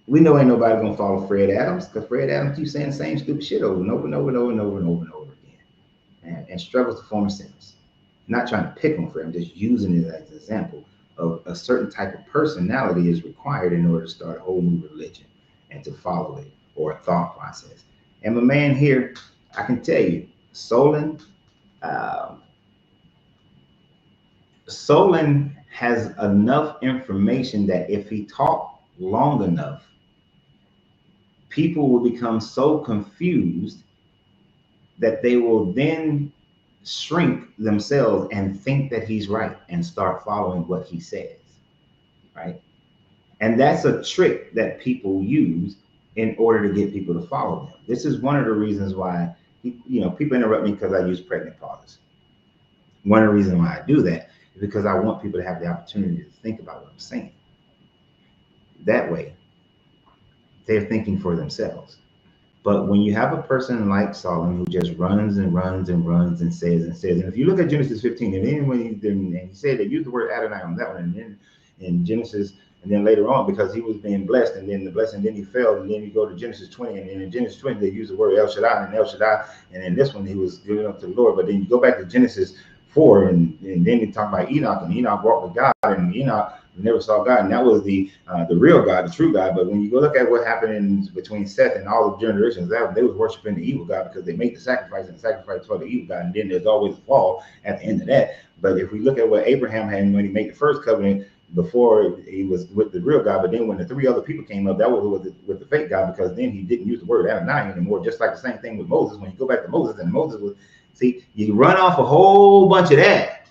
We know ain't nobody gonna follow Fred Adams because Fred Adams keeps saying the same stupid shit over and over and over and over and over and over and over again, and struggles to form a sentence. I'm not trying to pick on Fred, I'm just using it as an example of a certain type of personality is required in order to start a whole new religion and to follow it, or a thought process. And my man here, I can tell you, Solon has enough information that if he talked long enough, people will become so confused that they will then shrink themselves and think that he's right and start following what he says, right? And that's a trick that people use in order to get people to follow them. This is one of the reasons why, you know, people interrupt me because I use pregnant pauses. One of the reasons why I do that is because I want people to have the opportunity to think about what I'm saying. That way, they're thinking for themselves. But when you have a person like Solomon who just runs and runs and runs and says, and if you look at Genesis 15, and then when he said they used the word Adonai on that one, and then in Genesis, and then later on, because he was being blessed, and then the blessing, then he fell, and then you go to Genesis 20, and then in Genesis 20 they use the word El Shaddai, and in this one he was giving up to the Lord. But then you go back to Genesis 4, and then you talk about Enoch, and Enoch walked with God, and Enoch never saw God, and that was the real God, the true God. But when you go look at what happened between Seth and all the generations, they was worshiping the evil God because they made the sacrifice, and the sacrifice for the evil God, and then there's always a fall at the end of that. But if we look at what Abraham had when he made the first covenant, before he was with the real God, but then when the three other people came up, that was with the fake God, because then he didn't use the word Adonai anymore. Just like the same thing with Moses. When you go back to Moses, and Moses was, see, you run off a whole bunch of that,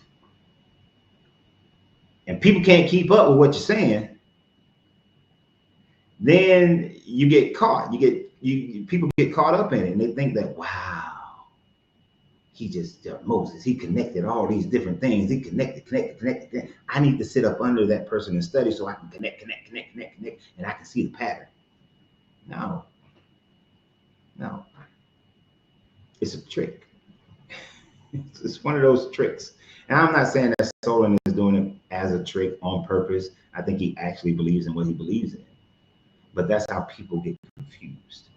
and people can't keep up with what you're saying, then you get caught. People get caught up in it, and they think that, wow, he just Moses, he connected all these different things. He connected. I need to sit up under that person and study so I can connect, and I can see the pattern. No, it's a trick. It's one of those tricks. And I'm not saying that Solon is doing it as a trick on purpose. I think he actually believes in what he believes in. But that's how people get confused.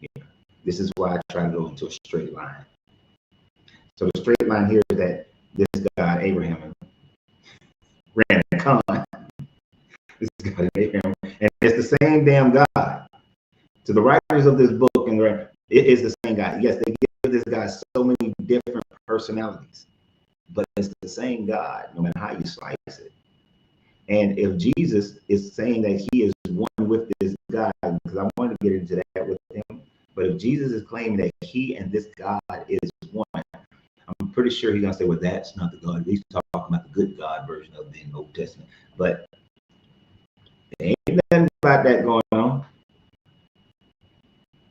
Yeah. This is why I try to go into a straight line. So the straight line here is that this God, Abraham, ran a con. This God, Abraham, and it's the same damn God. To the writers of this book, and it is the same God. Yes, they give this guy so many different personalities, but it's the same God, no matter how you slice it. And if Jesus is saying that he is one with this God, because I wanted to get into that with him, but if Jesus is claiming that he and this God is one, I'm pretty sure he's gonna say, well, that's not the God. He's talking about the good God version of the Old Testament. But there ain't nothing about that going on.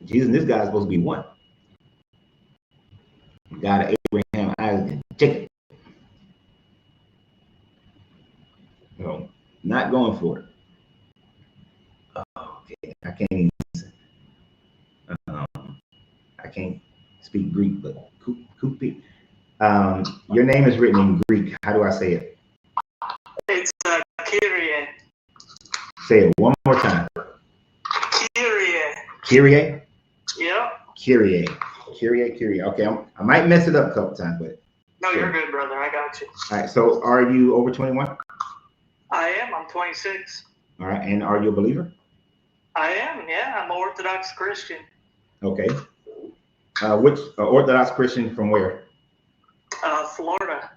Jesus and this guy is supposed to be one. God of Abraham, Isaac, and Jacob. No, not going for it. Okay, I can't even. I can't speak Greek, but Kupi. Your name is written in Greek. How do I say it? It's Kyrie. Say it one more time. Kyrie. Kyrie? Yep. Kyrie. Kyrie. Okay, I might mess it up a couple times, but. No, you're good, brother. I got you. All right, so are you over 21? I am. I'm 26. All right, and are you a believer? I am, yeah. I'm an Orthodox Christian. Okay. Which Orthodox Christian from where? Florida.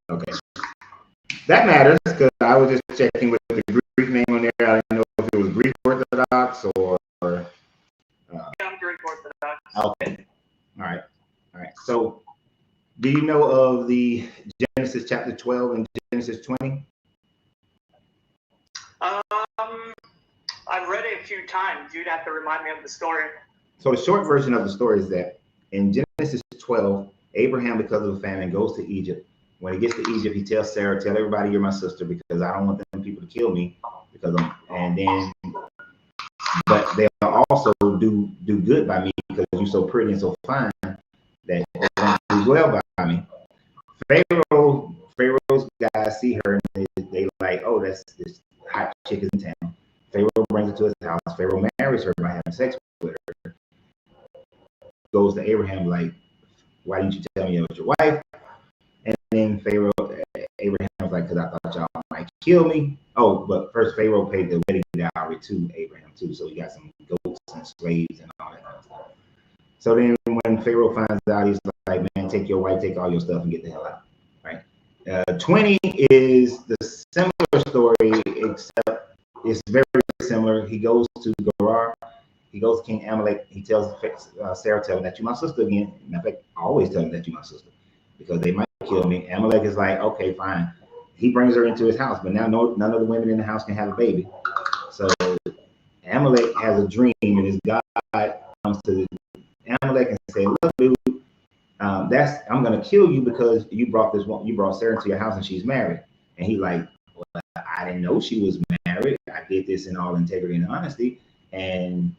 Okay. That matters because I was just checking with the Greek name on there. I didn't know if it was Greek Orthodox or. Yeah, I'm Greek Orthodox. Okay. All right. So, do you know of the Genesis chapter 12 and Genesis 20? I've read it a few times. You'd have to remind me of the story. So the short version of the story is that in Genesis 12, Abraham, because of the famine, goes to Egypt. When he gets to Egypt, he tells Sarah, "Tell everybody you're my sister because I don't want them people to kill me but they'll also do good by me because you're so pretty and so fine that they won't do well by me." Pharaoh's guys see her and they like, "Oh, that's this hot chick is in town." Pharaoh brings her to his house. Pharaoh marries her by having sex with her. Goes to Abraham like, "Why didn't you tell me about your wife?" And then Abraham's like, "Because I thought y'all might kill me." Oh, but first Pharaoh paid the wedding dowry to Abraham too, so he got some goats and slaves and all that kind of stuff. So then when Pharaoh finds out, he's like, "Man, take your wife, take all your stuff, and get the hell out." Right? 20 is the similar story, except it's very similar. He goes to Gerar. He goes to King Amalek. He tells Sarah, "Tell him that you're my sister again." In fact, I always tell him that you're my sister because they might kill me. Amalek is like, "Okay, fine." He brings her into his house, but now none of the women in the house can have a baby. So Amalek has a dream, and his God comes to Amalek and says, "Look, dude, I'm gonna kill you because you brought Sarah into your house and she's married." And he's like, "Well, I didn't know she was married. I did this in all integrity and honesty, and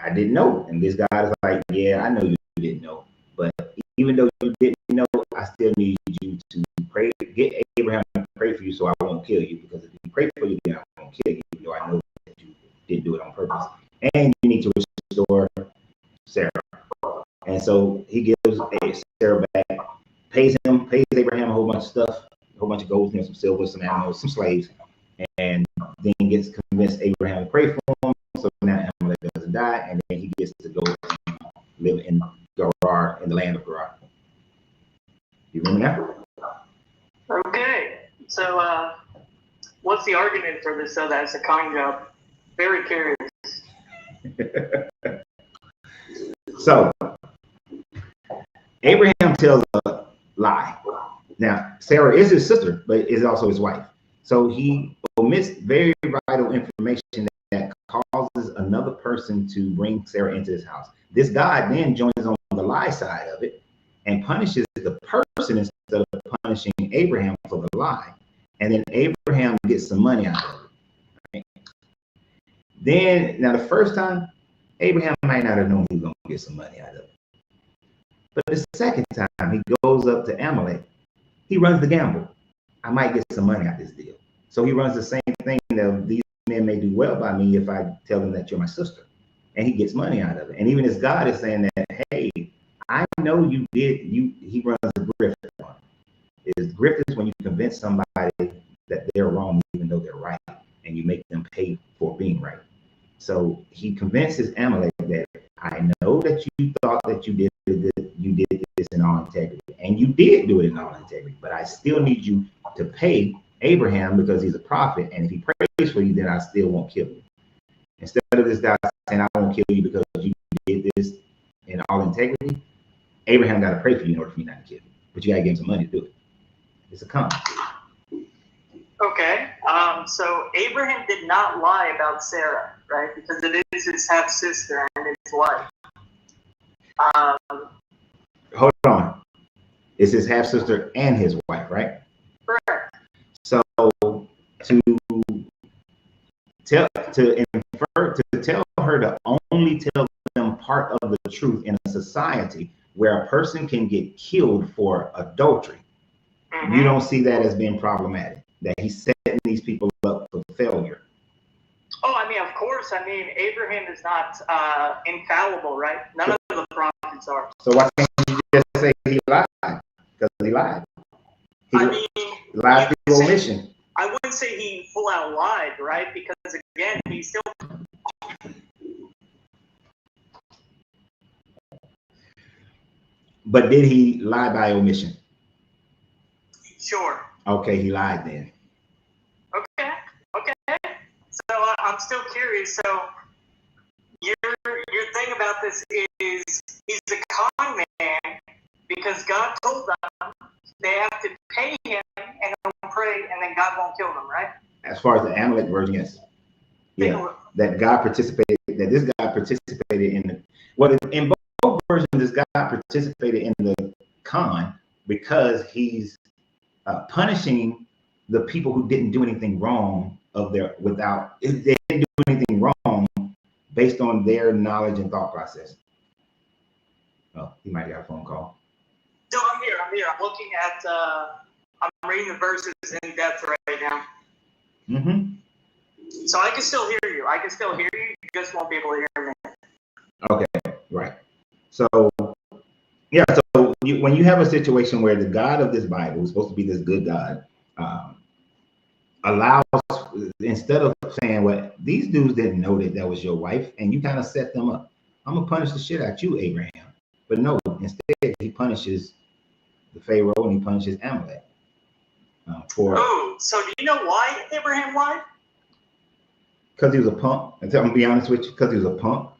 I didn't know." And this guy is like, "Yeah, I know you didn't know, but even though you didn't know, I still need you to pray, get Abraham to pray for you so I won't kill you, because if he pray for you, then I won't kill you, even though I know that you didn't do it on purpose. And you need to restore Sarah." And so he gives Sarah back, pays Abraham a whole bunch of stuff, a whole bunch of gold, some silver, some animals, some slaves, and then gets convinced Abraham to pray for him. So now Amalek doesn't die, and then he gets to go and live in Gerar, in the land of Gerar. You remember that? Okay, so what's the argument for this? So that's a con job. Very curious. So Abraham tells a lie. Now Sarah is his sister, but is also his wife. So he omits very vital information that causes another person to bring Sarah into his house. This God then joins on the lie side of it and punishes the person instead of punishing Abraham for the lie. And then Abraham gets some money out of it. Right? Then, now the first time, Abraham might not have known he was going to get some money out of it. But the second time, he goes up to Amalek. He runs the gamble. I might get some money out of this deal. So he runs the same thing that these men may do well by me if I tell them that you're my sister. And he gets money out of it. And even his God is saying that, hey, I know he runs a grift. Grift is when you convince somebody that they're wrong even though they're right, and you make them pay for being right. So he convinces Amalek that I know that you thought that you did this in all integrity, and you did do it in all integrity, but I still need you to pay Abraham because he's a prophet, and if he prays for you, then I still won't kill you. Instead of this guy saying, I won't kill you because you did this in all integrity, Abraham got to pray for you in order for me not to kill you. But you got to give him some money to do it. It's a con. Okay. So Abraham did not lie about Sarah, right? Because it is his half-sister and his wife. Hold on. It's his half-sister and his wife, right? Correct. So to tell her to only tell them part of the truth in a society where a person can get killed for adultery, you don't see that as being problematic, that he's setting these people up for failure. Oh, I mean, of course. I mean, Abraham is not infallible, right? None of the prophets are. So why can't you just say he lied? Because he lied. He lied through omission. I wouldn't say he full out lied, right? Because again, he's still. But did he lie by omission? Sure. Okay, he lied then. Okay. So I'm still curious. So your thing about this is he's a con man because God told them they have to pay him and he'll pray, and then God won't kill them, right? As far as the Amalek version, yes. Yeah, that God participated. That this guy participated in the. Well, in both versions, this guy participated in the con because he's punishing the people who didn't do anything wrong if they didn't do anything wrong based on their knowledge and thought process. Oh, he might have a phone call. No, I'm here. I'm looking at. I'm reading the verses in depth right now. So I can still hear you. You just won't be able to hear me. Okay, right. So yeah. So when you have a situation where the God of this Bible is supposed to be this good God, allows, instead of saying, well, these dudes didn't know that was your wife, and you kind of set them up. I'm gonna punish the shit out you, Abraham. But no, instead he punishes the Pharaoh and he punishes Amalek. So do you know why Abraham lied? Because he was a punk. I'm gonna be honest with you, because he was a punk.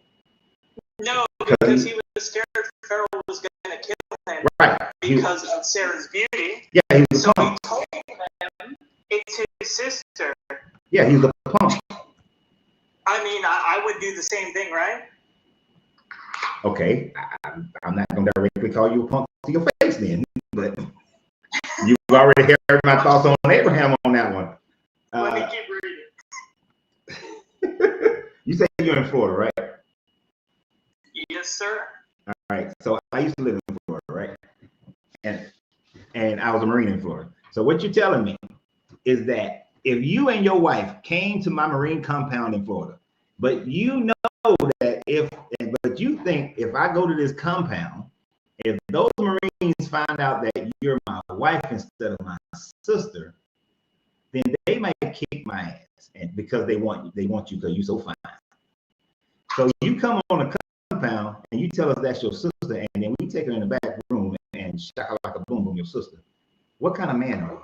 No, because he was scared Pharaoh was gonna kill him. Right. Because of Sarah's beauty. Yeah, he was a punk. He told him it's his sister. Yeah, he was a punk. I mean, I would do the same thing, right? Okay, I'm not gonna directly call you a punk to your face then, but you've already heard my thoughts on Abraham on that one. Let me keep reading. You say you're in Florida, right? Yes, sir. All right. So I used to live in Florida, right? And I was a Marine in Florida. So what you're telling me is that if you and your wife came to my Marine compound in Florida, but you know that but you think if I go to this compound, if those Marines find out that you're my wife instead of my sister, then they might kick my ass, and because they want you because you're so fine. So you come on the compound and you tell us that's your sister, and then we take her in the back room and shakalaka boom boom your sister. What kind of man are you?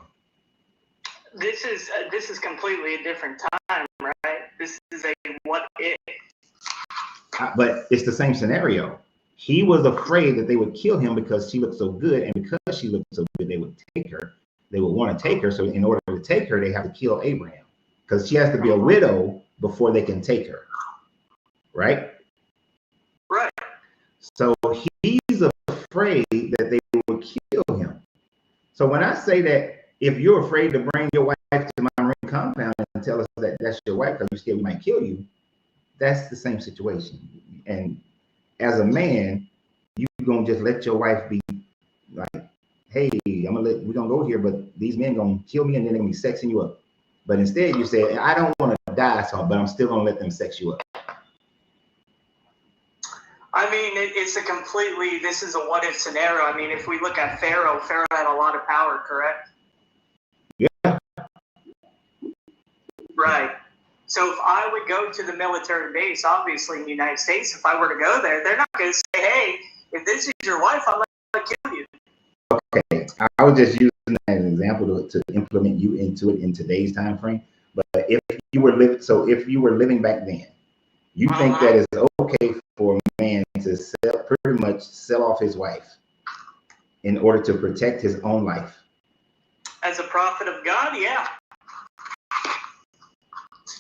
This is completely a different time, right? This is a what if. But it's the same scenario. He was afraid that they would kill him because she looked so good, and because she looked so good, they would take her. They would want to take her. So in order to take her, they have to kill Abraham because she has to be a widow before they can take her. Right? Right. So he's afraid that they would kill him. So when I say that if you're afraid to bring your wife to my Marine compound and tell us that that's your wife because you're scared we might kill you, that's the same situation. And as a man, you're gonna just let your wife be like, hey, we're gonna go here, but these men gonna kill me and then they're gonna be sexing you up. But instead you say, I don't want to die, so but I'm still gonna let them sex you up. I mean, it's a completely, this is a what-if scenario. I mean, if we look at Pharaoh, Pharaoh had a lot of power, correct? Yeah. Right. So if I would go to the military base, obviously in the United States, if I were to go there, they're not going to say, hey, if this is your wife, I'm going to kill you. Okay, I was just using that as an example to implement you into it in today's time frame. But if you were living back then, you think that it's okay for a man to pretty much sell off his wife in order to protect his own life? As a prophet of God, yeah.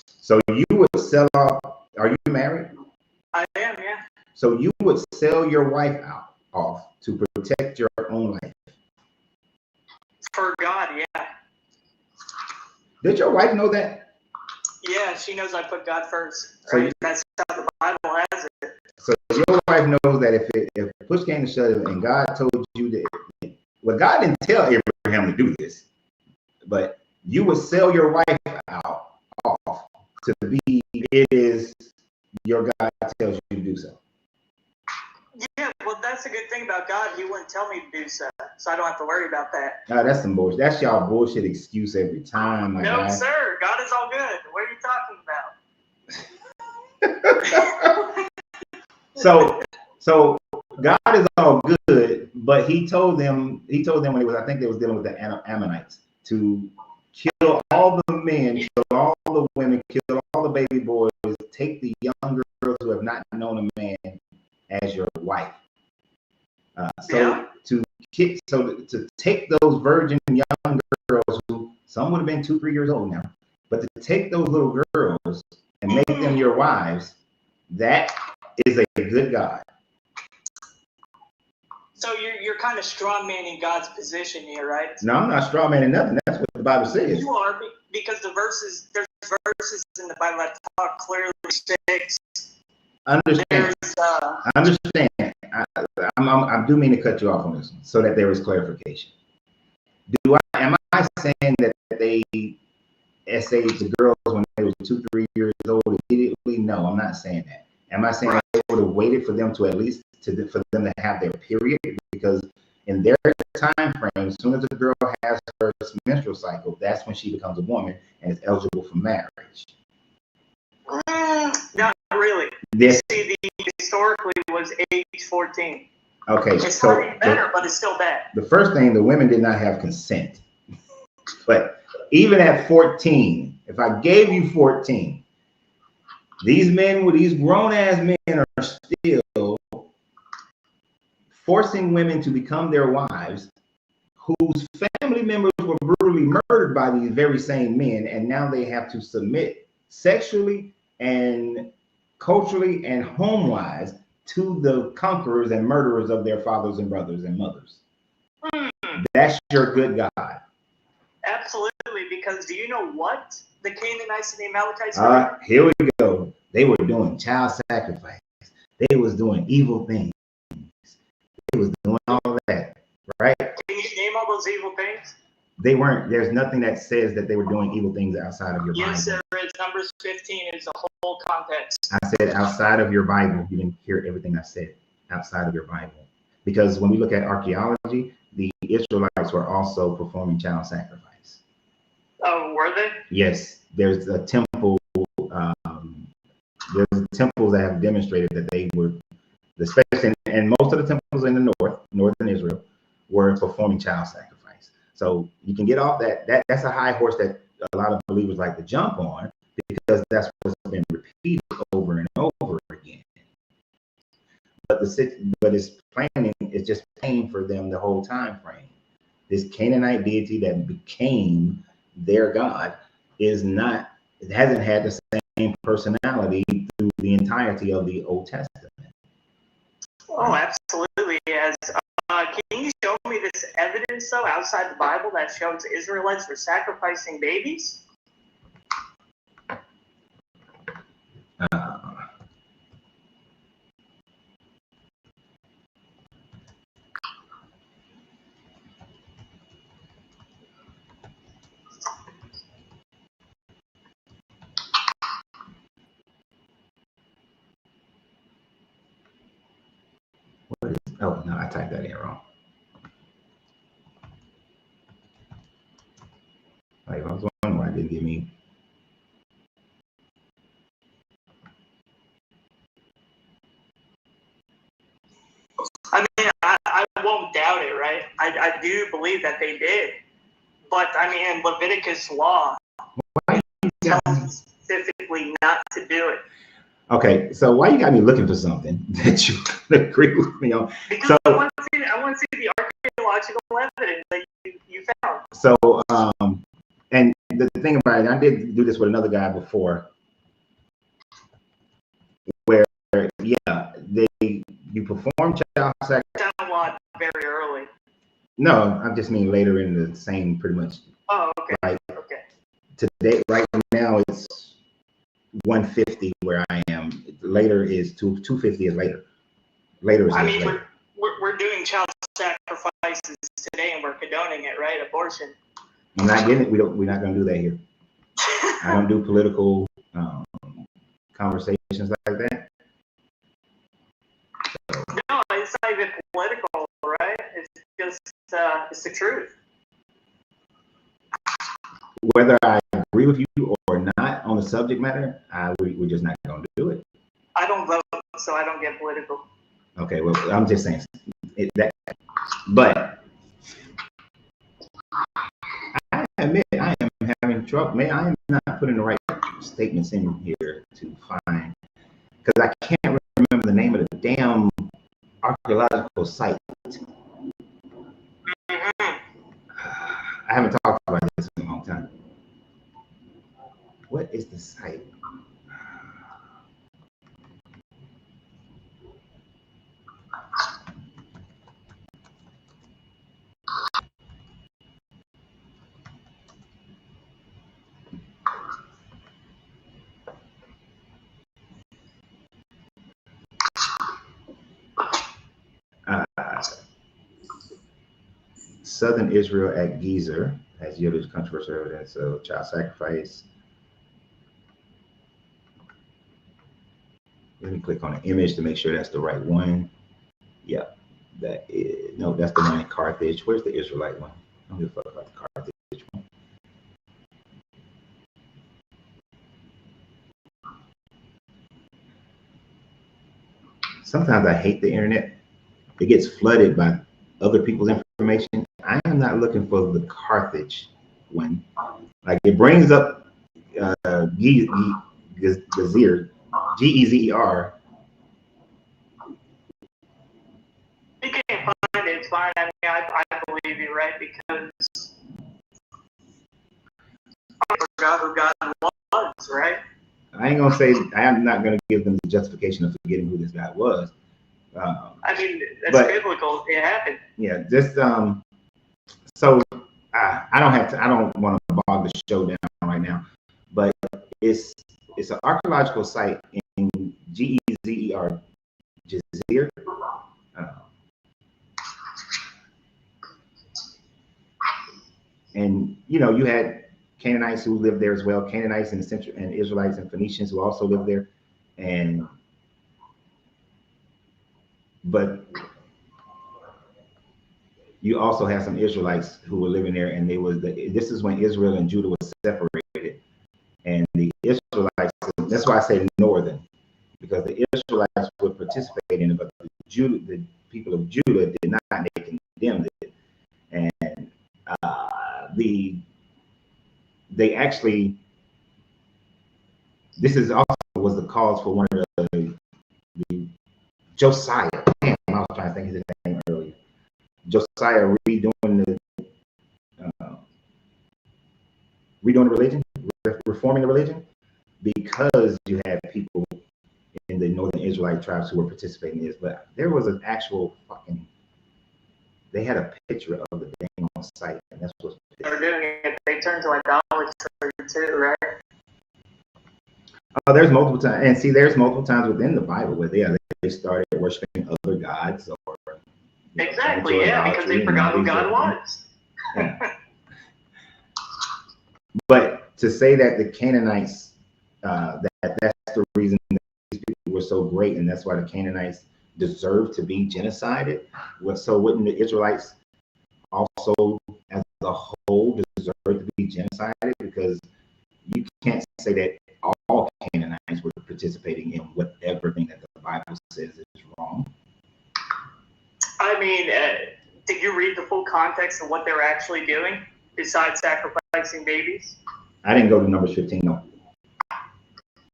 So you would sell off. Are you married? I am, yeah. So you would sell your wife off to protect your own life? For God, yeah. Did your wife know that? Yeah, she knows I put God first. So Right? That's how the Bible has it. So your wife knows that if push came to shove and God told you that, well, God didn't tell Abraham to do this, but you would sell your wife off to be, it is your God tells you to do so. Yeah, well, that's the good thing about God. He wouldn't tell me to do so, so I don't have to worry about that. No, that's some bullshit. That's y'all bullshit excuse every time, my no, guy. sir. God is all good. What are you talking about? So God is all good, but he told them when it was, I think they was dealing with the Ammonites, to kill all the men, kill all the women, kill all the baby boys, take the young girls who have not known a man as your wife. To take those virgin young girls, who some would have been 2-3 years old now, but to take those little girls and make them your wives, that is a good God. So you're kind of strawmanning God's position here, right? No, I'm not strawmanning nothing. That's what the Bible says. You are, because there's verses in the Bible that talk clearly. Understand. Understand. I do mean to cut you off on this one so that there is clarification. Am I saying that they essayed the girls when they were 2-3 years old immediately? No, I'm not saying that. Am I saying they would have waited for them to at least for them to have their period? Because in their time frame, as soon as a girl has her menstrual cycle, that's when she becomes a woman and is eligible for marriage. Not really. Yes. See, historically was age 14. Okay, it's so not better, but it's still bad. The first thing, the women did not have consent. But even at 14, if I gave you 14, these grown ass men are still forcing women to become their wives, whose family members were brutally murdered by these very same men, and now they have to submit sexually and culturally and home-wise to the conquerors and murderers of their fathers and brothers and mothers. That's your good God. Absolutely, because do you know what the Canaanites and the Amalekites were? Here we go. They were doing child sacrifice. They was doing evil things. They was doing all of that, right? Can you name all those evil things? They weren't. There's nothing that says that they were doing evil things outside of your Bible. Yes, there is. Numbers 15 is the whole context. I said outside of your Bible. You didn't hear everything I said. Outside of your Bible. Because when we look at archaeology, the Israelites were also performing child sacrifice. Oh, were they? Yes. There's a temple. There's temples that have demonstrated that they were, especially, and most of the temples in the northern Israel, were performing child sacrifice. So you can get off that's a high horse that a lot of believers like to jump on, because that's what's been repeated over and over again. But it's planning, it's just pain for them the whole time frame. This Canaanite deity that became their God it hasn't had the same personality through the entirety of the Old Testament. Oh, absolutely. Can you show me this evidence, though, outside the Bible that shows Israelites were sacrificing babies? Oh no, I typed that in wrong. Like, I was wondering why it didn't give me. I mean, I won't doubt it, right? I do believe that they did. But, I mean, Leviticus law tells specifically not to do it. Okay, so why you got me looking for something that you agree with me on? Because So, I want to see the archaeological evidence that you found. So, and the thing about it, I did do this with another guy before, where you perform child sacrifice. Found a lot very early. No, I just mean later in the same, pretty much. Oh, okay. Like okay. Today, right now, it's 150 where I am. Later is 250 is later. Later is later. We're doing child sacrifices today, and we're condoning it, right? Abortion. I'm not getting it. We're not going to do that here. I don't do political conversations like that. So. No, it's not even political, right? It's just it's the truth. Whether I agree with you or not on the subject matter, we're just not going to do it. I don't vote, so I don't get political. Okay, well, I'm just saying but I admit I am having trouble. Man, I am not putting the right statements in here to find, because I can't remember the name of the damn archaeological site. I haven't talked about this in a long time. What is the site? Southern Israel at Gezer has yielded controversial evidence of child sacrifice. Let me click on an image to make sure that's the right one. Yeah, that is, no, that's the one in Carthage. Where's the Israelite one? I don't give a fuck about the Carthage one. Sometimes I hate the internet. It gets flooded by other people's information. I am not looking for the Carthage one. Like, it brings up Gezer, Gezer. You can't find it, it's fine. I mean, I believe you, right? Because I forgot who God was, right? I ain't gonna say, I am not gonna give them the justification of forgetting who this guy was. I mean, that's biblical. It happened. Yeah, just so I don't want to bog the show down right now, but it's an archaeological site in Gezer, Gezer. And you had Canaanites who lived there as well, Canaanites and Israelites and Phoenicians who also lived there, but you also have some Israelites who were living there, and this is when Israel and Judah was separated, and the Israelites, that's why I say northern, because the Israelites would participate in it, but the people of Judah did not. They condemned it, and they actually, this is also was the cause for one of the Josiah. Damn, I was trying to think of his name earlier. Josiah redoing the religion, reforming the religion, because you had people in the northern Israelite tribes who were participating in this. But there was an actual they had a picture of the thing on site, and that's what's. They're doing it. They turned to idolatry too, right? There's multiple times, and see, there's multiple times within the Bible where they started worshiping other gods, or exactly, yeah, because they forgot who God was. Yeah. But to say that the Canaanites, that's the reason that these people were so great, and that's why the Canaanites deserve to be genocided? So wouldn't the Israelites also, as a whole, deserve to be genocided? Because you can't say that all Canaanites were participating in whatever thing that the Bible says is wrong. I mean, did you read the full context of what they were actually doing besides sacrificing babies? I didn't go to Numbers 15, no.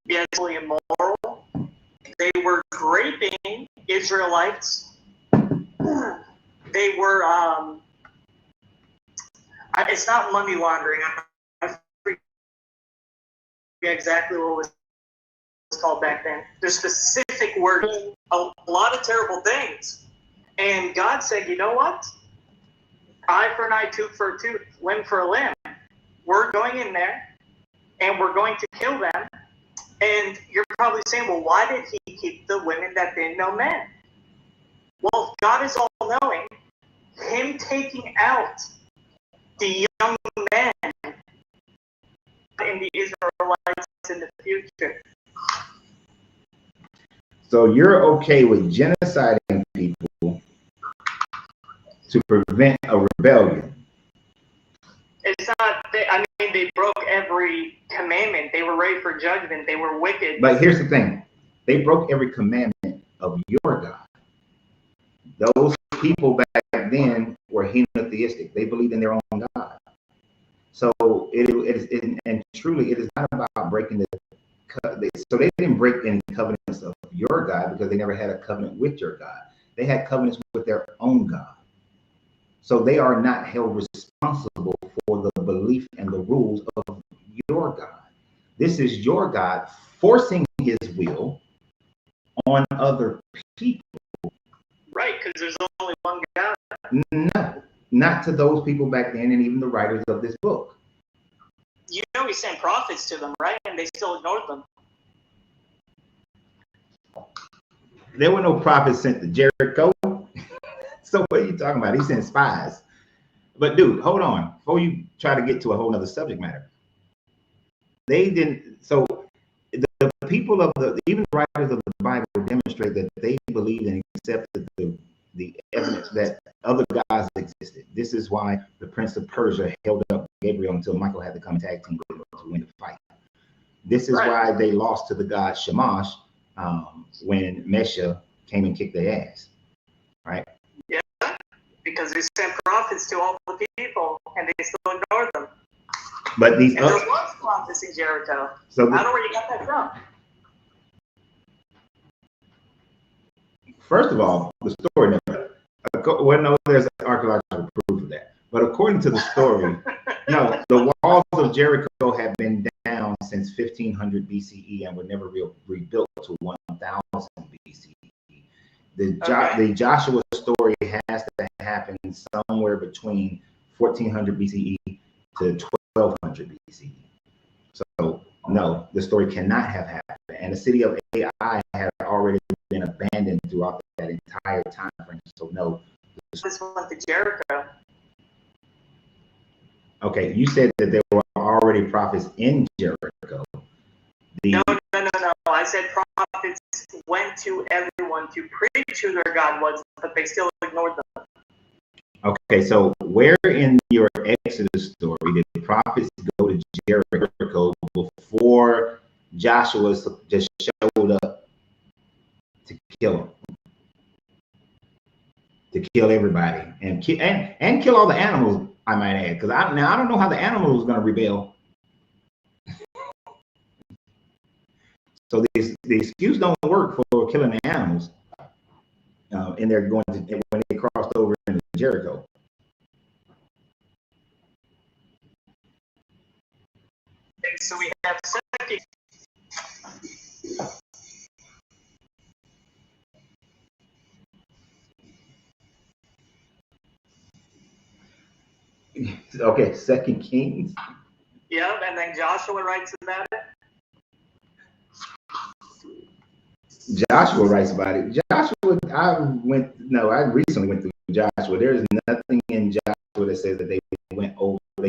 Yeah, it's really immoral. They were raping Israelites. They were, it's not money laundering. I forget exactly what it was called back then. There's specific word, a lot of terrible things. And God said, you know what? Eye for an eye, tooth for a tooth, limb for a limb. We're going in there and we're going to kill them. And you're probably saying, well, why did he keep the women that didn't know men? Well, if God is all-knowing, him taking out the young men in the Israelites in the future. So you're okay with genociding people to prevent a rebellion? It's not, I mean, they broke every commandment. They were ready for judgment. They were wicked. But here's the thing. They broke every commandment of your God. Those people back then were henotheistic. They believed in their own God. So and truly, it is not about breaking the. So they didn't break any covenants of your God because they never had a covenant with your God. They had covenants with their own God. So they are not held responsible for the belief and the rules of your God. This is your God forcing his will on other people. Right, because there's only one God. No, not to those people back then and even the writers of this book. You know he sent prophets to them, right? And they still ignored them. There were no prophets sent to Jericho. So what are you talking about? He sent spies. But dude, hold on. Before you try to get to a whole nother subject matter. They didn't, so the people of even the writers of the Bible demonstrate that they believed and accepted the evidence that other gods existed. This is why the Prince of Persia held up Gabriel until Michael had to come tag team with him to win the fight. This is why they lost to the god Shamash when Mesha came and kicked their ass, right? Yeah, because they sent prophets to all the people and they still ignored them. But these and there was prophets in Jericho. So I don't know where you got that from. First of all, the story never. Well, no, there's archaeological proof of that. But according to the story, no, the walls of Jericho have been down since 1500 BCE and were never rebuilt to 1000 BCE. The Joshua story has to happen somewhere between 1400 BCE to 1200 BCE. So no, the story cannot have happened. And the city of Ai had already been abandoned throughout that entire time frame. So no. This went to Jericho. Okay, you said that there were already prophets in Jericho. No. I said prophets went to everyone to preach who their God was, but they still ignored them. Okay, so where in your Exodus story did prophets go to Jericho before Joshua just showed up to kill them? To kill everybody and kill all the animals, I might add, because I don't know how the animals was going to rebel. So the excuse don't work for killing the animals, and they're going to when they crossed over into Jericho. Okay, so we have second. Okay, 2 Kings. Yeah, and then Joshua writes about it. Joshua writes about it. Joshua, I recently went through Joshua. There is nothing in Joshua that says that they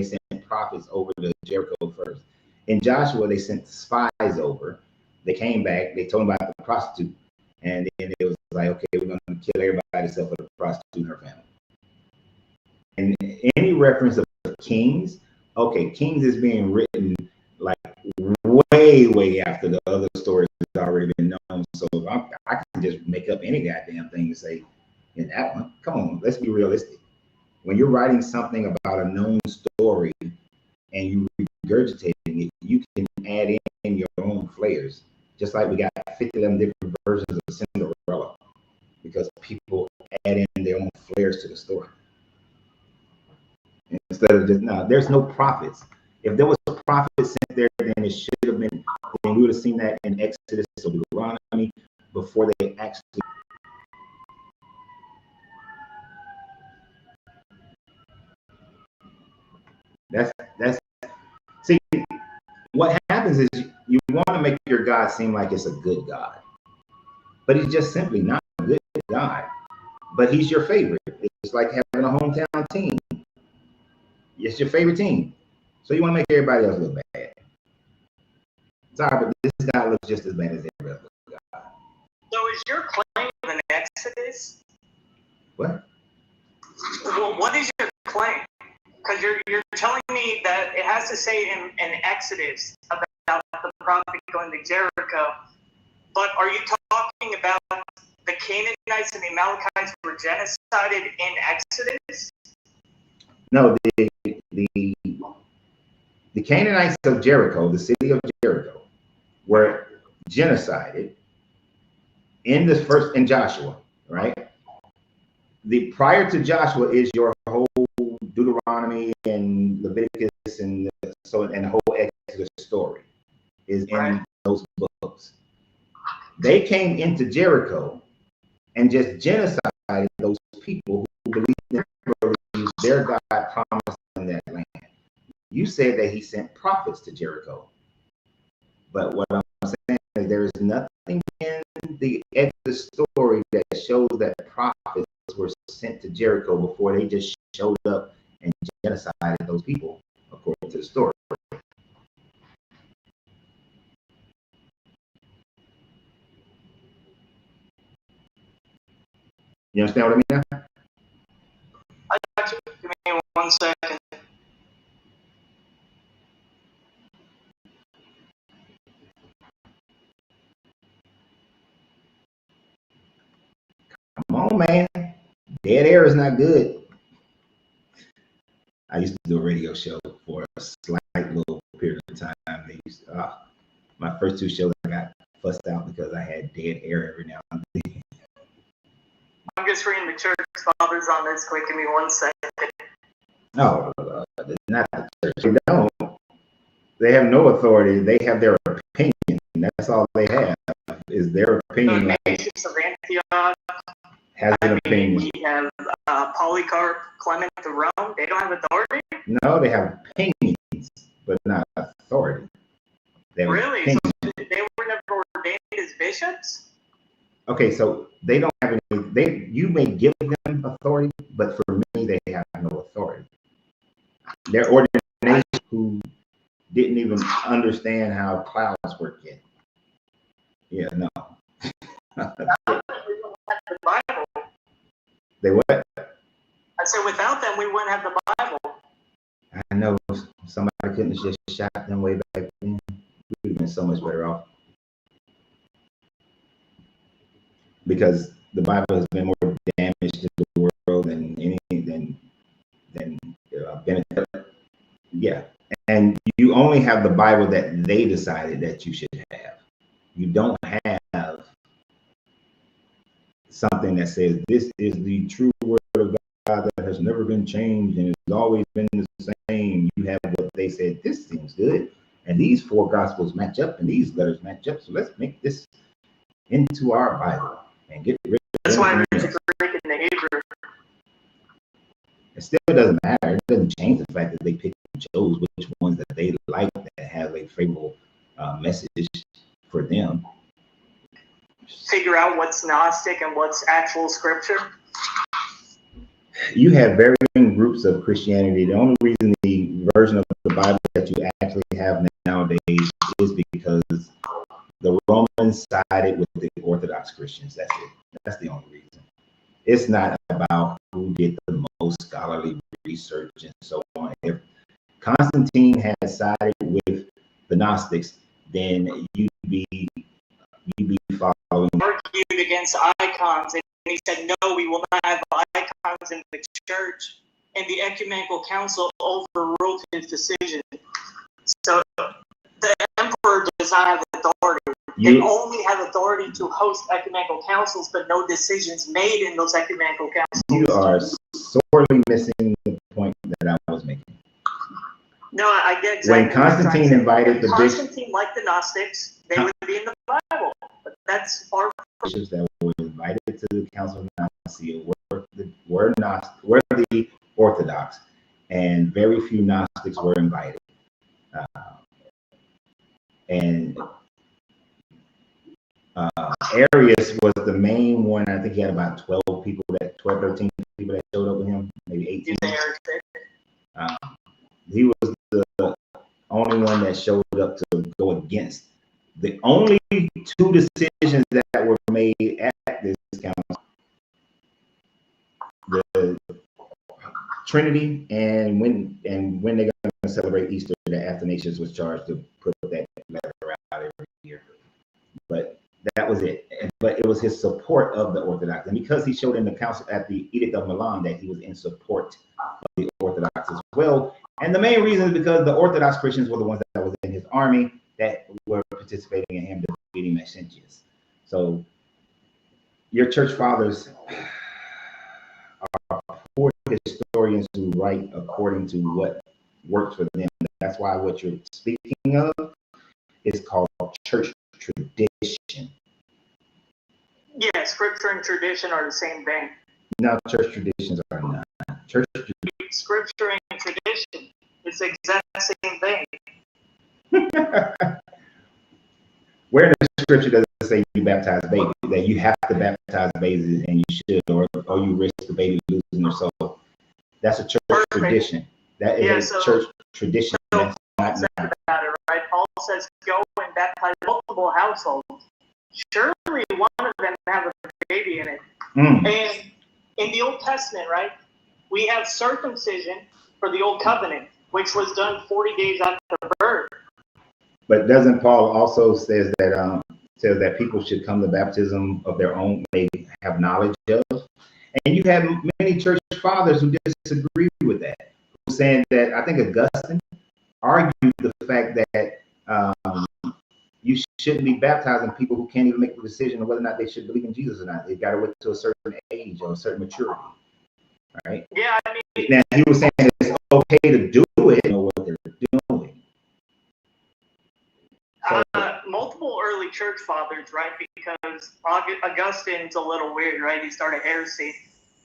sent prophets over to Jericho first. In Joshua, they sent spies over. They came back, they told them about the prostitute, And then it was like, okay, we're going to kill everybody except for the prostitute and her family. And any reference of kings, okay, kings is being written like way after the other stories has already been known. So I can just make up any goddamn thing to say in that one. Come on, let's be realistic. When you're writing something about a known story and you regurgitating it, you can add in your own flavors. Just like we got 50 of them different versions of Cinderella, because people add in their own flares to the story. Instead of just, no, there's no prophets. If there was a prophet sent there, then it should have been, then we would have seen that in Exodus or Deuteronomy before they actually. That's see, what happens is you want to make your God seem like it's a good God, but he's just simply not a good God. But he's your favorite. It's like having a hometown team. It's your favorite team, so you want to make everybody else look bad. Sorry, but this guy looks just as bad as every other guy. So is your claim an Exodus? What? Well, what is your claim? Because you're telling me that it has to say in Exodus about the prophet going to Jericho, but are you talking about the Canaanites and the Amalekites were genocided in Exodus? No, the Canaanites of Jericho, the city of Jericho, were genocided in Joshua, right? The prior to Joshua is your whole Deuteronomy and Leviticus and the whole Exodus story is in those books. They came into Jericho and just genocided those people who believed their God promised in that land. You said that he sent prophets to Jericho, but what I'm saying is there is nothing in the Exodus story that shows that prophets were sent to Jericho before they just showed up and genocided those people, according to the story. You understand what I mean now? I got you. Give me 1 second. Come on, man. Dead air is not good. I used to do a radio show for a slight little period of time. They used to, my first 2 shows I got fussed out because I had dead air every now and then. I'm just reading the church fathers on this quick. Give me 1 second. No, not the church. They don't. They have no authority. They have their opinion. That's all they have is their opinion. The Nations of Antioch Has an opinion. We have Polycarp, Clement of Rome. They don't have authority? No, they have opinions, but not authority. Really? So they were never ordained as bishops? Okay, so they don't have any. You may give them authority, but for me, they have no authority. They're ordination who didn't even understand how clouds work yet. Yeah, no. The Bible. They what? I said without them, we wouldn't have the Bible. I know somebody couldn't have just shot them way back then. We would have been so much better off. Because the Bible has been more damaged to the world than anything than benefit. Yeah, and you only have the Bible that they decided that you should have. You don't have something that says this is the true word of God that has never been changed and has always been the same. You have what they said. This seems good, and these 4 gospels match up, and these letters match up. So let's make this into our Bible and get rid of. That's why there's a Greek and the Hebrew. It still doesn't matter. It doesn't change the fact that they picked and chose which ones that they like that have a favorable message for them. Figure out what's Gnostic and what's actual scripture. You have varying groups of Christianity. The only reason the version of the Bible that you actually have nowadays is because the Romans sided with the Orthodox Orthodox Christians. That's it. That's the only reason. It's not about who did the most scholarly research and so on. If Constantine had sided with the Gnostics, then you'd be following. Argued against icons, and he said, no, we will not have icons in the church. And the Ecumenical Council overruled his decision. So the emperor does not have authority. They only have authority to host ecumenical councils, but no decisions made in those ecumenical councils. You are sorely missing the point that I was making. No, I get exactly. When Constantine invited the bishops, Constantine, like the Gnostics, they would be in the Bible, but that's far from bishops that were invited to the Council of Nicaea were the Orthodox, and very few Gnostics were invited. Arius was the main one. I think he had about 12, 13 people that showed up with him, maybe 18. He was the only one that showed up to go against the only two decisions that were made at this council: the Trinity and when they're going to celebrate Easter. The Athanasius was charged to put that letter out every year, but that was it. But it was his support of the Orthodox, and because he showed in the council at the Edict of Milan that he was in support of the Orthodox as well. And the main reason is because the Orthodox Christians were the ones that was in his army that were participating in him defeating Maxentius. So your church fathers are poor historians who write according to what works for them. That's why what you're speaking of is called church tradition. Yeah, scripture and tradition are the same thing. No, church traditions are not. Scripture and tradition, it's the exact same thing. Where in the scripture does it say you baptize babies? That you have to baptize babies and you should, or you risk the baby losing their soul. That's a church tradition. That is a church tradition. So Paul says about it, right? Paul says, go and baptize multiple households. Surely one of them have a baby in it. And in the Old Testament, right, we have circumcision for the Old Covenant, which was done 40 days after birth. But doesn't Paul also says that people should come to baptism of their own, they have knowledge of? And you have many church fathers who disagree with that, who saying that, I think Augustine argued the fact that you shouldn't be baptizing people who can't even make the decision of whether or not they should believe in Jesus or not. They've got to wait to a certain age or a certain maturity. Right? Yeah, I mean, now he was saying it's okay to do it, you know what they're doing. So, multiple early church fathers, right? Because Augustine's a little weird, right? He started heresy.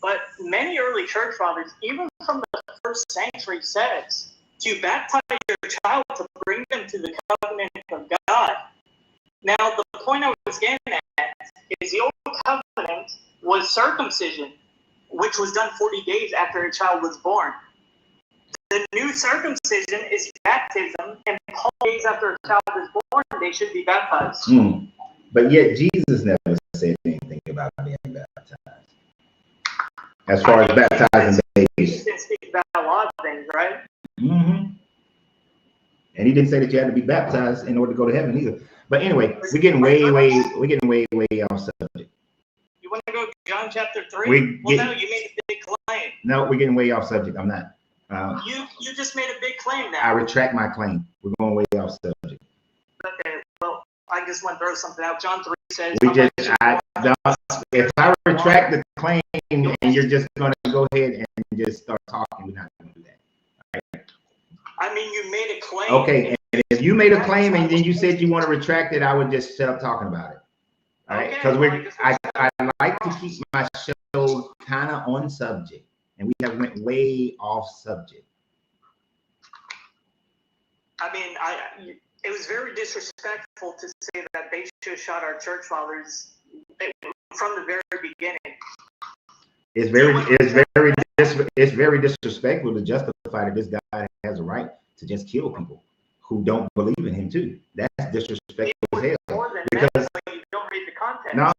But many early church fathers, even from the first century, says to baptize your child to bring them to the covenant of God. Now, the point I was getting at is the Old Covenant was circumcision, which was done 40 days after a child was born. The new circumcision is baptism, and 12 days after a child is born, they should be baptized. But yet Jesus never said anything about being baptized. As far as baptizing babies. He didn't speak about a lot of things, right? And he didn't say that you had to be baptized in order to go to heaven either. But anyway, we're getting way off subject. You want to go to John chapter 3? No, you made a big claim. No, we're getting way off subject. I'm not. You just made a big claim now. I retract my claim. We're going way off subject. Okay, well, I just want to throw something out. John 3 says, if I retract the claim and you're just going to go ahead and just start talking, we're not going to do that. All right? I mean, you made a claim. Okay, and if you made a claim and then you said you want to retract it, I would just shut up talking about it. All right, because I like to keep my show kind of on subject, and we have went way off subject. I mean, it was very disrespectful to say that they should have shot our church fathers from the very beginning. It's very disrespectful to justify that this guy has a right to just kill people who don't believe in him too. That's disrespectful as hell. More than because that, you don't read the context. No,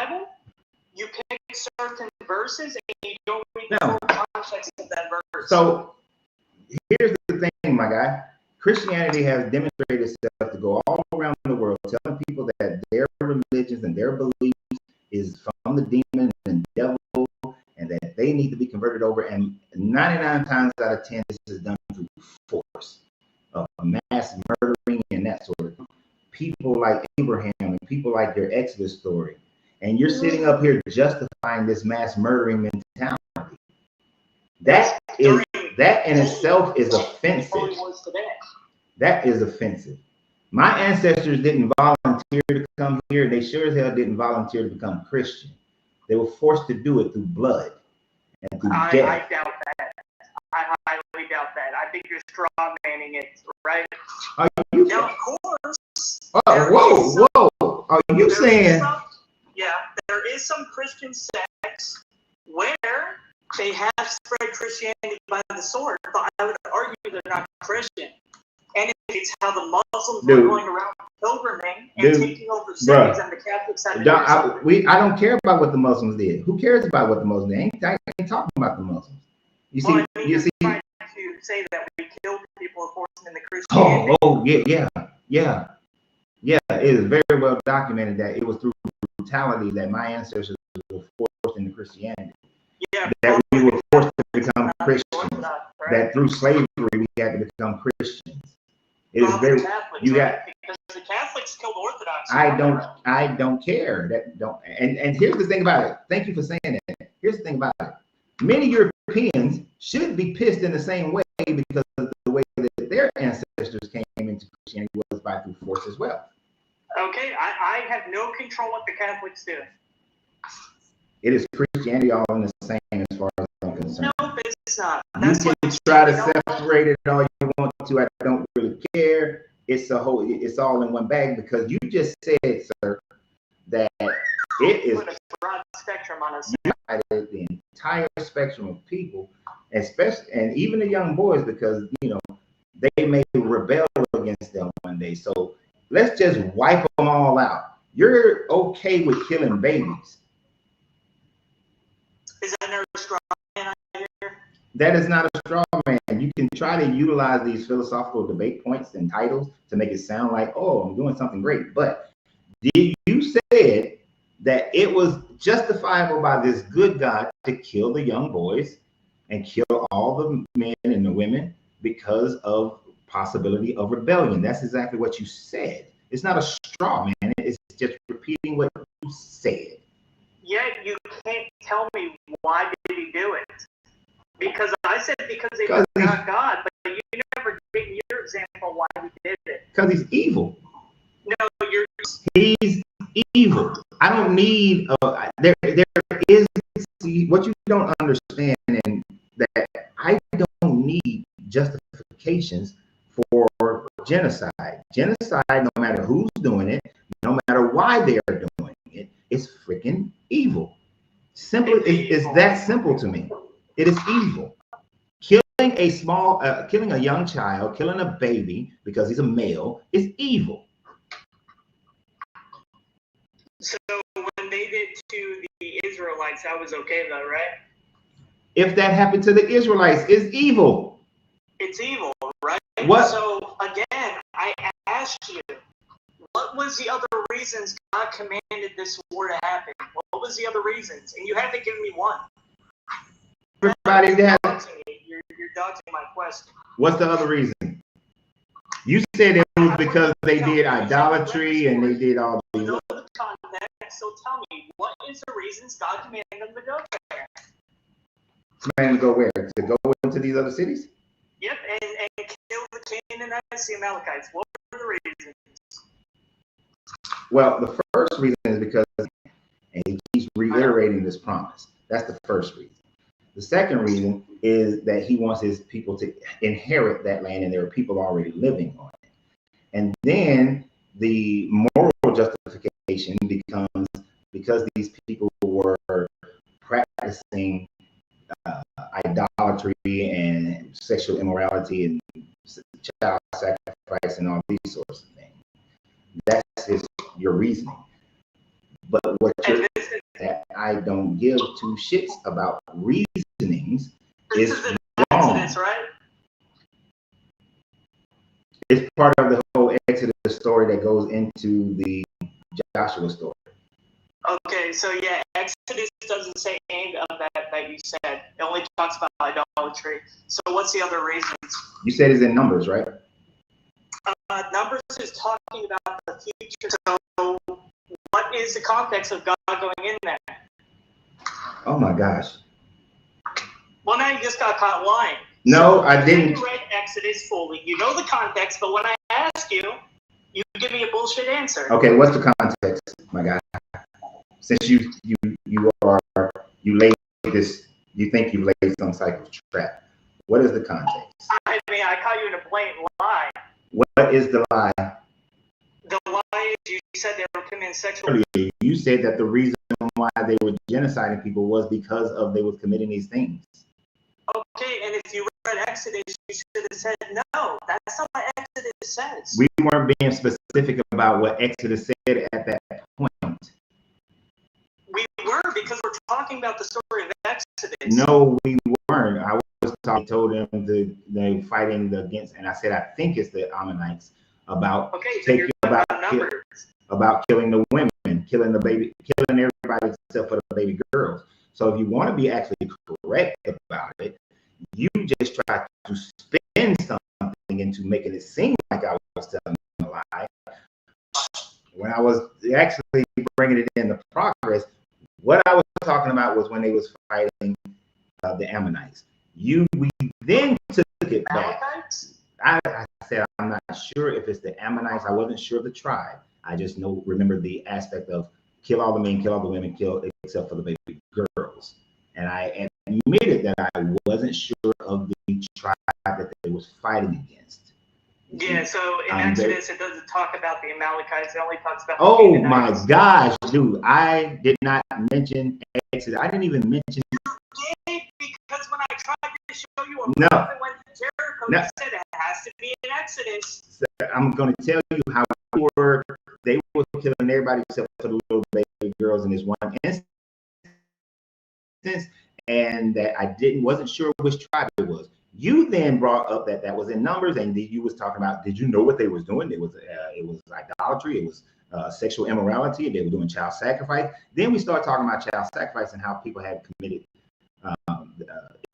Bible, you pick certain verses and you don't read the full context of that verse. So here's the thing, my guy. Christianity has demonstrated itself to go all around the world, telling people that their religions and their beliefs is from the demon and devil, and that they need to be converted over. And 99 times out of 10, this is done through force, mass murdering and that sort of thing. People like Abraham and people like your Exodus story. And you're sitting up here justifying this mass murdering mentality. That in itself is offensive. That is offensive. My ancestors didn't volunteer to come here. They sure as hell didn't volunteer to become Christian. They were forced to do it through blood and through death. I doubt that. I highly doubt that. I think you're straw manning it, right? Are you? Now, of course. Oh, whoa! Are you saying? There is some Christian sects where they have spread Christianity by the sword, but I would argue they're not Christian. And it's how the Muslims were going around pilgriming and taking over cities, and the Catholics had to do something. I don't care about what the Muslims did. Who cares about what the Muslims did? I ain't talking about the Muslims. You see, you're trying to say that we killed people and forced them into Christianity. Yeah. It is very well documented that it was through brutality that my ancestors were forced into Christianity. Yeah, that we were forced to become Christians. Right? That through slavery we had to become Christians. It is very Catholics, because the Catholics killed Orthodox. I don't care. And here's the thing about it. Thank you for saying that. Here's the thing about it. Many Europeans should be pissed in the same way because of the way that their ancestors came into Christianity was by through force as well. Okay, I have no control what the Catholics do. It is Christianity all in the same as far as I'm concerned. No, it's not. You can try to separate it all you want to. I don't really care. It's all in one bag because you just said, sir, that it is a broad spectrum on us. The entire spectrum of people, especially and even the young boys, because they may rebel against them one day. So let's just wipe them all out. You're okay with killing babies. Is that another straw man here? That is not a straw man. You can try to utilize these philosophical debate points and titles to make it sound like, oh, I'm doing something great. But you said that it was justifiable by this good God to kill the young boys and kill all the men and the women because of possibility of rebellion. That's exactly what you said. It's not a straw man. It's just repeating what you said. Yeah, you can't tell me why did he do it. Because I said because they were not God, but you never gave me your example why he did it. Because he's evil. No, he's evil. I don't need there is what you don't understand, and that I don't need justifications for genocide. Genocide, no matter who's doing it, no matter why they are doing it, is freaking evil. It's that simple to me. It is evil. Killing a young child, killing a baby because he's a male is evil. So when they did to the Israelites, that was okay though, right? If that happened to the Israelites, it's evil. It's evil, right? What? So again, I asked you, what was the other reasons God commanded this war to happen? What was the other reasons? And you haven't given me one. Everybody you're dodging my question. What's the other reason? You said it was because they did idolatry and they did all these. No context, so tell me, what is the reasons God commanded them to go there? Commanded to go where? To go into these other cities? Yep, and kill the Canaanites, the Amalekites. What were the reasons? Well, the first reason is because he keeps reiterating this promise. That's the first reason. The second reason is that he wants his people to inherit that land, and there are people already living on it. And then the moral justification becomes because these people were practicing idolatry and sexual immorality and child sacrifice and all these sorts of things. That's your reasoning. But what and this is I don't give two shits about reasonings This is is an wrong. Exodus, right? It's part of the whole Exodus story that goes into the Joshua story. Okay, so yeah, Exodus doesn't say any of that you said. It only talks about idolatry. So what's the other reasons? You said it's in Numbers, right? Numbers is talking about the future. So what is the context of God going in there? Oh my gosh. Well, now you just got caught lying. No, so I didn't. You read Exodus fully. You know the context, but when I ask you, you give me a bullshit answer. Okay, what's the context, my guy? Since you laid this, you think you laid some type of trap. What is the context? I mean, I caught you in a blatant lie. What is the lie? The lie is you said they were committing sexual. Earlier, you said that the reason why they were genociding people was because of they were committing these things. Okay, and if you read Exodus, you should have said no. That's not what Exodus says. We weren't being specific about what Exodus said at that point. We were, because we're talking about the story of Exodus. No, we weren't. I was told them they fighting against, and I said I think it's the Ammonites about about killing the women, killing the baby, killing everybody except for the baby girls. So if you want to be actually correct about it, you just try to spin something into making it seem like I was telling a lie. When I was actually bringing it in the progress, what I was talking about was when they was fighting the Ammonites. We then took it back. I said I'm not sure if it's the Ammonites. I wasn't sure of the tribe. I just remember the aspect of kill all the men, kill all the women, kill except for the baby girls. And I admitted that I wasn't sure of the tribe that they was fighting against. Yeah, so in Exodus, it doesn't talk about the Amalekites. It only talks about the Oh my gosh, dude. I did not mention Exodus. I didn't even mention. You did, because when I tried to show you a no. moment when Jericho, you said it has to be in Exodus. So I'm going to tell you how they were killing everybody except for the little baby girls in this one instance, and that I wasn't sure which tribe it was. You then brought up that was in Numbers, and you was talking about, did you know what they was doing? It was idolatry, it was sexual immorality, they were doing child sacrifice. Then we started talking about child sacrifice and how people had committed,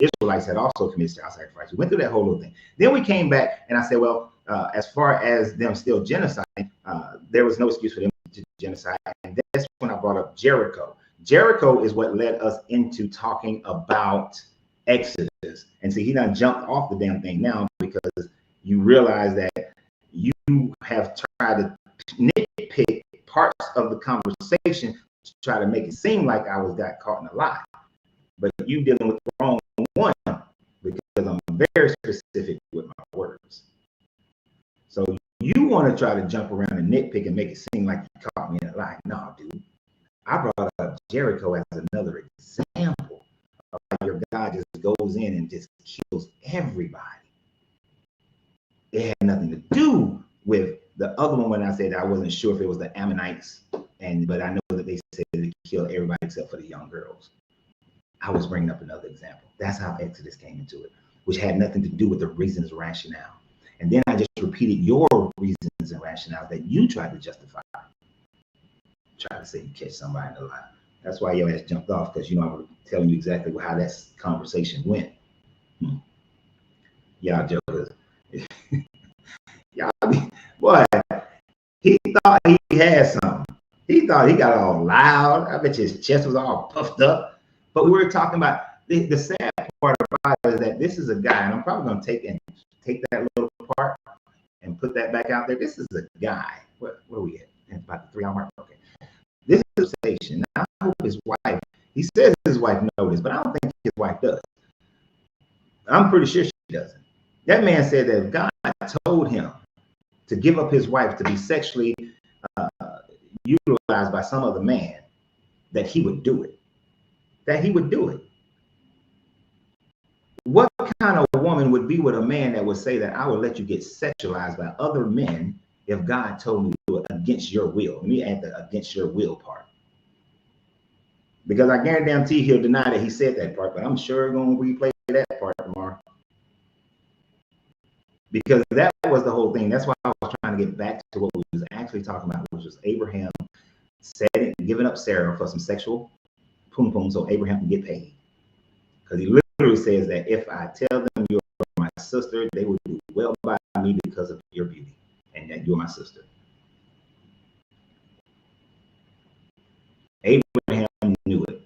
Israelites had also committed child sacrifice. We went through that whole little thing. Then we came back, and I said, well, as far as them still genociding, there was no excuse for them to genocide, and that's when I brought up Jericho. Jericho is what led us into talking about Exodus. And see, he done jumped off the damn thing now because you realize that you have tried to nitpick parts of the conversation to try to make it seem like I got caught in a lie. But you dealing with the wrong one because I'm very specific with my words. So you want to try to jump around and nitpick and make it seem like you caught me in a lie. No, dude. I brought up Jericho as another example of how your God just goes in and just kills everybody. It had nothing to do with the other one when I said I wasn't sure if it was the Ammonites, but I know that they said they killed everybody except for the young girls. I was bringing up another example. That's how Exodus came into it, which had nothing to do with the reasons rationale. And then I just repeated your reasons and rationale that you tried to justify. Try to say you catch somebody in the lie. That's why your ass jumped off, because I was telling you exactly how that conversation went. Y'all jokers. Y'all, boy, he thought he had something. He thought he got all loud. I bet his chest was all puffed up. But we were talking about the sad part about it is that this is a guy, and I'm probably going to take that little part and put that back out there. This is a guy. Where are we at? It's about the 3-hour mark. Okay. This is a station. Now, I hope his wife, he says his wife knows this, but I don't think his wife does. I'm pretty sure she doesn't. That man said that if God told him to give up his wife to be sexually utilized by some other man, that he would do it. That he would do it. What kind of woman would be with a man that would say that I will let you get sexualized by other men if God told me to do it against your will? Let me add the against your will part. Because I guarantee he'll deny that he said that part, but I'm sure going to replay that part tomorrow. Because that was the whole thing. That's why I was trying to get back to what we was actually talking about, which was Abraham giving up Sarah for some sexual poom so Abraham can get paid. Because he literally says that if I tell them you're my sister, they will do well by me because of your beauty and that you're my sister. Abraham knew it.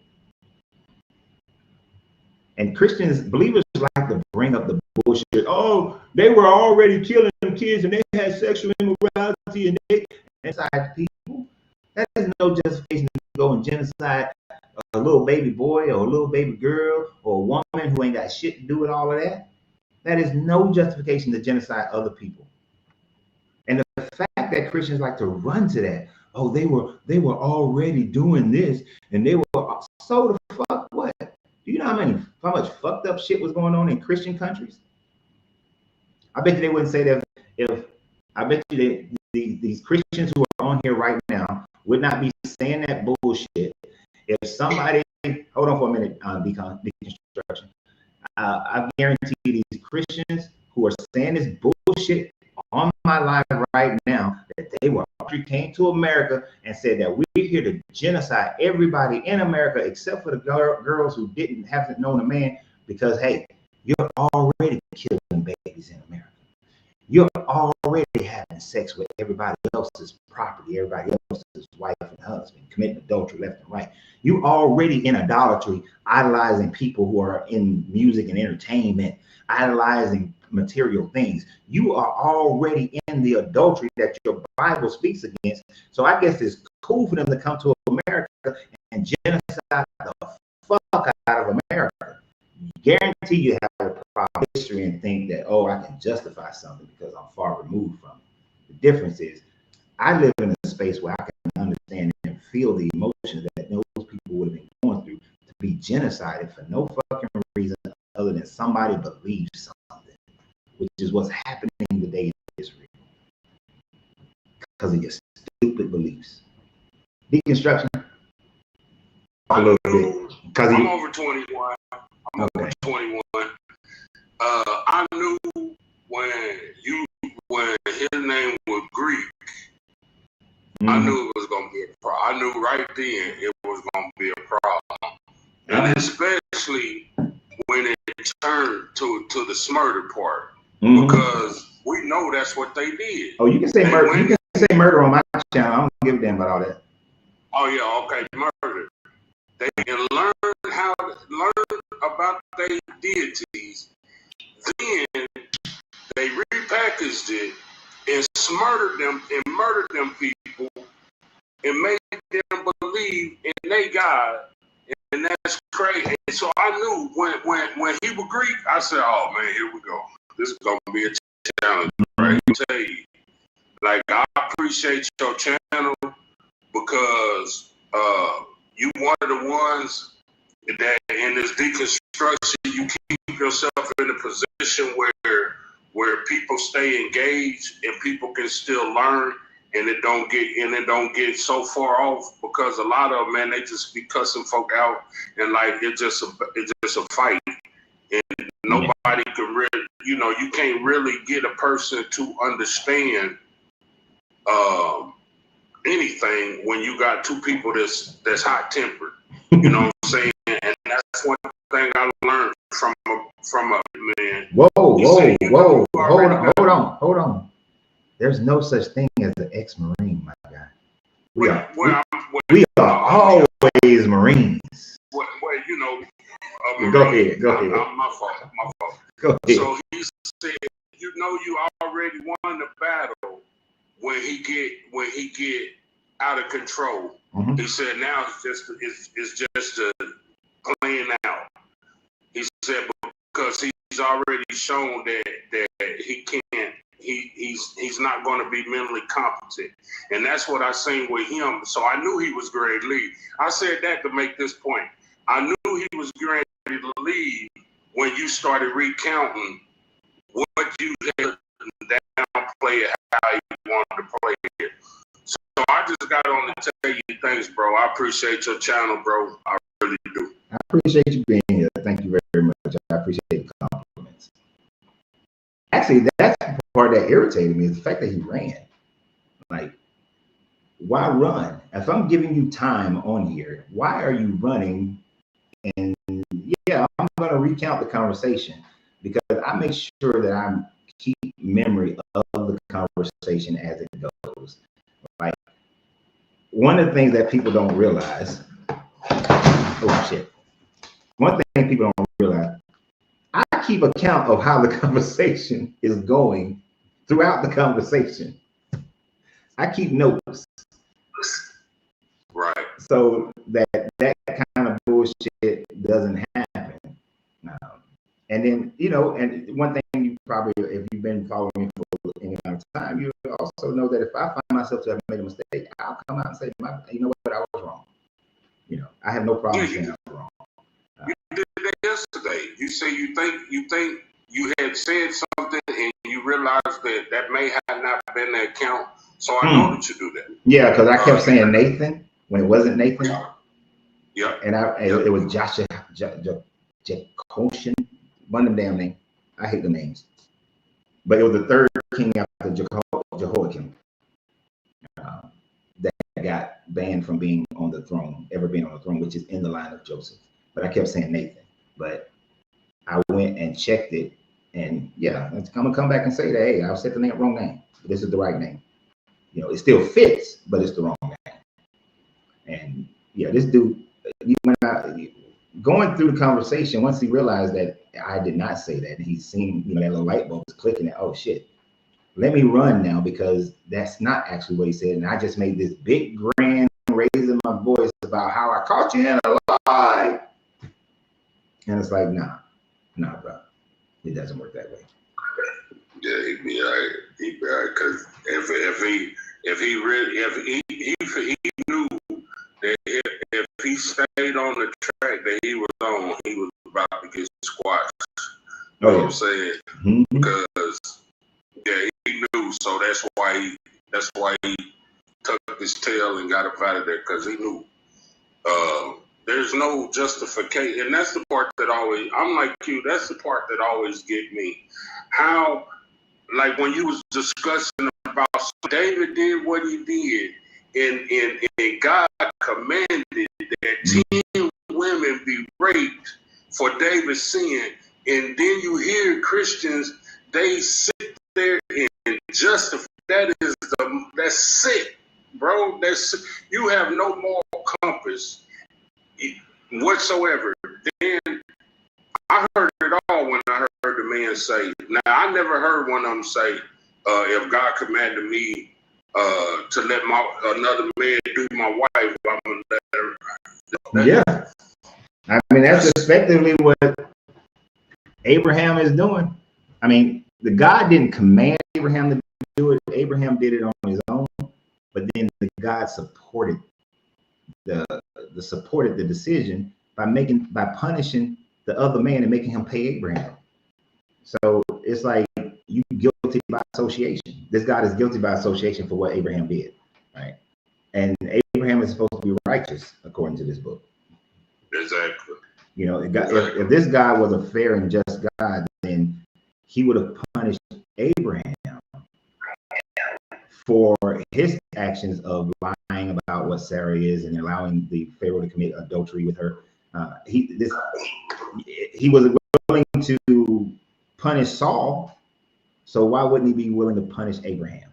And Christians, believers like to bring up the bullshit. Oh, they were already killing kids and they had sexual immorality and they genocide people. That is no justification to go and genocide a little baby boy or a little baby girl or a woman who ain't got shit to do with all of that. That is no justification to genocide other people. And the fact that Christians like to run to that, oh, they were already doing this and they were so the fuck what? Do you know how much fucked up shit was going on in Christian countries? I bet you they wouldn't say that if I bet you that these Christians who are on here right now would not be saying that bullshit if somebody, hold on for a minute, Deconstruction. I guarantee these Christians who are saying this bullshit on my live right now, that they came to America and said that we're here to genocide everybody in America except for the girls who haven't known a man, because hey, you're already killing babies in America. You're already having sex with everybody else's property, everybody else's wife and husband, committing adultery left and right. You already in idolatry, idolizing people who are in music and entertainment, idolizing material things. You are already in the adultery that your Bible speaks against. So I guess it's cool for them to come to America and genocide the fuck out of America. Guarantee you have a problem history and think that, oh, I can justify something because I'm far removed from it. The difference is I live in a space where I can understand and feel the emotions that those people would have been going through to be genocided for no fucking reason other than somebody believes something, which is what's happening today in Israel because of your stupid beliefs. Deconstruction. A little bit. I'm over 21. I'm over 21. I knew when his name was Greek, I knew it was gonna be a problem. I knew right then it was gonna be a problem, and especially when it turned to the smurder part, because we know that's what they did. Oh, you can say murder. You can say murder on my channel. I don't give a damn about all that. Oh yeah, okay, murder. They can learn about their deities. Then they repackaged it and murdered them people and made them believe in their God, and that's crazy. And so I knew when he was Greek, I said, "Oh man, here we go. This is gonna be a challenge." Right? Tell you, like I appreciate your channel because you one of the ones that in this deconstruction you keep yourself in a position where people stay engaged and people can still learn, and it don't get so far off, because a lot of them, man, they just be cussing folk out and like it's just a fight, and nobody can really, you can't really get a person to understand anything when you got two people that's hot tempered. You know what I'm saying? And that's one thing I learned from a man. Whoa, hold on. There's no such thing as an ex-Marine, my guy. We are always Marines. Well, go ahead. My fault. Go ahead. So he said, you already won the battle when he get out of control. He said now it's just a playing out. He said because he's already shown that he can't. He's not going to be mentally competent, and that's what I seen with him. So I knew he was ready to leave. I said that to make this point. I knew he was ready to leave when you started recounting what you had downplay it, how you wanted to play it. So I just got on to tell you thanks, bro. I appreciate your channel, bro. I appreciate you being here. Thank you very much. I appreciate the compliments. Actually, that's the part that irritated me is the fact that he ran. Like, why run? If I'm giving you time on here, why are you running? And yeah, I'm going to recount the conversation because I make sure that I keep memory of the conversation as it goes. Like, one of the things that people don't realize, oh shit. One thing people don't realize, I keep account of how the conversation is going throughout the conversation. I keep notes. Right. So that kind of bullshit doesn't happen. And then, you know, and one thing you probably, if you've been following me for any amount of time, you also know that if I find myself to have made a mistake, I'll come out and say, you know what, I was wrong. You know, I have no problem saying I was wrong. You did that yesterday. You say you think you had said something and you realized that may have not been the account. So I know that you do that. Yeah, because I kept saying Nathan when it wasn't Nathan. Yeah. And it was Joshua Jacoshin, one of them damn names. I hate the names. But it was the third king after Jehoiakim that got banned from being on the throne, which is in the line of Joseph. But I kept saying Nathan. But I went and checked it, and yeah, I'm gonna come back and say that, hey, I said the wrong name. This is the right name. You know, it still fits, but it's the wrong name. And yeah, this dude, going through the conversation, once he realized that I did not say that, and he's seen, you know, that little light bulb was clicking, oh shit, let me run now because that's not actually what he said. And I just made this big grand raising my voice about how I caught you in a lie. And it's like, nah, bro, it doesn't work that way. Yeah, he'd be all right. He'd be all right because if he knew that if he stayed on the track that he was on, he was about to get squashed. You know what I'm saying? Mm-hmm. Because yeah, he knew. So that's why he tucked his tail and got up out of there because he knew. There's no justification, and that's the part that always, I'm like you, that's the part that always get me. How, like when you was discussing about David did what he did, and God commanded that 10 women be raped for David's sin, and then you hear Christians, they sit there and justify, that's sick, bro. You have no moral compass whatsoever. Then I heard it all when I heard the man say. Now I never heard one of them say, "If God commanded me to let another man do my wife, I'm gonna let her." Yeah, I mean that's effectively what Abraham is doing. I mean, the God didn't command Abraham to do it. Abraham did it on his own, but then the God supported the decision by punishing the other man and making him pay Abraham. So it's like you guilty by association. This God is guilty by association for what Abraham did, right? And Abraham is supposed to be righteous according to this book. Exactly. You know, if this God was a fair and just God, then he would have punished Abraham for his actions of lying about what Sarah is and allowing the Pharaoh to commit adultery with her. He was willing to punish Saul, so why wouldn't he be willing to punish Abraham?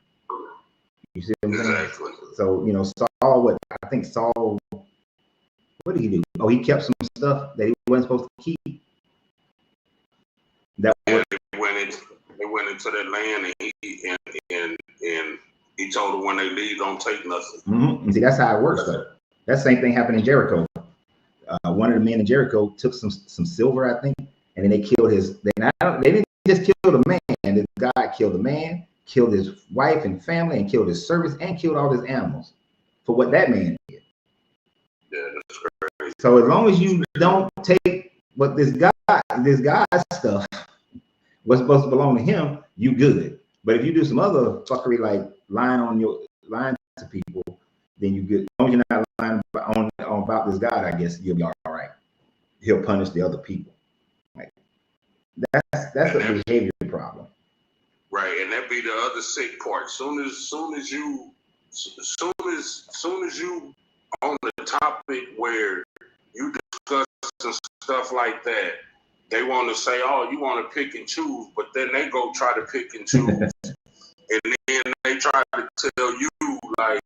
You see what I'm saying? Exactly. So, you know, Saul, what did he do? Oh, he kept some stuff that he wasn't supposed to keep. They went into that land, and he told them when they leave, don't take nothing. Mm-hmm. And see, that's how it works, though. That same thing happened in Jericho. One of the men in Jericho took some silver, I think, and then they killed his. They didn't just kill the man. This guy killed the man, killed his wife and family, and killed his servants, and killed all his animals for what that man did. Yeah, that's crazy. So as long as you don't take what this guy's stuff was supposed to belong to him, you good. But if you do some other fuckery like lying to people, then you good. As long as you're not lying about this God, I guess you'll be all right. he'll punish the other people. Like that's a behavior problem. Right, and that be the other sick part. Soon as you on the topic where you discuss stuff like that, they want to say, "Oh, you want to pick and choose," but then they go try to pick and choose, and then they try to tell you like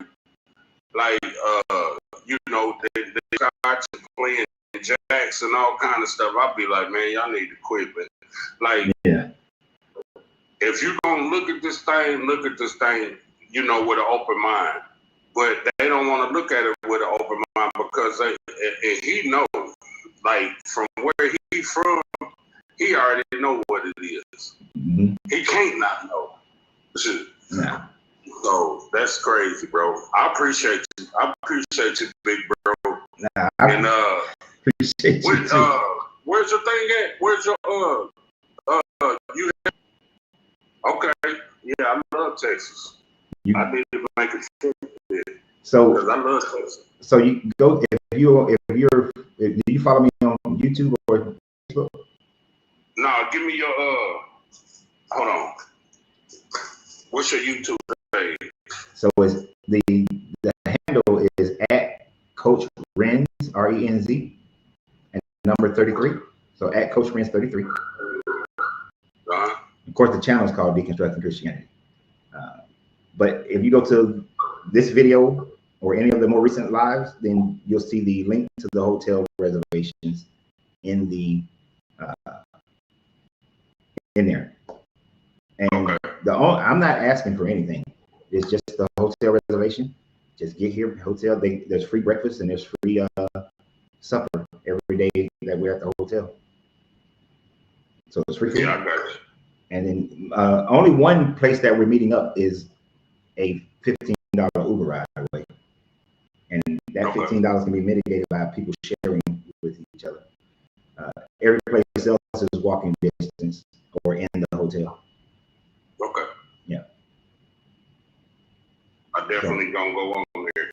you know, they got you playing jacks and all kind of stuff. I'll be like, man, y'all need to quit, but like, yeah. If you're gonna look at this thing, you know, with an open mind. But they don't want to look at it with an open mind because he knows, like from where he from, he already know what it is. Mm-hmm. He can't not know. Nah. So that's crazy, bro. I appreciate you. I appreciate you, big bro. Nah, And appreciate you too. where's your thing at? Where's your you? Okay, yeah, I love Texas. I need to make a trip there. So because I love Texas. So you go do you follow me on YouTube or Facebook? No, give me your hold on. What's your YouTube page? So it's the handle is at Coach Renz, RENZ, and number 33. So at Coach Renz 33. Of course, the channel is called Deconstructing Christianity. But if you go to this video or any of the more recent lives, then you'll see the link to the hotel reservations in the in there. And I'm not asking for anything. It's just the hotel reservation. Just get here, hotel. There's free breakfast and there's free supper every day that we're at the hotel. So it's free food. Yeah, I got it. And then only one place that we're meeting up is a $15 Uber ride away. And that $15 can be mitigated by people sharing with each other. Every place else is walking distance or in the hotel. Okay. Yeah. I definitely gonna go on there.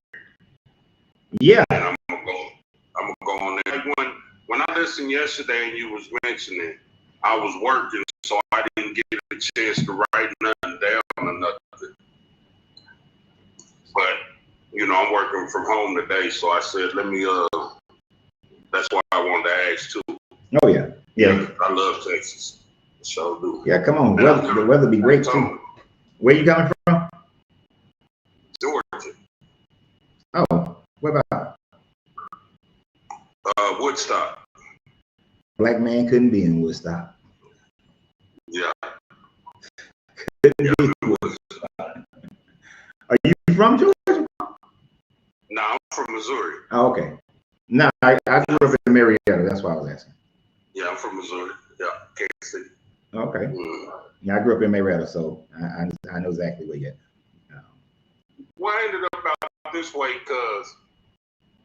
Yeah. And I'm gonna go on there. Like when I listened yesterday and you was mentioning, I was working, so I didn't get a chance to write nothing down or nothing. But you know, I'm working from home today, so I said, let me that's why I wanted to ask too. Oh yeah. Yeah. I love Texas. So do. Yeah, come on. The weather be great too. Where you coming from? Georgia. Oh, what about? Woodstock. Black man couldn't be in Woodstock. Yeah. Couldn't be in Woodstock. Are you from Georgia? No, I'm from Missouri. Oh, okay. No, I grew up in Marietta. That's why I was asking. Yeah, I'm from Missouri. Yeah, Kansas City. Okay. Yeah, I grew up in Marietta, so I know exactly where you're at. Well, I ended up out this way because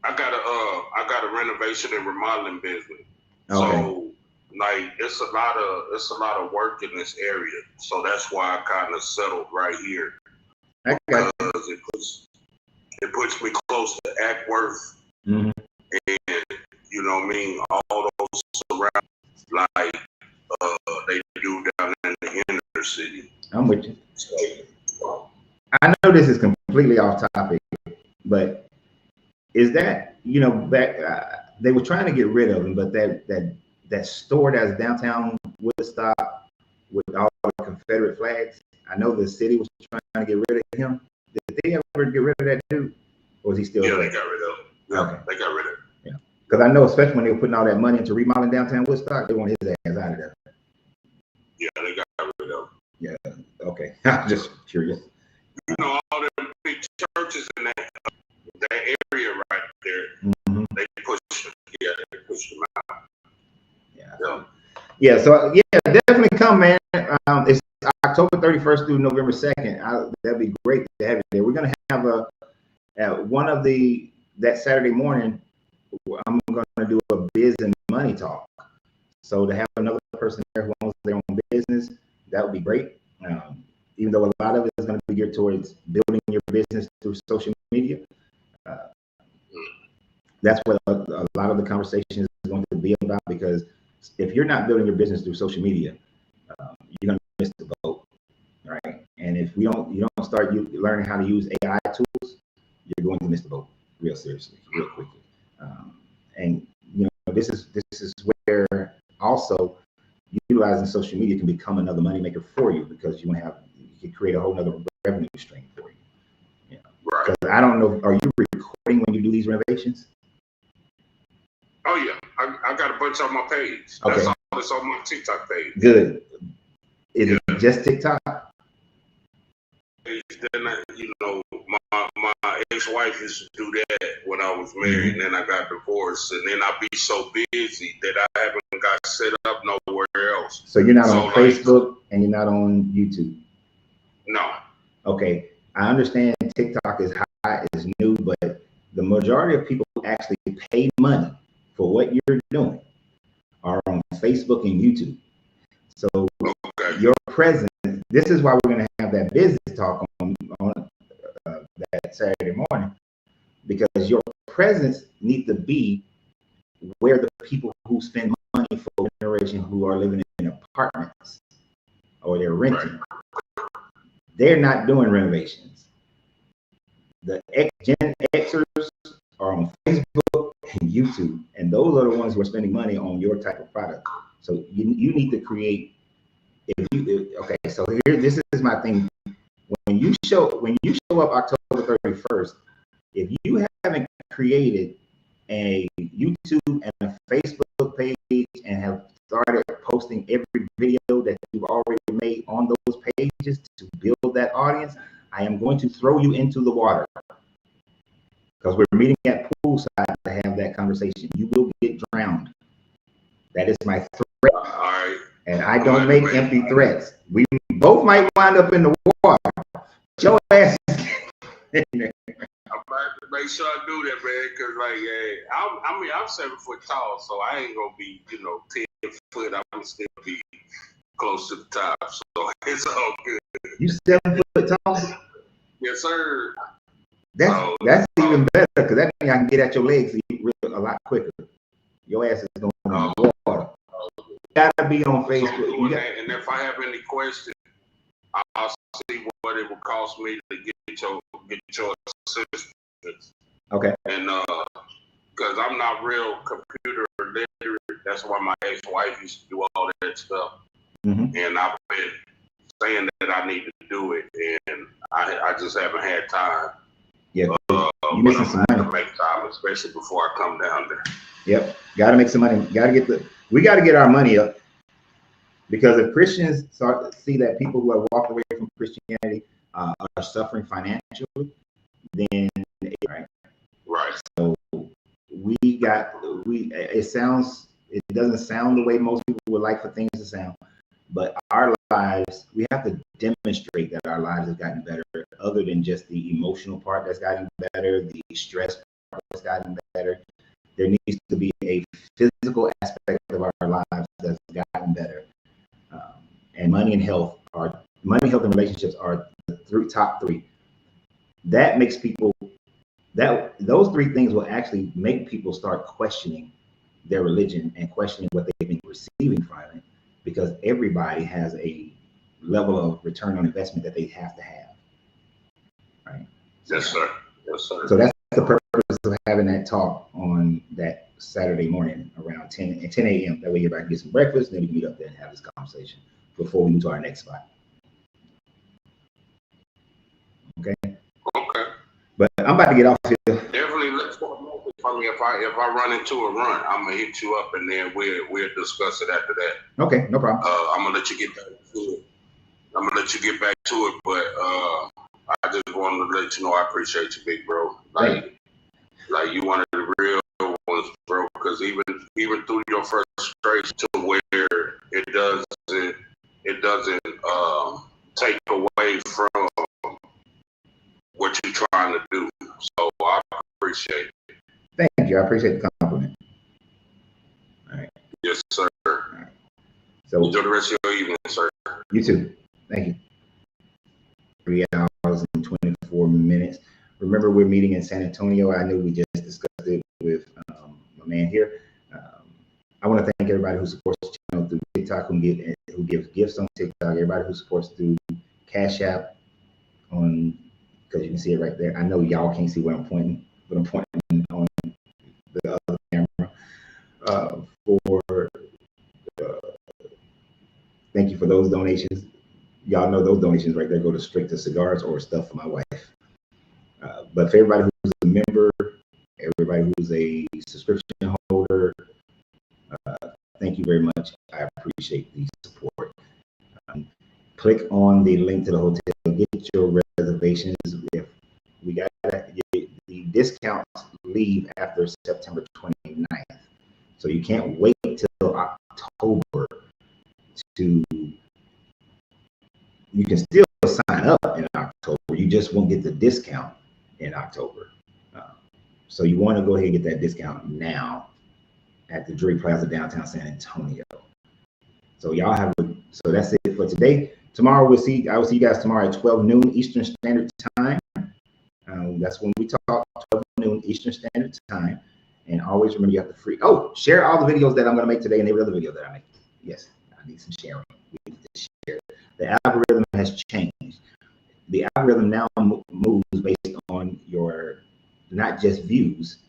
I got a renovation and remodeling business. Okay. So like it's a lot of work in this area. So that's why I kind of settled right here. Because it puts me close to Ackworth. Mm-hmm. And you know what I mean, all those surroundings like they do down in the inner city. I'm with you. I know this is completely off topic, but is that, you know, back they were trying to get rid of him, but that store that's downtown Woodstock with all the Confederate flags, I know the city was trying to get rid of him. Did they ever get rid of that dude, or is he still there? They got rid of him. Yeah, okay. They got rid of him. Yeah, because I know, especially when they were putting all that money into remodeling downtown Woodstock, they wanted his ass out of there. Yeah, they got rid of him. Yeah, okay. I'm just curious. You know, all the big churches in that area right there, they push them out. Yeah. So yeah, definitely come, man. It's October 31st through November 2nd. That'd be great to have you there. We're gonna have that Saturday morning. I'm gonna do a biz and money talk. So to have another person there who owns their own business, that would be great. Even though a lot of it is going to be geared towards building your business through social media, that's what a lot of the conversation is going to be about. not building your business through social media, you're going to miss the boat, right? And if you don't start learning how to use AI tools, you're going to miss the boat real seriously, real quickly. And you know, this is where also utilizing social media can become another moneymaker for you, because you can create a whole other revenue stream for you. Yeah. Right. Because I don't know, are you recording when you do these renovations? Oh yeah, I got a bunch on my page. Okay. That's all that's on my TikTok page. Good. Is it just TikTok? Then you know, my ex-wife used to do that when I was married, and then I got divorced, and then I be so busy that I haven't got set up nowhere else. So you're not on Facebook and you're not on YouTube? No. Okay, I understand TikTok is high, is new, but the majority of people who actually pay money for what you're doing are on Facebook and YouTube. So your presence, this is why we're going to have that business talk on that Saturday morning, because your presence needs to be where the people who spend money for a generation who are living in apartments or they're renting, they're not doing renovations. The Gen Xers are on Facebook and YouTube, and those are the ones who are spending money on your type of product. So you need to create. Okay, so here, this is my thing. When you show up October 31st, if you haven't created a YouTube and a Facebook page and have started posting every video that you've already made on those pages to build that audience, I am going to throw you into the water, because we're meeting at poolside to have that conversation. You will get drowned. That is my threat. All right. And I don't make empty threats. We both might wind up in the water. Your ass is in there. I'm about to make sure I do that, man, because like, I'm 7 foot tall, so I ain't gonna be, 10 foot. I'm gonna still be close to the top, so it's all good. You 7 foot tall? Yes, sir. That's even better, because that means I can get at your legs a lot quicker. Your ass is going in the water. You gotta be on Facebook. And if I have any questions, I'll see what it would cost me to get your assistance. Okay. And because I'm not real computer literate, that's why my ex-wife used to do all that stuff. And I've been saying that I need to do it, and I just haven't had time. Yeah, you missing some money. To make time, especially before I come down there. Yep, got to make some money. We got to get our money up, because if Christians start to see that people who have walked away from Christianity are suffering financially, then right. So it doesn't sound the way most people would like for things to sound, but our lives, we have to demonstrate that our lives have gotten better, other than just the emotional part that's gotten better, the stress part that's gotten better. There needs to be a physical aspect of our lives that's gotten better. And money and health and relationships are the top three. That makes people, those three things will actually make people start questioning their religion and questioning what they've been receiving from it, because everybody has a level of return on investment that they have to have. Right? Yes, sir. Yes, sir. So that's the purpose of having that talk on that Saturday morning around 10 a.m. That way everybody can get some breakfast, and then we can meet up there and have this conversation before we move to our next spot. Okay. Okay. But I'm about to get off here. Definitely let's go. I mean, if I run into a run, I'm gonna hit you up, and then we'll discuss it after that. Okay, no problem. I'm gonna let you get back to it. But I just wanted to let you know I appreciate you, big bro. Like you one of the real ones, bro. Because even through your frustration, to where it doesn't take away from what you're trying to do. So I appreciate it. Thank you. I appreciate the compliment. All right. Yes, sir. All right. So enjoy the rest of your evening, sir. You too. Thank you. 3 hours and 24 minutes. Remember, we're meeting in San Antonio. I know we just discussed it with my man here. I want to thank everybody who supports the channel TikTok who gives gifts on TikTok, everybody who supports through Cash App on, because you can see it right there. I know y'all can't see where I'm pointing, but I'm pointing on the other camera. Thank you for those donations. Y'all know those donations right there go straight to cigars or stuff for my wife. But for everybody who's a member, everybody who's a subscription holder, thank you very much. I appreciate the support. Click on the link to the hotel, get your reservations. If we got the discounts leave after September 29th. So you can't wait till October to, you can still sign up in October. You just won't get the discount in October. So you want to go ahead and get that discount now at the Drury Plaza, downtown San Antonio. So y'all have, so that's it for today. Tomorrow I will see you guys tomorrow at 12 noon Eastern Standard Time. That's when we talk, 12 noon Eastern Standard Time. And always remember, you have to share all the videos that I'm going to make today and every other video that I make. Yes, I need some sharing. We need to share. The algorithm has changed. The algorithm now moves based on your, not just views.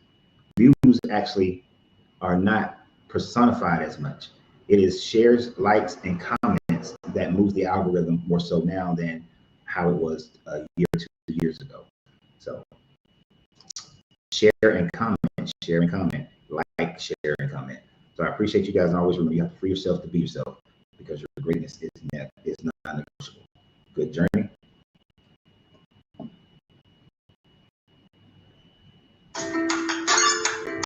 Views actually are not personified as much. It is shares, likes, and comments that moves the algorithm more so now than how it was a year or 2 years ago. So share and comment, like, share, and comment. So I appreciate you guys, and always remember, you have to free yourself to be yourself, because your greatness is not negotiable. Good journey.